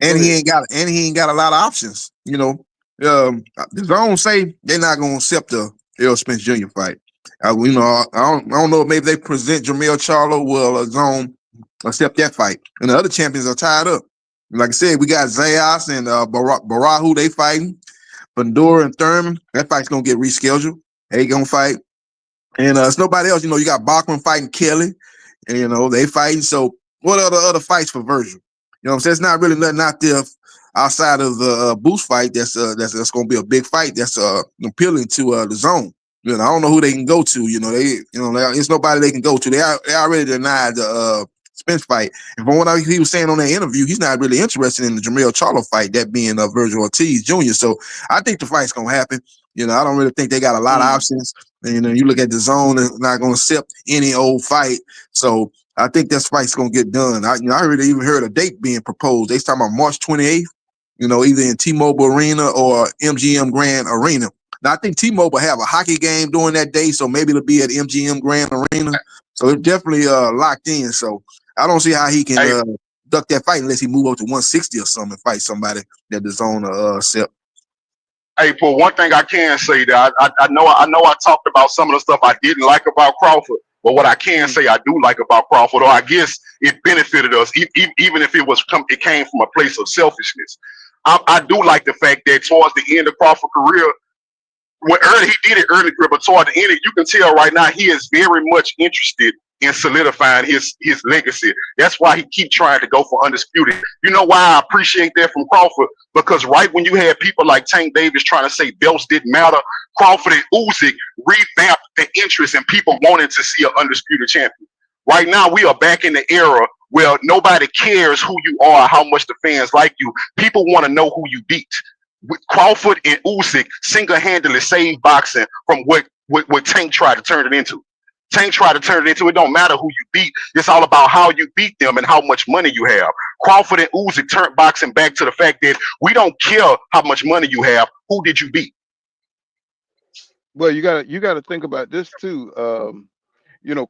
Go and he ahead. ain't got a lot of options. The zone say they're not gonna accept the Errol Spence Jr. fight. I don't know if maybe they present Jermell Charlo. Will a zone accept that fight? And the other champions are tied up. Like I said, we got Zayas and Barahu. They fighting. Bandura and Thurman. That fight's gonna get rescheduled. They gonna fight. And it's nobody else. You got Bachman fighting Kelly. And they fighting. So what are the other fights for Virgil? You know what I'm saying? It's not really nothing out there outside of the Boost fight that's going to be a big fight that's appealing to the zone. I don't know who they can go to. It's nobody they can go to. They already denied the Spence fight. And from what he was saying on that interview, he's not really interested in the Jermell Charlo fight, that being Virgil Ortiz Jr. So I think the fight's going to happen. I don't really think they got a lot of options. And you look at the zone, it's not going to accept any old fight. So I think this fight's going to get done. I already even heard a date being proposed. They talking about March 28th, either in T-Mobile Arena or MGM Grand Arena. Now, I think T-Mobile have a hockey game during that day, so maybe it'll be at MGM Grand Arena. So it's definitely locked in. So I don't see how he can duck that fight unless he move up to 160 or something and fight somebody that the zone accept. Hey, Paul, one thing I can say that I know I talked about some of the stuff I didn't like about Crawford, but what I can say I do like about Crawford, or I guess it benefited us, even if it came from a place of selfishness. I do like the fact that towards the end of Crawford's career, he did it early career, but toward the end, you can tell right now he is very much interested in solidifying his legacy. That's why he keep trying to go for undisputed. You know why I appreciate that from Crawford? Because right when you had people like Tank Davis trying to say belts didn't matter, Crawford and Usyk revamped the interest in people wanting to see an undisputed champion. Right now, we are back in the era where nobody cares who you are, how much the fans like you. People want to know who you beat. Crawford and Usyk single-handedly saved boxing from what Tank tried to turn it into. Tank tried to turn it into, it don't matter who you beat. It's all about how you beat them and how much money you have. Crawford and Usyk turned boxing back to the fact that we don't care how much money you have. Who did you beat? Well, you gotta think about this too.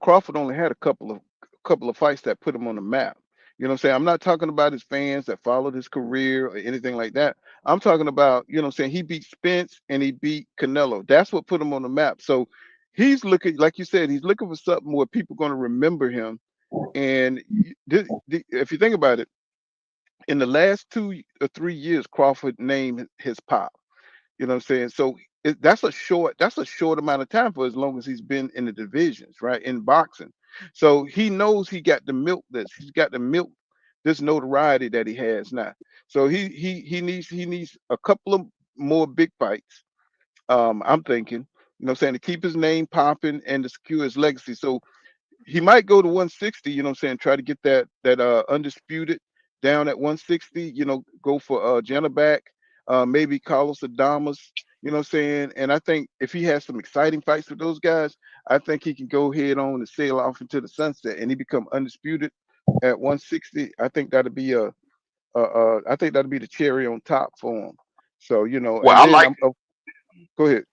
Crawford only had a couple of fights that put him on the map. You know what I'm saying? I'm not talking about his fans that followed his career or anything like that. I'm talking about, he beat Spence and he beat Canelo. That's what put him on the map. So he's looking, like you said, he's looking for something where people are going to remember him. And if you think about it, in the last 2 or 3 years, Crawford named his pop. You know what I'm saying? So that's a short amount of time for as long as he's been in the divisions, right? In boxing. So he knows he got to milk this. He's got to milk this notoriety that he has now. So he needs a couple of more big fights. I'm thinking, to keep his name popping and to secure his legacy. So he might go to 160, try to get that undisputed down at 160, go for Janabak, maybe Carlos Adamas, and I think if he has some exciting fights with those guys, I think he can go head on and sail off into the sunset and he become undisputed at 160. I think that'll be the cherry on top for him. So, Well, I like go ahead.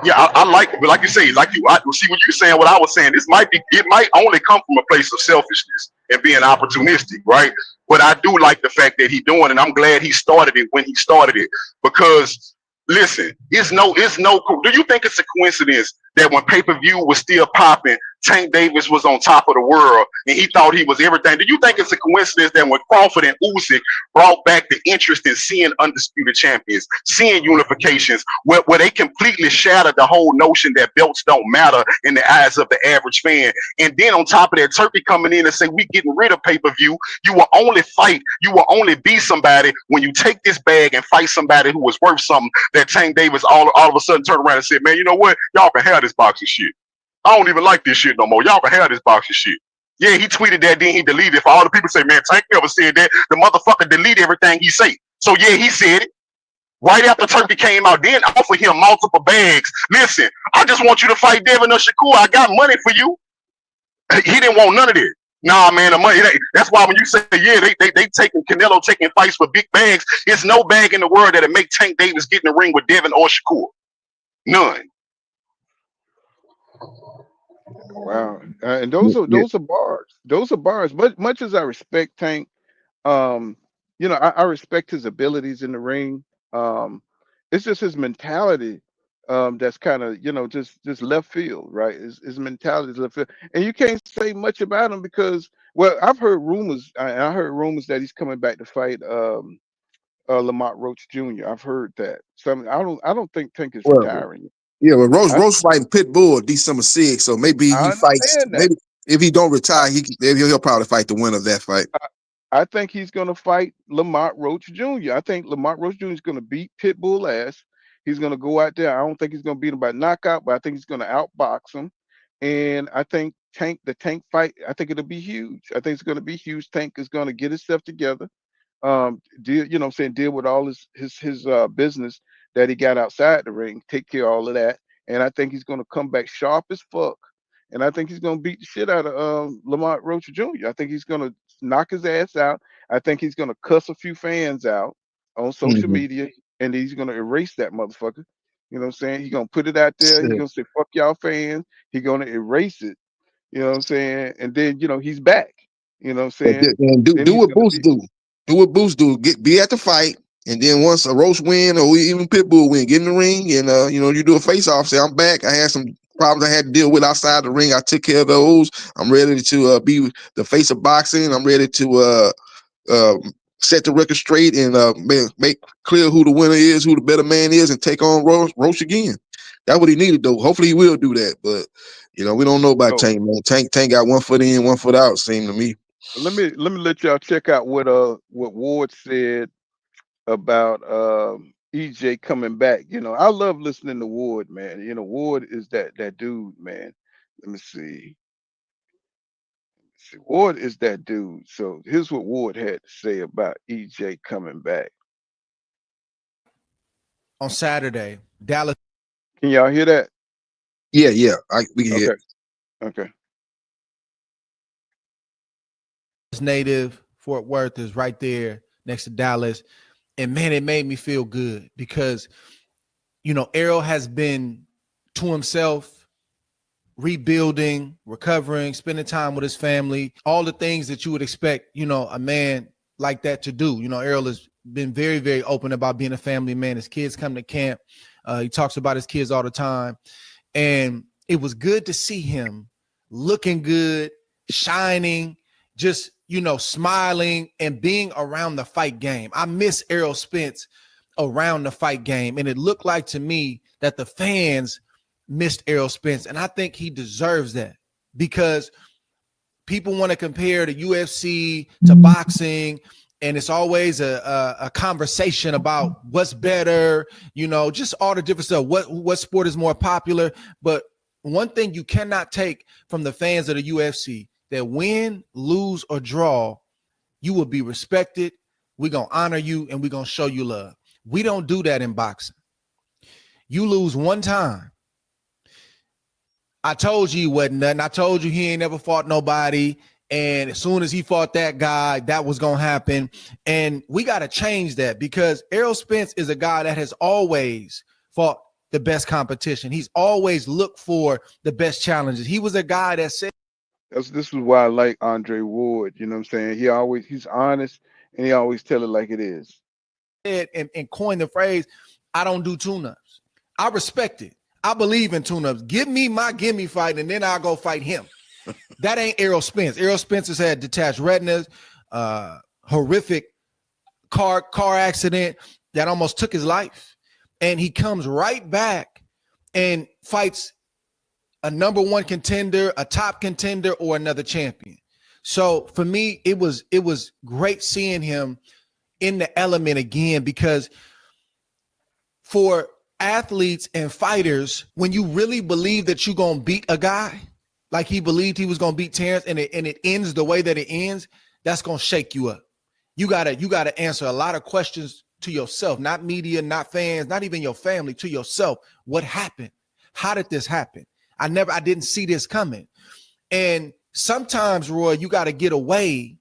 Yeah, I like, but like you say, I see what you're saying. What I was saying, it might only come from a place of selfishness and being opportunistic, right? But I do like the fact that he's doing, and I'm glad he started it when he started it. Because listen, it's no. Do you think it's a coincidence that when pay-per-view was still popping, Tank Davis was on top of the world and he thought he was everything? Do you think it's a coincidence that when Crawford and Usyk brought back the interest in seeing undisputed champions, seeing unifications, where they completely shattered the whole notion that belts don't matter in the eyes of the average fan? And then on top of that, Turkey coming in and say, we getting rid of pay-per-view. You will only be somebody when you take this bag and fight somebody who was worth something. That Tank Davis all of a sudden turned around and said, man, you know what? Y'all can have this boxing shit. I don't even like this shit no more. Y'all can have this boxing shit. Yeah, he tweeted that, then he deleted it. For all the people say, man, Tank never said that. The motherfucker deleted everything he said. So yeah, he said it. Right after Turkey came out, then offer him multiple bags. Listen, I just want you to fight Devin or Shakur. I got money for you. He didn't want none of it. Nah, man, the money. That's why when you say, yeah, they taking Canelo taking fights for big bags, it's no bag in the world that'll make Tank Davis get in the ring with Devin or Shakur. None. Wow. And those are bars. Those are bars. Much as I respect Tank, you know, I respect his abilities in the ring. It's just his mentality that's kind of, you know, just left field, right? His mentality is left field. And you can't say much about him because, well, I've heard rumors. I heard rumors that he's coming back to fight Lamont Roach Jr. I've heard that. So I don't think Tank is Well, retiring. yeah, well, Rose fighting Pitbull December 6th, so maybe I he fights. understand that. Maybe if he don't retire, he'll probably fight the winner of that fight. I think he's going to fight Lamont Roach Jr. I think Lamont Roach Jr. is going to beat Pitbull ass. He's going to go out there. I don't think he's going to beat him by knockout, but I think he's going to outbox him. And I think the Tank fight, I think it'll be huge. I think it's going to be huge. Tank is going to get himself together. Deal, you know what I'm saying, deal with all his business that he got outside the ring, take care of all of that. And I think he's going to come back sharp as fuck. And I think he's going to beat the shit out of Lamont Roach Jr. I think he's going to knock his ass out. I think he's going to cuss a few fans out on social media, and he's going to erase that motherfucker. You know what I'm saying? He's going to put it out there. He's going to say, fuck y'all fans. He's going to erase it. You know what I'm saying? And then, you know, he's back. You know what I'm saying? And do what Boost do. Do what Boost do. Be at the fight. And then once a Roach win or even Pitbull win, get in the ring and you know, you do a face off. Say, I'm back. I had some problems I had to deal with outside the ring. I took care of those. I'm ready to be the face of boxing. I'm ready to set the record straight and make clear who the winner is, who the better man is, and take on Roach again. That's what he needed, though. Hopefully he will do that. But you know, we don't know about Tank, man. Tank got 1 foot in, 1 foot out, seemed to me. Let me let y'all check out what Ward said about EJ coming back. You know, I love listening to Ward, man. You know, Ward is that dude, man. Let me see. Ward is that dude. So here's what Ward had to say about EJ coming back. On Saturday, Dallas. Can y'all hear that? Yeah, we can hear. Okay. Native Fort Worth is right there next to Dallas. And man, it made me feel good because, you know, Errol has been to himself, rebuilding, recovering, spending time with his family, all the things that you would expect, you know, a man like that to do. You know, Errol has been very, very open about being a family man. His kids come to camp. He talks about his kids all the time. And it was good to see him looking good, shining, just, you know, smiling and being around the fight game. I miss Errol Spence around the fight game. And it looked like to me that the fans missed Errol Spence. And I think he deserves that because people want to compare the UFC to boxing. And it's always a conversation about what's better, you know, just all the different stuff. What sport is more popular? But one thing you cannot take from the fans of the UFC, that win, lose, or draw, you will be respected. We're going to honor you and we're going to show you love. We don't do that in boxing. You lose one time. I told you he wasn't nothing. I told you he ain't never fought nobody. And as soon as he fought that guy, that was going to happen. And we got to change that because Errol Spence is a guy that has always fought the best competition. He's always looked for the best challenges. He was a guy that said, this is why I like Andre Ward. You know what I'm saying? He's honest and he always tell it like it is. And coined the phrase, I don't do tune-ups. I respect it. I believe in tune-ups. Give me my gimme fight and then I'll go fight him. That ain't Errol Spence. Errol Spence has had detached retinas, horrific car accident that almost took his life. And he comes right back and fights a number one contender, a top contender, or another champion. So for me, it was great seeing him in the element again, because for athletes and fighters, when you really believe that you're going to beat a guy, like he believed he was going to beat Terrence, and it ends the way that it ends, that's going to shake you up. You gotta answer a lot of questions to yourself, not media, not fans, not even your family, to yourself. What happened? How did this happen? I didn't see this coming. And sometimes, Roy, you got to get away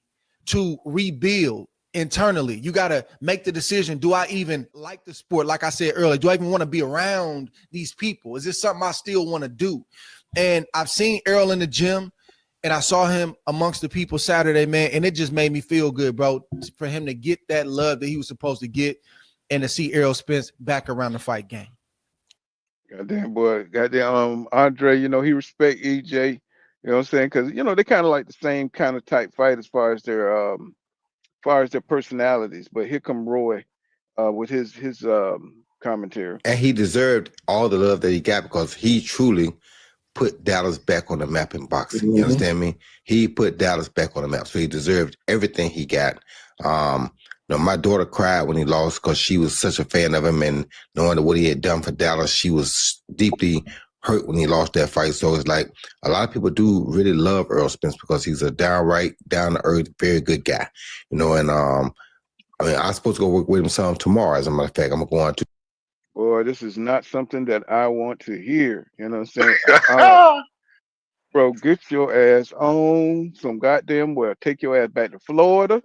to rebuild internally. You got to make the decision. Do I even like the sport? Like I said earlier, do I even want to be around these people? Is this something I still want to do? And I've seen Errol in the gym, and I saw him amongst the people Saturday, man, and it just made me feel good, bro, for him to get that love that he was supposed to get and to see Errol Spence back around the fight game. Goddamn boy, goddamn Andre, you know, he respect EJ, you know what I'm saying? Because you know, they kind of like the same kind of type fight as far as their personalities. But here come Roy with his commentary. And he deserved all the love that he got because he truly put Dallas back on the map in boxing. You understand me? He put Dallas back on the map. So he deserved everything he got. You know, my daughter cried when he lost because she was such a fan of him, and knowing what he had done for Dallas, she was deeply hurt when he lost that fight. So it's like a lot of people do really love Errol Spence because he's a downright, down-to-earth, very good guy. You know, and I mean, I'm supposed to go work with him some tomorrow. As a matter of fact, I'm going to. Boy, this is not something that I want to hear. You know what I'm saying? Bro, get your ass on some goddamn well. Take your ass back to Florida.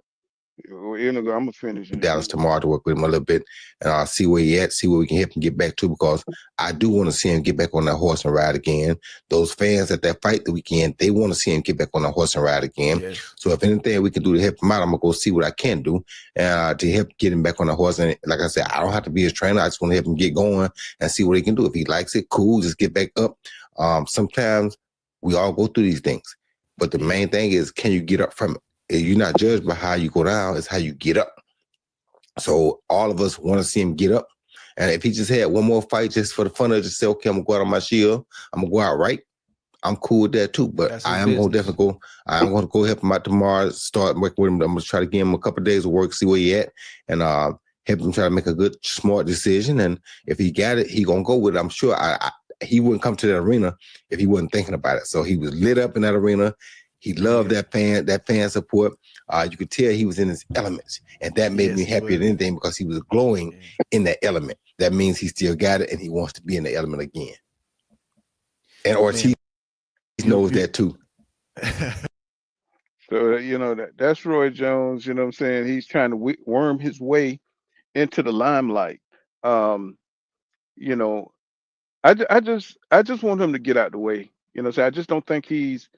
You know, I'm gonna finish Dallas tomorrow to work with him a little bit, and I'll see where he at, see where we can help him get back to, because I do want to see him get back on that horse and ride again. Those fans at that fight the weekend, they want to see him get back on that horse and ride again. Yes. So if anything we can do to help him out, I'm gonna go see what I can do to help get him back on the horse. And like I said, I don't have to be his trainer. I just want to help him get going and see what he can do. If he likes it, cool, just get back up. Sometimes we all go through these things, but the main thing is, can you get up from it? You're not judged by how you go down, it's how you get up. So all of us want to see him get up. And if he just had one more fight just for the fun of it, just say, okay, I'm going to go out on my shield, I'm going to go out right, I'm cool with that too. But I am going to definitely go. I'm going to go help him out tomorrow, start working with him. I'm going to try to give him a couple of days of work, see where he at, and help him try to make a good, smart decision. And if he got it, he going to go with it. I'm sure he wouldn't come to that arena if he wasn't thinking about it. So he was lit up in that arena. He loved that fan support. You could tell he was in his elements, and that made me happier than anything because he was glowing in that element. That means he still got it, and he wants to be in the element again. And Ortiz knows that too. So you know that's Roy Jones. You know what I'm saying? He's trying to worm his way into the limelight. You know, I just want him to get out the way. You know, so I just don't think he's.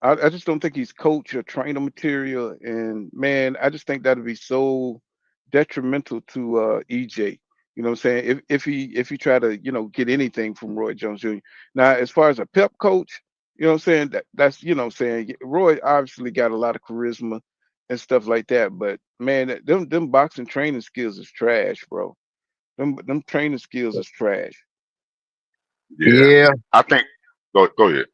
I just don't think he's coach or trainer material, and man, I just think that'd be so detrimental to EJ. You know what I'm saying? If he try to get anything from Roy Jones Jr. Now, as far as a pep coach, you know what I'm saying? That's what I'm saying, Roy obviously got a lot of charisma and stuff like that, but man, them boxing training skills is trash, bro. Them training skills is trash. Yeah. I think. Go ahead.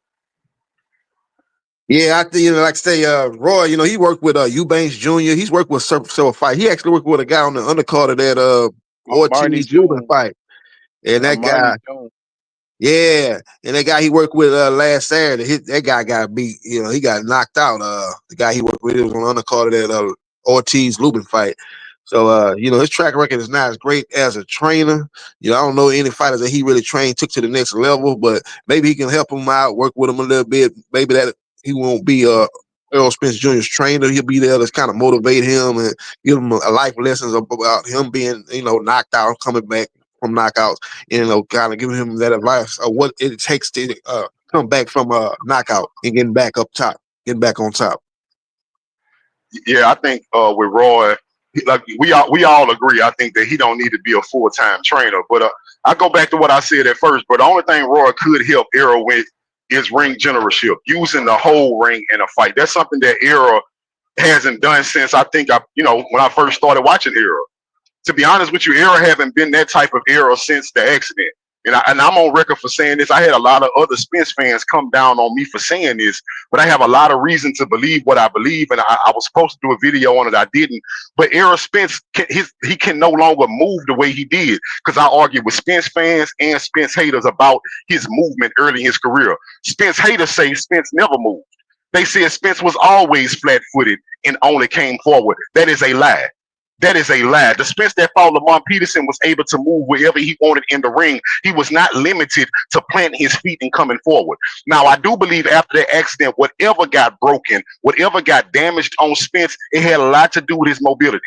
Yeah, I think, like I say, Roy, he worked with Eubanks Jr. He's worked with several fight. He actually worked with a guy on the undercard of that Ortiz Lubin fight. And that guy, yeah, and that guy he worked with last Saturday, that guy got beat. He got knocked out. The guy he worked with was on the undercard of that Ortiz Lubin fight. So, his track record is not as great as a trainer. I don't know any fighters that he really trained, took to the next level, but maybe he can help him out, work with him a little bit. Maybe that he won't be Errol Spence Jr.'s trainer. He'll be there to kind of motivate him and give him a life lessons about him being, knocked out, coming back from knockouts, kind of giving him that advice of what it takes to come back from a knockout and getting back up top, getting back on top. Yeah, I think with Roy, like we all agree, I think that he don't need to be a full-time trainer. But I go back to what I said at first. But the only thing Roy could help Errol with is ring generalship, using the whole ring in a fight. That's something that Errol hasn't done since when I first started watching Errol. To be honest with you, Errol haven't been that type of Errol since the accident. And I'm on record for saying this. I had a lot of other Spence fans come down on me for saying this, but I have a lot of reason to believe what I believe. And I was supposed to do a video on it. I didn't. But Errol Spence, he can no longer move the way he did, because I argued with Spence fans and Spence haters about his movement early in his career. Spence haters say Spence never moved. They said Spence was always flat-footed and only came forward. That is a lie. That is a lie. The Spence that fought Lamont Peterson was able to move wherever he wanted in the ring. He was not limited to planting his feet and coming forward. Now, I do believe after the accident, whatever got broken, whatever got damaged on Spence, it had a lot to do with his mobility.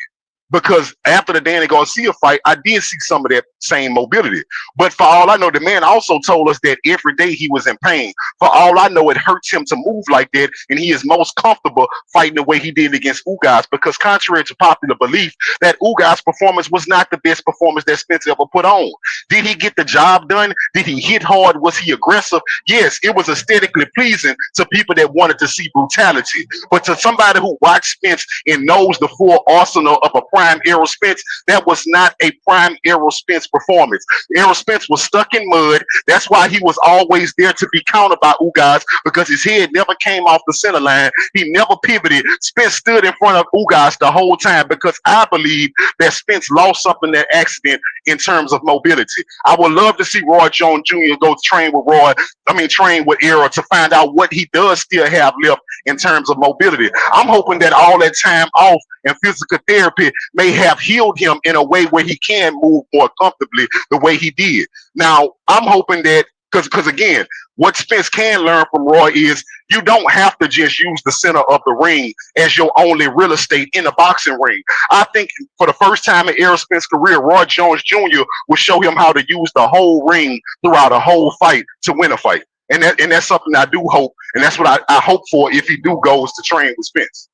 Because after the Danny Garcia fight, I did see some of that same mobility. But for all I know, the man also told us that every day he was in pain. For all I know, it hurts him to move like that, and he is most comfortable fighting the way he did against Ugas. Because contrary to popular belief, that Ugas performance was not the best performance that Spence ever put on. Did he get the job done? Did he hit hard? Was he aggressive? Yes, it was aesthetically pleasing to people that wanted to see brutality. But to somebody who watched Spence and knows the full arsenal of a prime Errol Spence, that was not a prime Errol Spence performance. Errol Spence was stuck in mud. That's why he was always there to be countered by Ugas, because his head never came off the center line. He never pivoted. Spence stood in front of Ugas the whole time, because I believe that Spence lost something in that accident in terms of mobility. I would love to see Roy Jones Jr. go train with Errol to find out what he does still have left in terms of mobility. I'm hoping that all that time off and physical therapy may have healed him in a way where he can move more comfortably the way he did. Now, I'm hoping that, because again, what Spence can learn from Roy is you don't have to just use the center of the ring as your only real estate in a boxing ring. I think for the first time in Errol Spence's career, Roy Jones Jr. will show him how to use the whole ring throughout a whole fight to win a fight. And that's something I do hope, and that's what I hope for if he goes to train with Spence.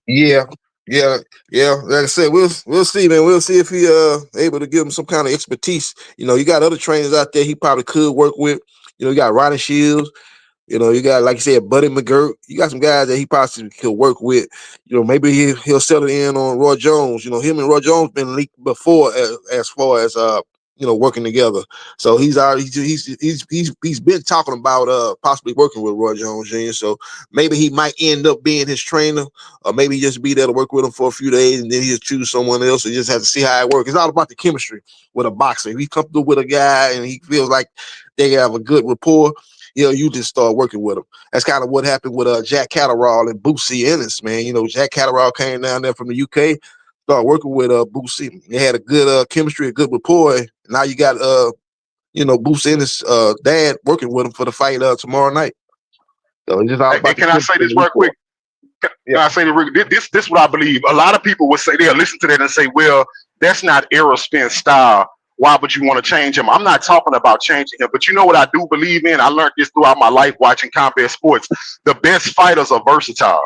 Yeah. Like I said, we'll see, man. We'll see if he able to give him some kind of expertise. You got other trainers out there he probably could work with. You got Ronnie Shields. You got, like you said, Buddy McGirt. You got some guys that he possibly could work with. Maybe he'll settle in on Roy Jones. Him and Roy Jones been leaked before as far as working together. So he's been talking about possibly working with Roy Jones Jr. So maybe he might end up being his trainer, or maybe just be there to work with him for a few days, and then he'll choose someone else. And just have to see how it works. It's all about the chemistry with a boxer. If he's comfortable with a guy and he feels like they have a good rapport, you just start working with him. That's kind of what happened with Jack Catterall and Boosie Ennis, man. Jack Catterall came down there from the UK, started working with Boosie. They had a good chemistry, a good rapport. Now you got Boosie Ennis' dad working with him for the fight tomorrow night. So it's just all about. Can I say this real quick? Can I say this? This is what I believe. A lot of people would say, they'll listen to that and say, well, that's not Errol Spence style. Why would you want to change him? I'm not talking about changing him, but you know what I do believe in? I learned this throughout my life watching combat sports. The best fighters are versatile.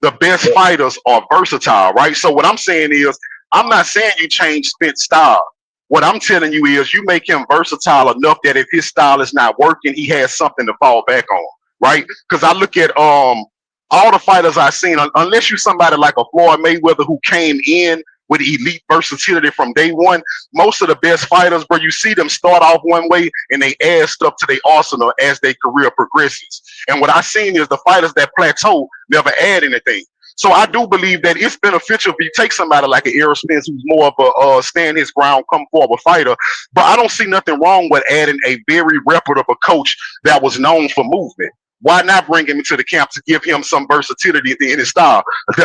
The best fighters are versatile, right? So what I'm saying is, I'm not saying you change Spence style. What I'm telling you is you make him versatile enough that if his style is not working, he has something to fall back on, right? Because I look at all the fighters I've seen, unless you're somebody like a Floyd Mayweather who came in with elite versatility from day one, most of the best fighters, where you see them start off one way and they add stuff to their arsenal as their career progresses. And what I've seen is the fighters that plateau never add anything. So I do believe that it's beneficial if you take somebody like an Errol Spence, who's more of a stand his ground, come forward fighter. But I don't see nothing wrong with adding a very reputable coach that was known for movement. Why not bring him into the camp to give him some versatility in his style?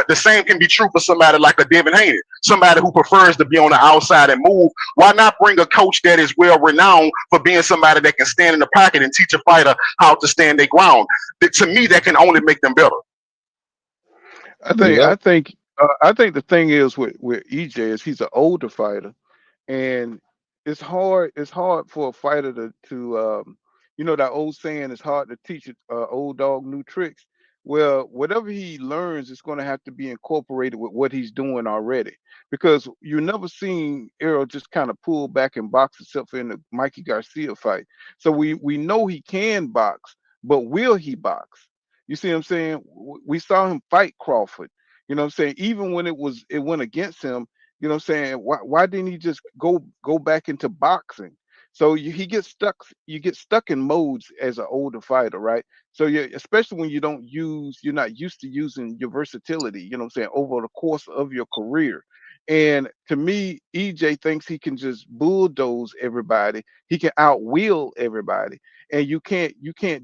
The same can be true for somebody like a Devin Haney, somebody who prefers to be on the outside and move. Why not bring a coach that is well renowned for being somebody that can stand in the pocket and teach a fighter how to stand their ground? To me, that can only make them better. I think the thing is with EJ is he's an older fighter, and it's hard for a fighter to that old saying, it's hard to teach old dog new tricks. Well, whatever he learns is going to have to be incorporated with what he's doing already, because you never seen Errol just kind of pull back and box himself in the Mikey Garcia fight. So we know he can box, but will he box? You see what I'm saying? We saw him fight Crawford. You know what I'm saying? Even when it went against him, you know what I'm saying? Why didn't he just go back into boxing? So he gets stuck. You get stuck in modes as an older fighter, right? So especially when you're not used to using your versatility, you know what I'm saying, over the course of your career. And to me, EJ thinks he can just bulldoze everybody. He can outwield everybody. And you can't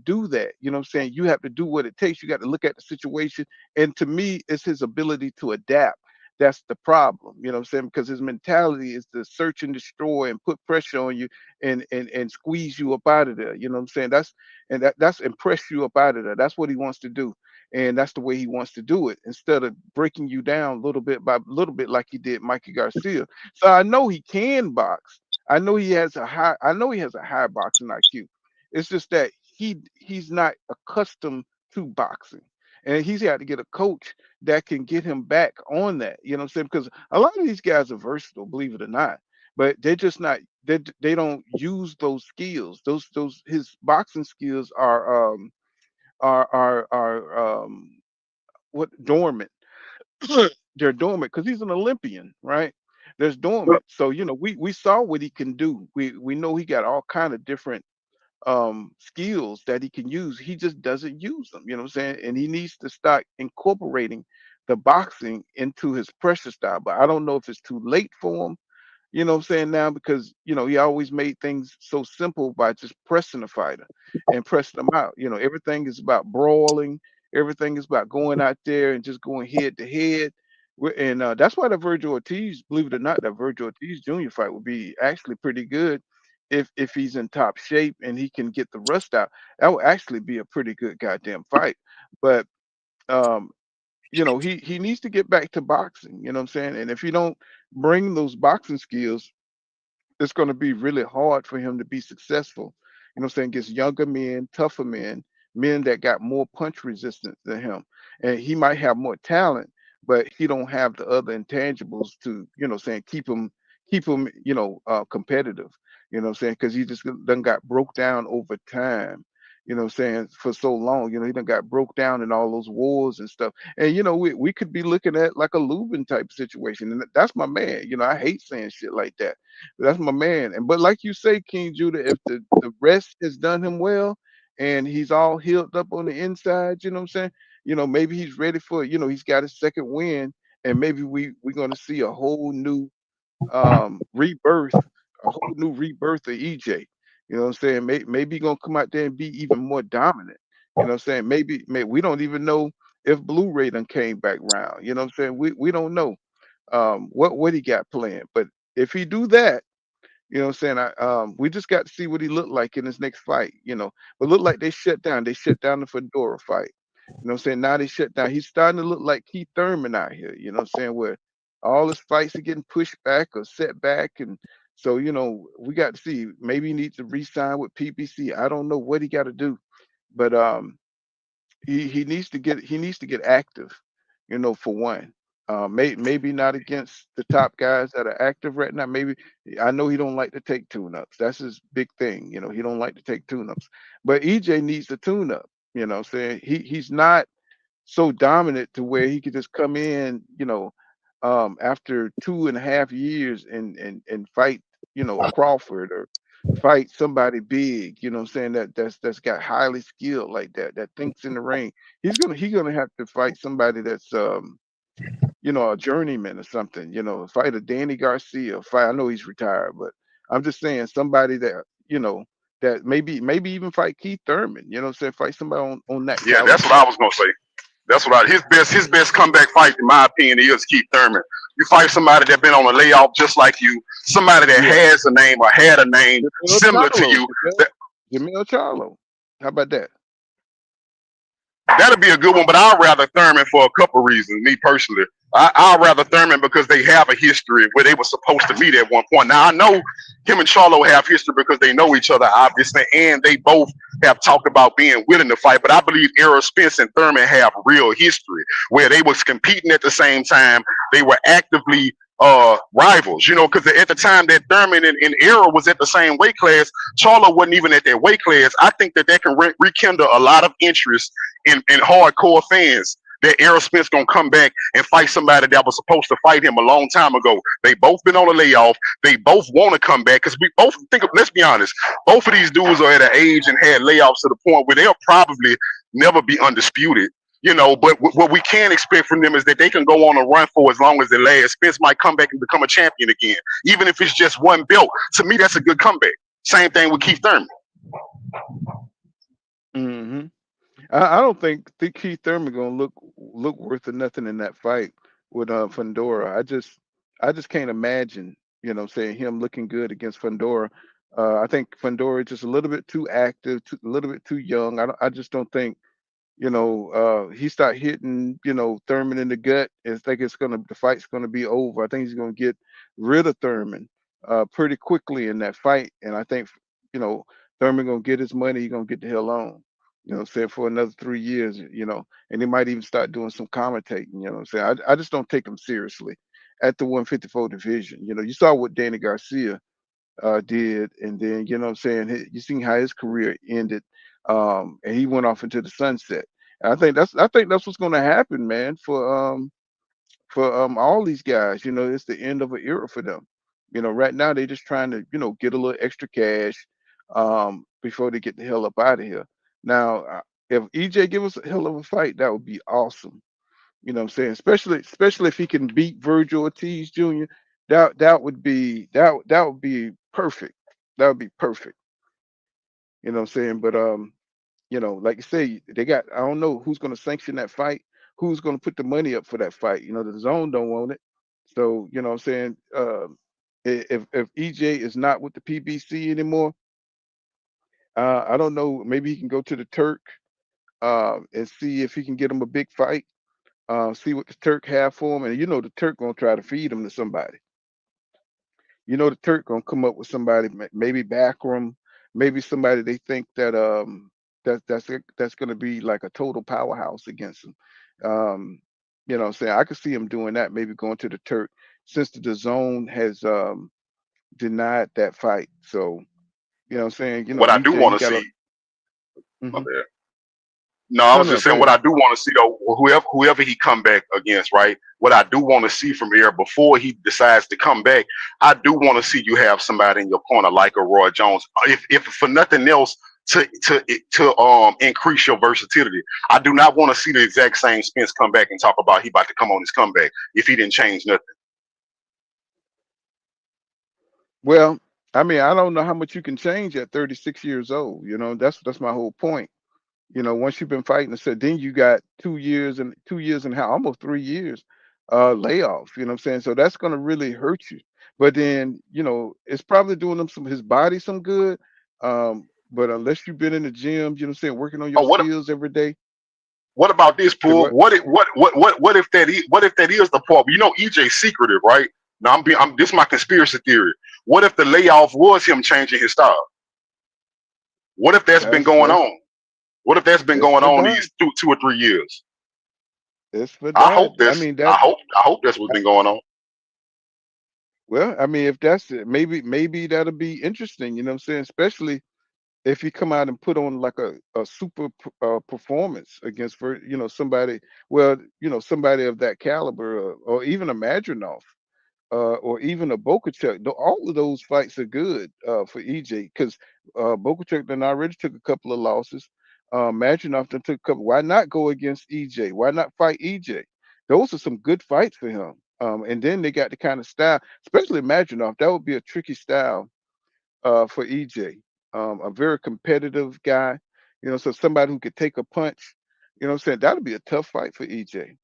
do that. You know what I'm saying? You have to do what it takes. You got to look at the situation. And to me, it's his ability to adapt. that's the problem. You know what I'm saying? Because his mentality is to search and destroy and put pressure on you and squeeze you up out of there. You know what I'm saying? That's impress you up out of there. That's what he wants to do. And that's the way he wants to do it instead of breaking you down little bit by little bit like he did Mikey Garcia. So I know he can box. I know he has a high boxing IQ. It's just that he's not accustomed to boxing. And he's had to get a coach that can get him back on that. You know what I'm saying? Because a lot of these guys are versatile, believe it or not, but they're just not. They don't use those skills. Those his boxing skills are what dormant. They're dormant because he's an Olympian, right? There's dormant. So we saw what he can do. We know he got all kind of different skills that he can use. He just doesn't use them. You know what I'm saying? And he needs to start incorporating the boxing into his pressure style. But I don't know if it's too late for him, you know what I'm saying, now, because he always made things so simple by just pressing the fighter and pressing them out. Everything is about brawling, everything is about going out there and just going head to head. And that's why the Virgil Ortiz, believe it or not, that Virgil Ortiz Jr. fight would be actually pretty good if he's in top shape and he can get the rust out. That would actually be a pretty good goddamn fight. But um, he needs to get back to boxing, you know what I'm saying? And if you don't bring those boxing skills, it's going to be really hard for him to be successful. You know what I'm saying? Against younger men, tougher men, men that got more punch resistance than him. And he might have more talent, but he don't have the other intangibles to, saying keep him, competitive. You know what I'm saying? Because he just done got broke down over time. You know what I'm saying? For so long, he done got broke down in all those wars and stuff. And we could be looking at like a Lubin type situation. And that's my man. I hate saying shit like that. That's my man. And but like you say, King Judah, if the rest has done him well and he's all healed up on the inside, you know what I'm saying? Maybe he's ready for, he's got his second win, and maybe we're gonna see a whole new rebirth, a whole new rebirth of EJ. You know what I'm saying? Maybe he's gonna come out there and be even more dominant. You know what I'm saying? Maybe we don't even know if Blu-ray done came back round. You know what I'm saying? We don't know what he got planned. But if he do that, you know what I'm saying? We just got to see what he looked like in his next fight. But look like they shut down. They shut down the Fedora fight. You know what I'm saying? Now they shut down. He's starting to look like Keith Thurman out here, you know what I'm saying? Where all his fights are getting pushed back or set back. And so, we got to see. Maybe he needs to re-sign with PBC. I don't know what he got to do. But he needs to get active, for one. Maybe not against the top guys that are active right now. Maybe I know he don't like to take tune-ups. That's his big thing. He don't like to take tune-ups. But EJ needs a tune-up. You know what I'm saying? He's not so dominant to where he could just come in, after 2.5 years and fight, a Crawford or fight somebody big, you know what I'm saying, that's got highly skilled like that thinks in the ring. He's gonna have to fight somebody that's a journeyman or something, fight a Danny Garcia, fight. I know he's retired, but I'm just saying somebody that maybe even fight Keith Thurman, you know what I'm saying, fight somebody on that Yeah, that's caliber. what I was gonna say. That's what his best comeback fight, in my opinion, is Keith Thurman. You fight somebody that been on a layoff just like you, somebody that Yeah. has a name or had a name Jamil similar to Charlo. you. That, Jamil Charlo. How about that? that'd be a good one, but I'd rather Thurman for a couple reasons. Me personally, I'd rather Thurman because they have a history where they were supposed to meet at one point. Now I know him and Charlo have history because they know each other, obviously, and they both have talked about being willing to fight. But I believe Errol Spence and Thurman have real history where they was competing at the same time. They were actively rivals, because at the time that Thurman and Errol was at the same weight class, Charlo wasn't even at that weight class. I think that can rekindle a lot of interest in hardcore fans that Errol Spence gonna come back and fight somebody that was supposed to fight him a long time ago. They both been on a layoff. They both want to come back because we both think. Let's be honest. Both of these dudes are at an age and had layoffs to the point where they'll probably never be undisputed. But what we can expect from them is that they can go on a run for as long as they last. Spence might come back and become a champion again, even if it's just one belt. To me, that's a good comeback. Same thing with Keith Thurman. Hmm. I don't think Keith Thurman gonna look worth of nothing in that fight with Fundora. I just can't imagine, saying him looking good against Fundora. I think Fundora is just a little bit too active, a little bit too young. I just don't think, he start hitting, Thurman in the gut, and think the fight's gonna be over. I think he's gonna get rid of Thurman pretty quickly in that fight. And I think, you know, Thurman gonna get his money, he's gonna get the hell on. Say for another 3 years, and he might even start doing some commentating, I'm saying. I just don't take him seriously at the 154 division. You saw what Danny Garcia did, and then I'm saying, you seen how his career ended, and he went off into the sunset. And I think that's what's going to happen, man, for all these guys. It's the end of an era for them. Right now they're just trying to get a little extra cash before they get the hell up out of here. Now, if EJ give us a hell of a fight, that would be awesome. I'm saying, especially if he can beat Virgil Ortiz Jr. That would be perfect. That would be perfect. I'm saying, but like you say, they got, I don't know who's going to sanction that fight, who's going to put the money up for that fight. The zone don't want it. So, what I'm saying, if EJ is not with the PBC anymore, I don't know, maybe he can go to the Turk and see if he can get him a big fight. See what the Turk have for him, and the Turk gonna try to feed him to somebody. The Turk gonna come up with somebody, maybe Backroom, maybe somebody they think that's gonna be like a total powerhouse against him. What I'm saying, I could see him doing that, maybe going to the Turk, since the zone has denied that fight. So what I'm saying, What I do EJ, he want to got a. see, my Mhm. bad. No, I No, was no, just go saying what ahead. I do want to see though, whoever he come back against, right? What I do want to see from here before he decides to come back, I do want to see you have somebody in your corner like a Roy Jones, if for nothing else, to increase your versatility. I do not want to see the exact same Spence come back and talk about he about to come on his comeback if he didn't change nothing. Well, I mean, I don't know how much you can change at 36 years old. That's my whole point. Once you've been fighting, so then you got 2 years and how almost 3 years layoff. You know what I'm saying? So that's gonna really hurt you. But then, it's probably doing his body some good. But unless you've been in the gym, you know what I'm saying, working on your Oh, skills every day. what about this, Say Pool? what? What if that is the part? EJ's secretive, right? Now this is my conspiracy theory. What if the layoff was him changing his style? What if that's been That's going that's on? What if that's been it's going for on that. these 2 or 3 years? It's for I that. hope I that's mean I that. hope I hope that's what's been going on. Well, I mean, if that's it, maybe that'll be interesting. You know what I'm saying? Especially if he come out and put on like a super performance against somebody, well, somebody of that caliber, or even a Madronov, or even a Bokuchuk. All of those fights are good for EJ, because Bokuchuk then already took a couple of losses. Madronov then took a couple. Why not go against EJ? Why not fight EJ? Those are some good fights for him. And then they got the kind of style, especially Madronov. That would be a tricky style for EJ. A very competitive guy, so somebody who could take a punch. What I'm saying? That'll be a tough fight for EJ.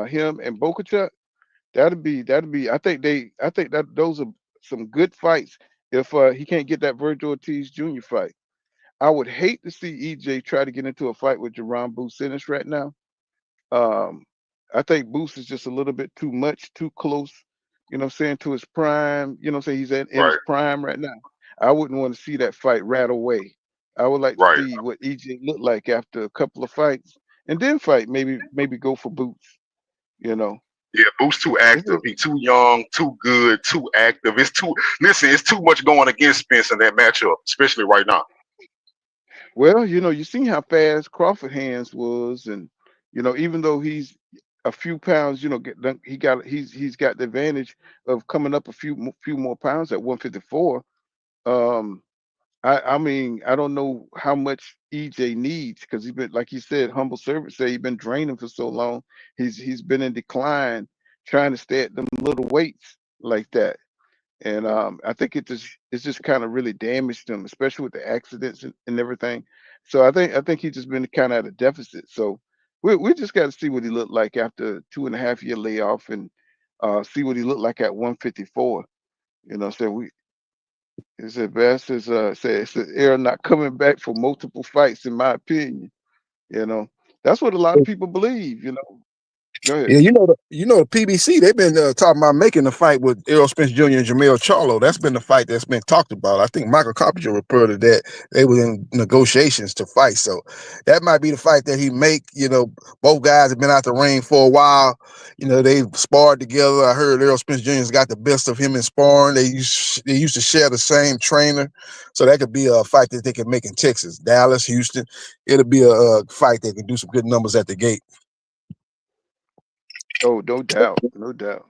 Him and Bokuchuk, that'd be. I think that those are some good fights. If he can't get that Virgil Ortiz Jr. fight, I would hate to see EJ try to get into a fight with Jerron Booth right now. Um, I think Boost is just a little bit too much, too close, what I'm saying, to his prime. What I'm saying, he's in his Right, prime right now. I wouldn't want to see that fight right away. I would like to right. see what EJ looked like after a couple of fights, and then fight, maybe go for Boots, you know. Yeah, Boo's too This active. is, He too young, too good, too active. It's too much going against Spence in that matchup, especially right now. well, you seen how fast Crawford hands was, and even though he's a few pounds, he's got the advantage of coming up a few more pounds at 154. Um, I mean, I don't know how much EJ needs, because he's been, like he said, humble servant said, he's been draining for so long. He's been in decline, trying to stay at them little weights like that. And I think it's just kind of really damaged him, especially with the accidents and everything. So I think he's just been kind of at a deficit. So we just got to see what he looked like after 2.5 year layoff, and see what he looked like at 154. You know, so we his advance is it's Errol not coming back for multiple fights, in my opinion. You know, that's what a lot of people believe. You know, go ahead. Yeah, the PBC, they've been talking about making the fight with Errol Spence Jr. and Jamel Charlo. That's been the fight that's been talked about. I think Michael Carpenter reported that they were in negotiations to fight. So that might be the fight that he make. You know, both guys have been out the ring for a while. You know, they've sparred together. I heard Errol Spence Jr.'s got the best of him in sparring. They used to share the same trainer. So that could be a fight that they can make in Texas, Dallas, Houston. It'll be a fight that can do some good numbers at the gate. Oh, no doubt, no doubt.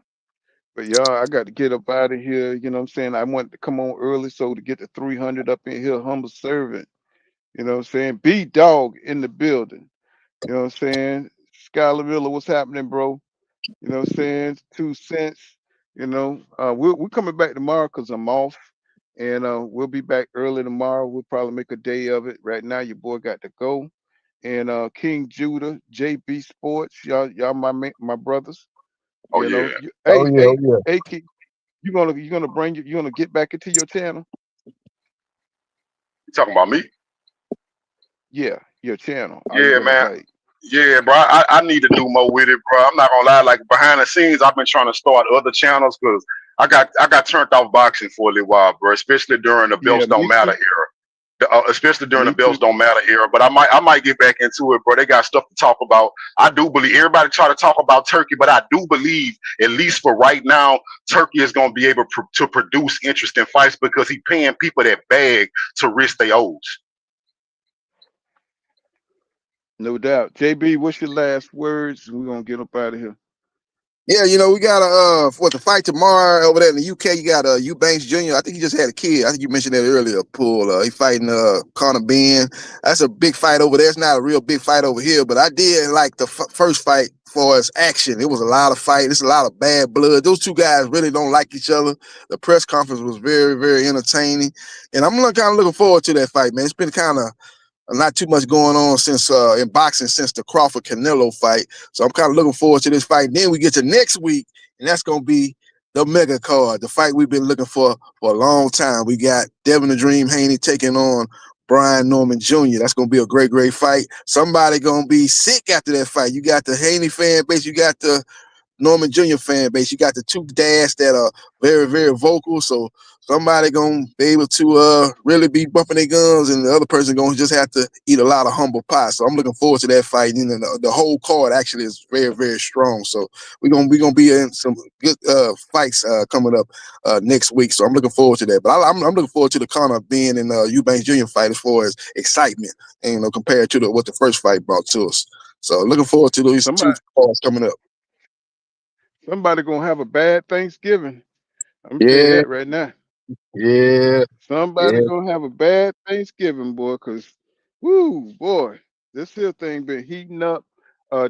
But y'all, I got to get up out of here. You know what I'm saying? I wanted to come on early so to get the 300 up in here, humble servant. You know what I'm saying? B Dog in the building. You know what I'm saying? Skylar Miller, what's happening, bro? You know what I'm saying? 2 cents. You know, we're coming back tomorrow because I'm off. And we'll be back early tomorrow. We'll probably make a day of it. Right now, your boy got to go. And King Judah, JB Sports, y'all my brothers. Oh You know, yeah. Oh yeah, oh yeah. hey, King, you gonna get back into your channel? You talking about me? Yeah, your channel. Are you Yeah, gonna man. like? Yeah, bro. I need to do more with it, bro. I'm not gonna lie. Like behind the scenes, I've been trying to start other channels because I got turned off boxing for a little while, bro. Especially during the Yeah, belts don't me matter too. era. Especially during the Me too. belts don't matter era. But I might get back into it, bro. They got stuff to talk about. I do believe everybody try to talk about Turkey, but I do believe, at least for right now, Turkey is gonna be able to produce interesting fights because he paying people that bag to risk their odds. No doubt. JB, what's your last words? We're gonna get up out of here. Yeah, we got for the fight tomorrow over there in the UK. You got Eubanks Jr. I think he just had a kid. I think you mentioned that earlier, Paul. He fighting Conor Ben. That's a big fight over there. It's not a real big fight over here, but I did like the first fight for its action. It was a lot of fight. It's a lot of bad blood. Those two guys really don't like each other. The press conference was very, very entertaining, and I'm kind of looking forward to that fight, man. It's been kind of not too much going on since in boxing since the Crawford Canelo fight. So I'm kind of looking forward to this fight. And then we get to next week, and that's gonna be the mega card, the fight we've been looking for a long time. We got Devin the Dream Haney taking on Brian Norman Jr. That's gonna be a great, great fight. Somebody gonna be sick after that fight. You got the Haney fan base, you got the Norman Jr. fan base. You got the two dads that are very, very vocal. So somebody gonna be able to really be bumping their guns, and the other person gonna just have to eat a lot of humble pie. So I'm looking forward to that fight. And the whole card actually is very, very strong. So we're gonna be in some good fights coming up next week. So I'm looking forward to that. But I'm looking forward to the Conor Ben and Eubanks Jr. fight as far as excitement, and compared to what the first fight brought to us. So looking forward to those two Somebody cards coming up. somebody gonna have a bad Thanksgiving. I'm tell you Yeah. that right now. Yeah, Somebody yeah, gonna have a bad Thanksgiving, boy, cause woo boy, this here thing been heating up.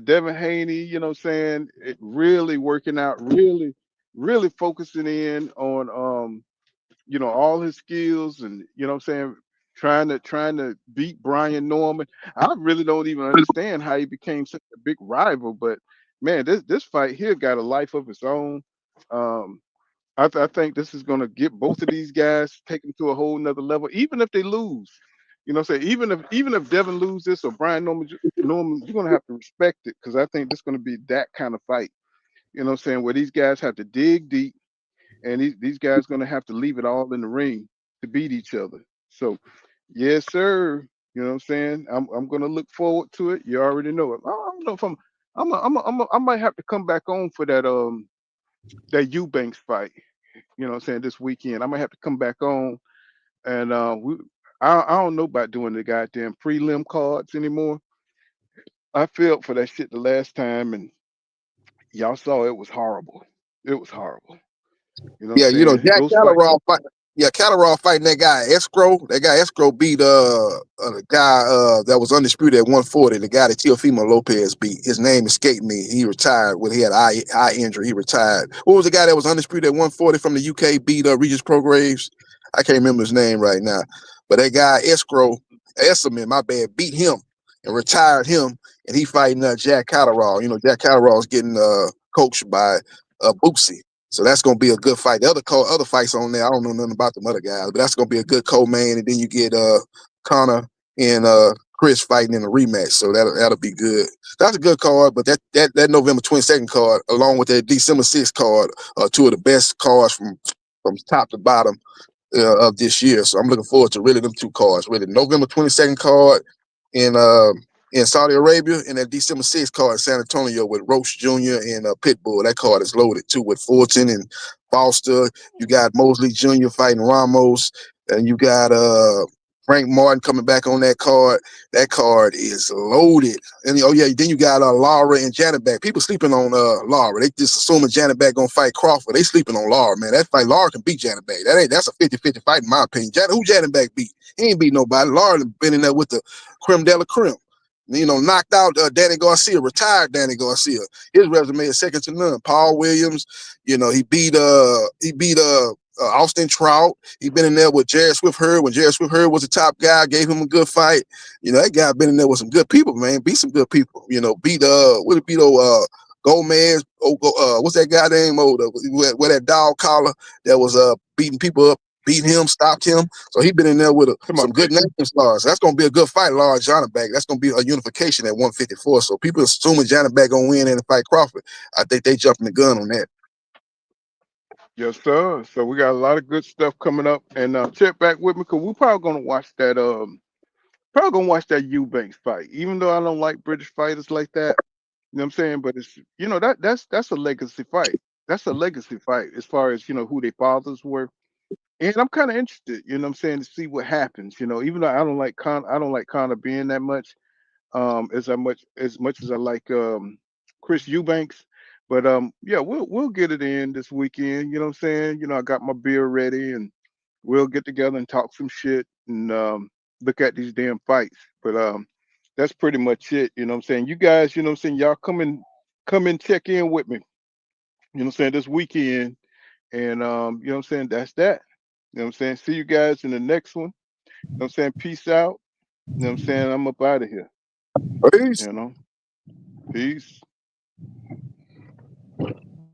Devin Haney, you know what I'm saying, it really working out, really focusing in on all his skills, and you know what I'm saying, trying to beat Brian Norman. I really don't even understand how he became such a big rival, but man, this fight here got a life of its own. Um, I think this is going to get both of these guys taken to a whole nother level, even if they lose. You know what I'm saying? Even if Devin loses or Brian Norman, you're going to have to respect it, because I think this is going to be that kind of fight. You know what I'm saying? Where these guys have to dig deep, and these guys going to have to leave it all in the ring to beat each other. So, yes, sir. You know what I'm saying? I'm going to look forward to it. You already know it. I don't know if I might have to come back on for that Eubanks fight. You know what I'm saying, this weekend. I might have to come back on, and I don't know about doing the goddamn prelim cards anymore. I failed for that shit the last time, and y'all saw it was horrible. It was horrible. You know what yeah. I'm saying? Jack Those fights. Catterall fight. Yeah, Catterall fighting that guy Escrow. That guy Escrow beat the guy that was undisputed at 140. The guy that Teofimo Lopez beat. His name escaped me. He retired when he had eye injury. He retired. What was the guy that was undisputed at 140 from the UK? Beat Regis Prograves. I can't remember his name right now. But that guy Escrow, Esserman, my bad, beat him and retired him. and he fighting Jack Catterall. You know, Jack Catterall is getting coached by Boosie. So that's gonna be a good fight. The other fights on there, I don't know nothing about them other guys, but that's gonna be a good co-main. And then you get Connor and Chris fighting in a rematch. So that'll be good. That's a good card, but that November 22nd card, along with that December 6th card, are two of the best cards from top to bottom of this year. So I'm looking forward to really them two cards. Really, November 22nd card in Saudi Arabia, and that December 6th card in San Antonio with Roach Jr. and Pitbull. That card is loaded too with Fulton and Foster. You got Mosley Jr. fighting Ramos, and you got Frank Martin coming back on that card. That card is loaded. And then you got Lara and Janet back. People sleeping on Lara. They just assuming Janet back gonna fight Crawford. They sleeping on Lara, man. That fight, Lara can beat Janet back. That's a 50-50 fight in my opinion. Who Janet back beat? He ain't beat nobody. Lara been in there with the creme de la creme. You know, knocked out Danny Garcia, retired Danny Garcia. His resume is second to none. Paul Williams, you know, he beat Austin Trout. He been in there with Jared Swift Hurd when Jared Swift Hurd was the top guy, gave him a good fight. You know, that guy been in there with some good people, man. Beat some good people. You know, Gomez. What's that guy name? Where that dog collar that was beating people up. Beat him, stopped him. So he been in there with some good name stars. That's going to be a good fight, Laura Johnny back. That's going to be a unification at 154. So people assuming Johnny back going to win and fight Crawford. I think they jumping the gun on that. Yes, sir. So we got a lot of good stuff coming up. And check back with me because we're probably going to watch that Eubanks fight. Even though I don't like British fighters like that. You know what I'm saying? But it's, you know, that's a legacy fight. That's a legacy fight as far as, you know, who their fathers were. And I'm kind of interested, you know what I'm saying, to see what happens. You know, even though I don't like Conor being that much, as much as I like Chris Eubanks. But yeah, we'll get it in this weekend. You know what I'm saying? You know, I got my beer ready, and we'll get together and talk some shit and look at these damn fights. But that's pretty much it. You know what I'm saying? You guys, you know what I'm saying? Y'all come and check in with me. You know what I'm saying? This weekend, and you know what I'm saying? That's that. You know what I'm saying? See you guys in the next one. You know what I'm saying? Peace out. You know what I'm saying? I'm up out of here. Peace. You know? Peace.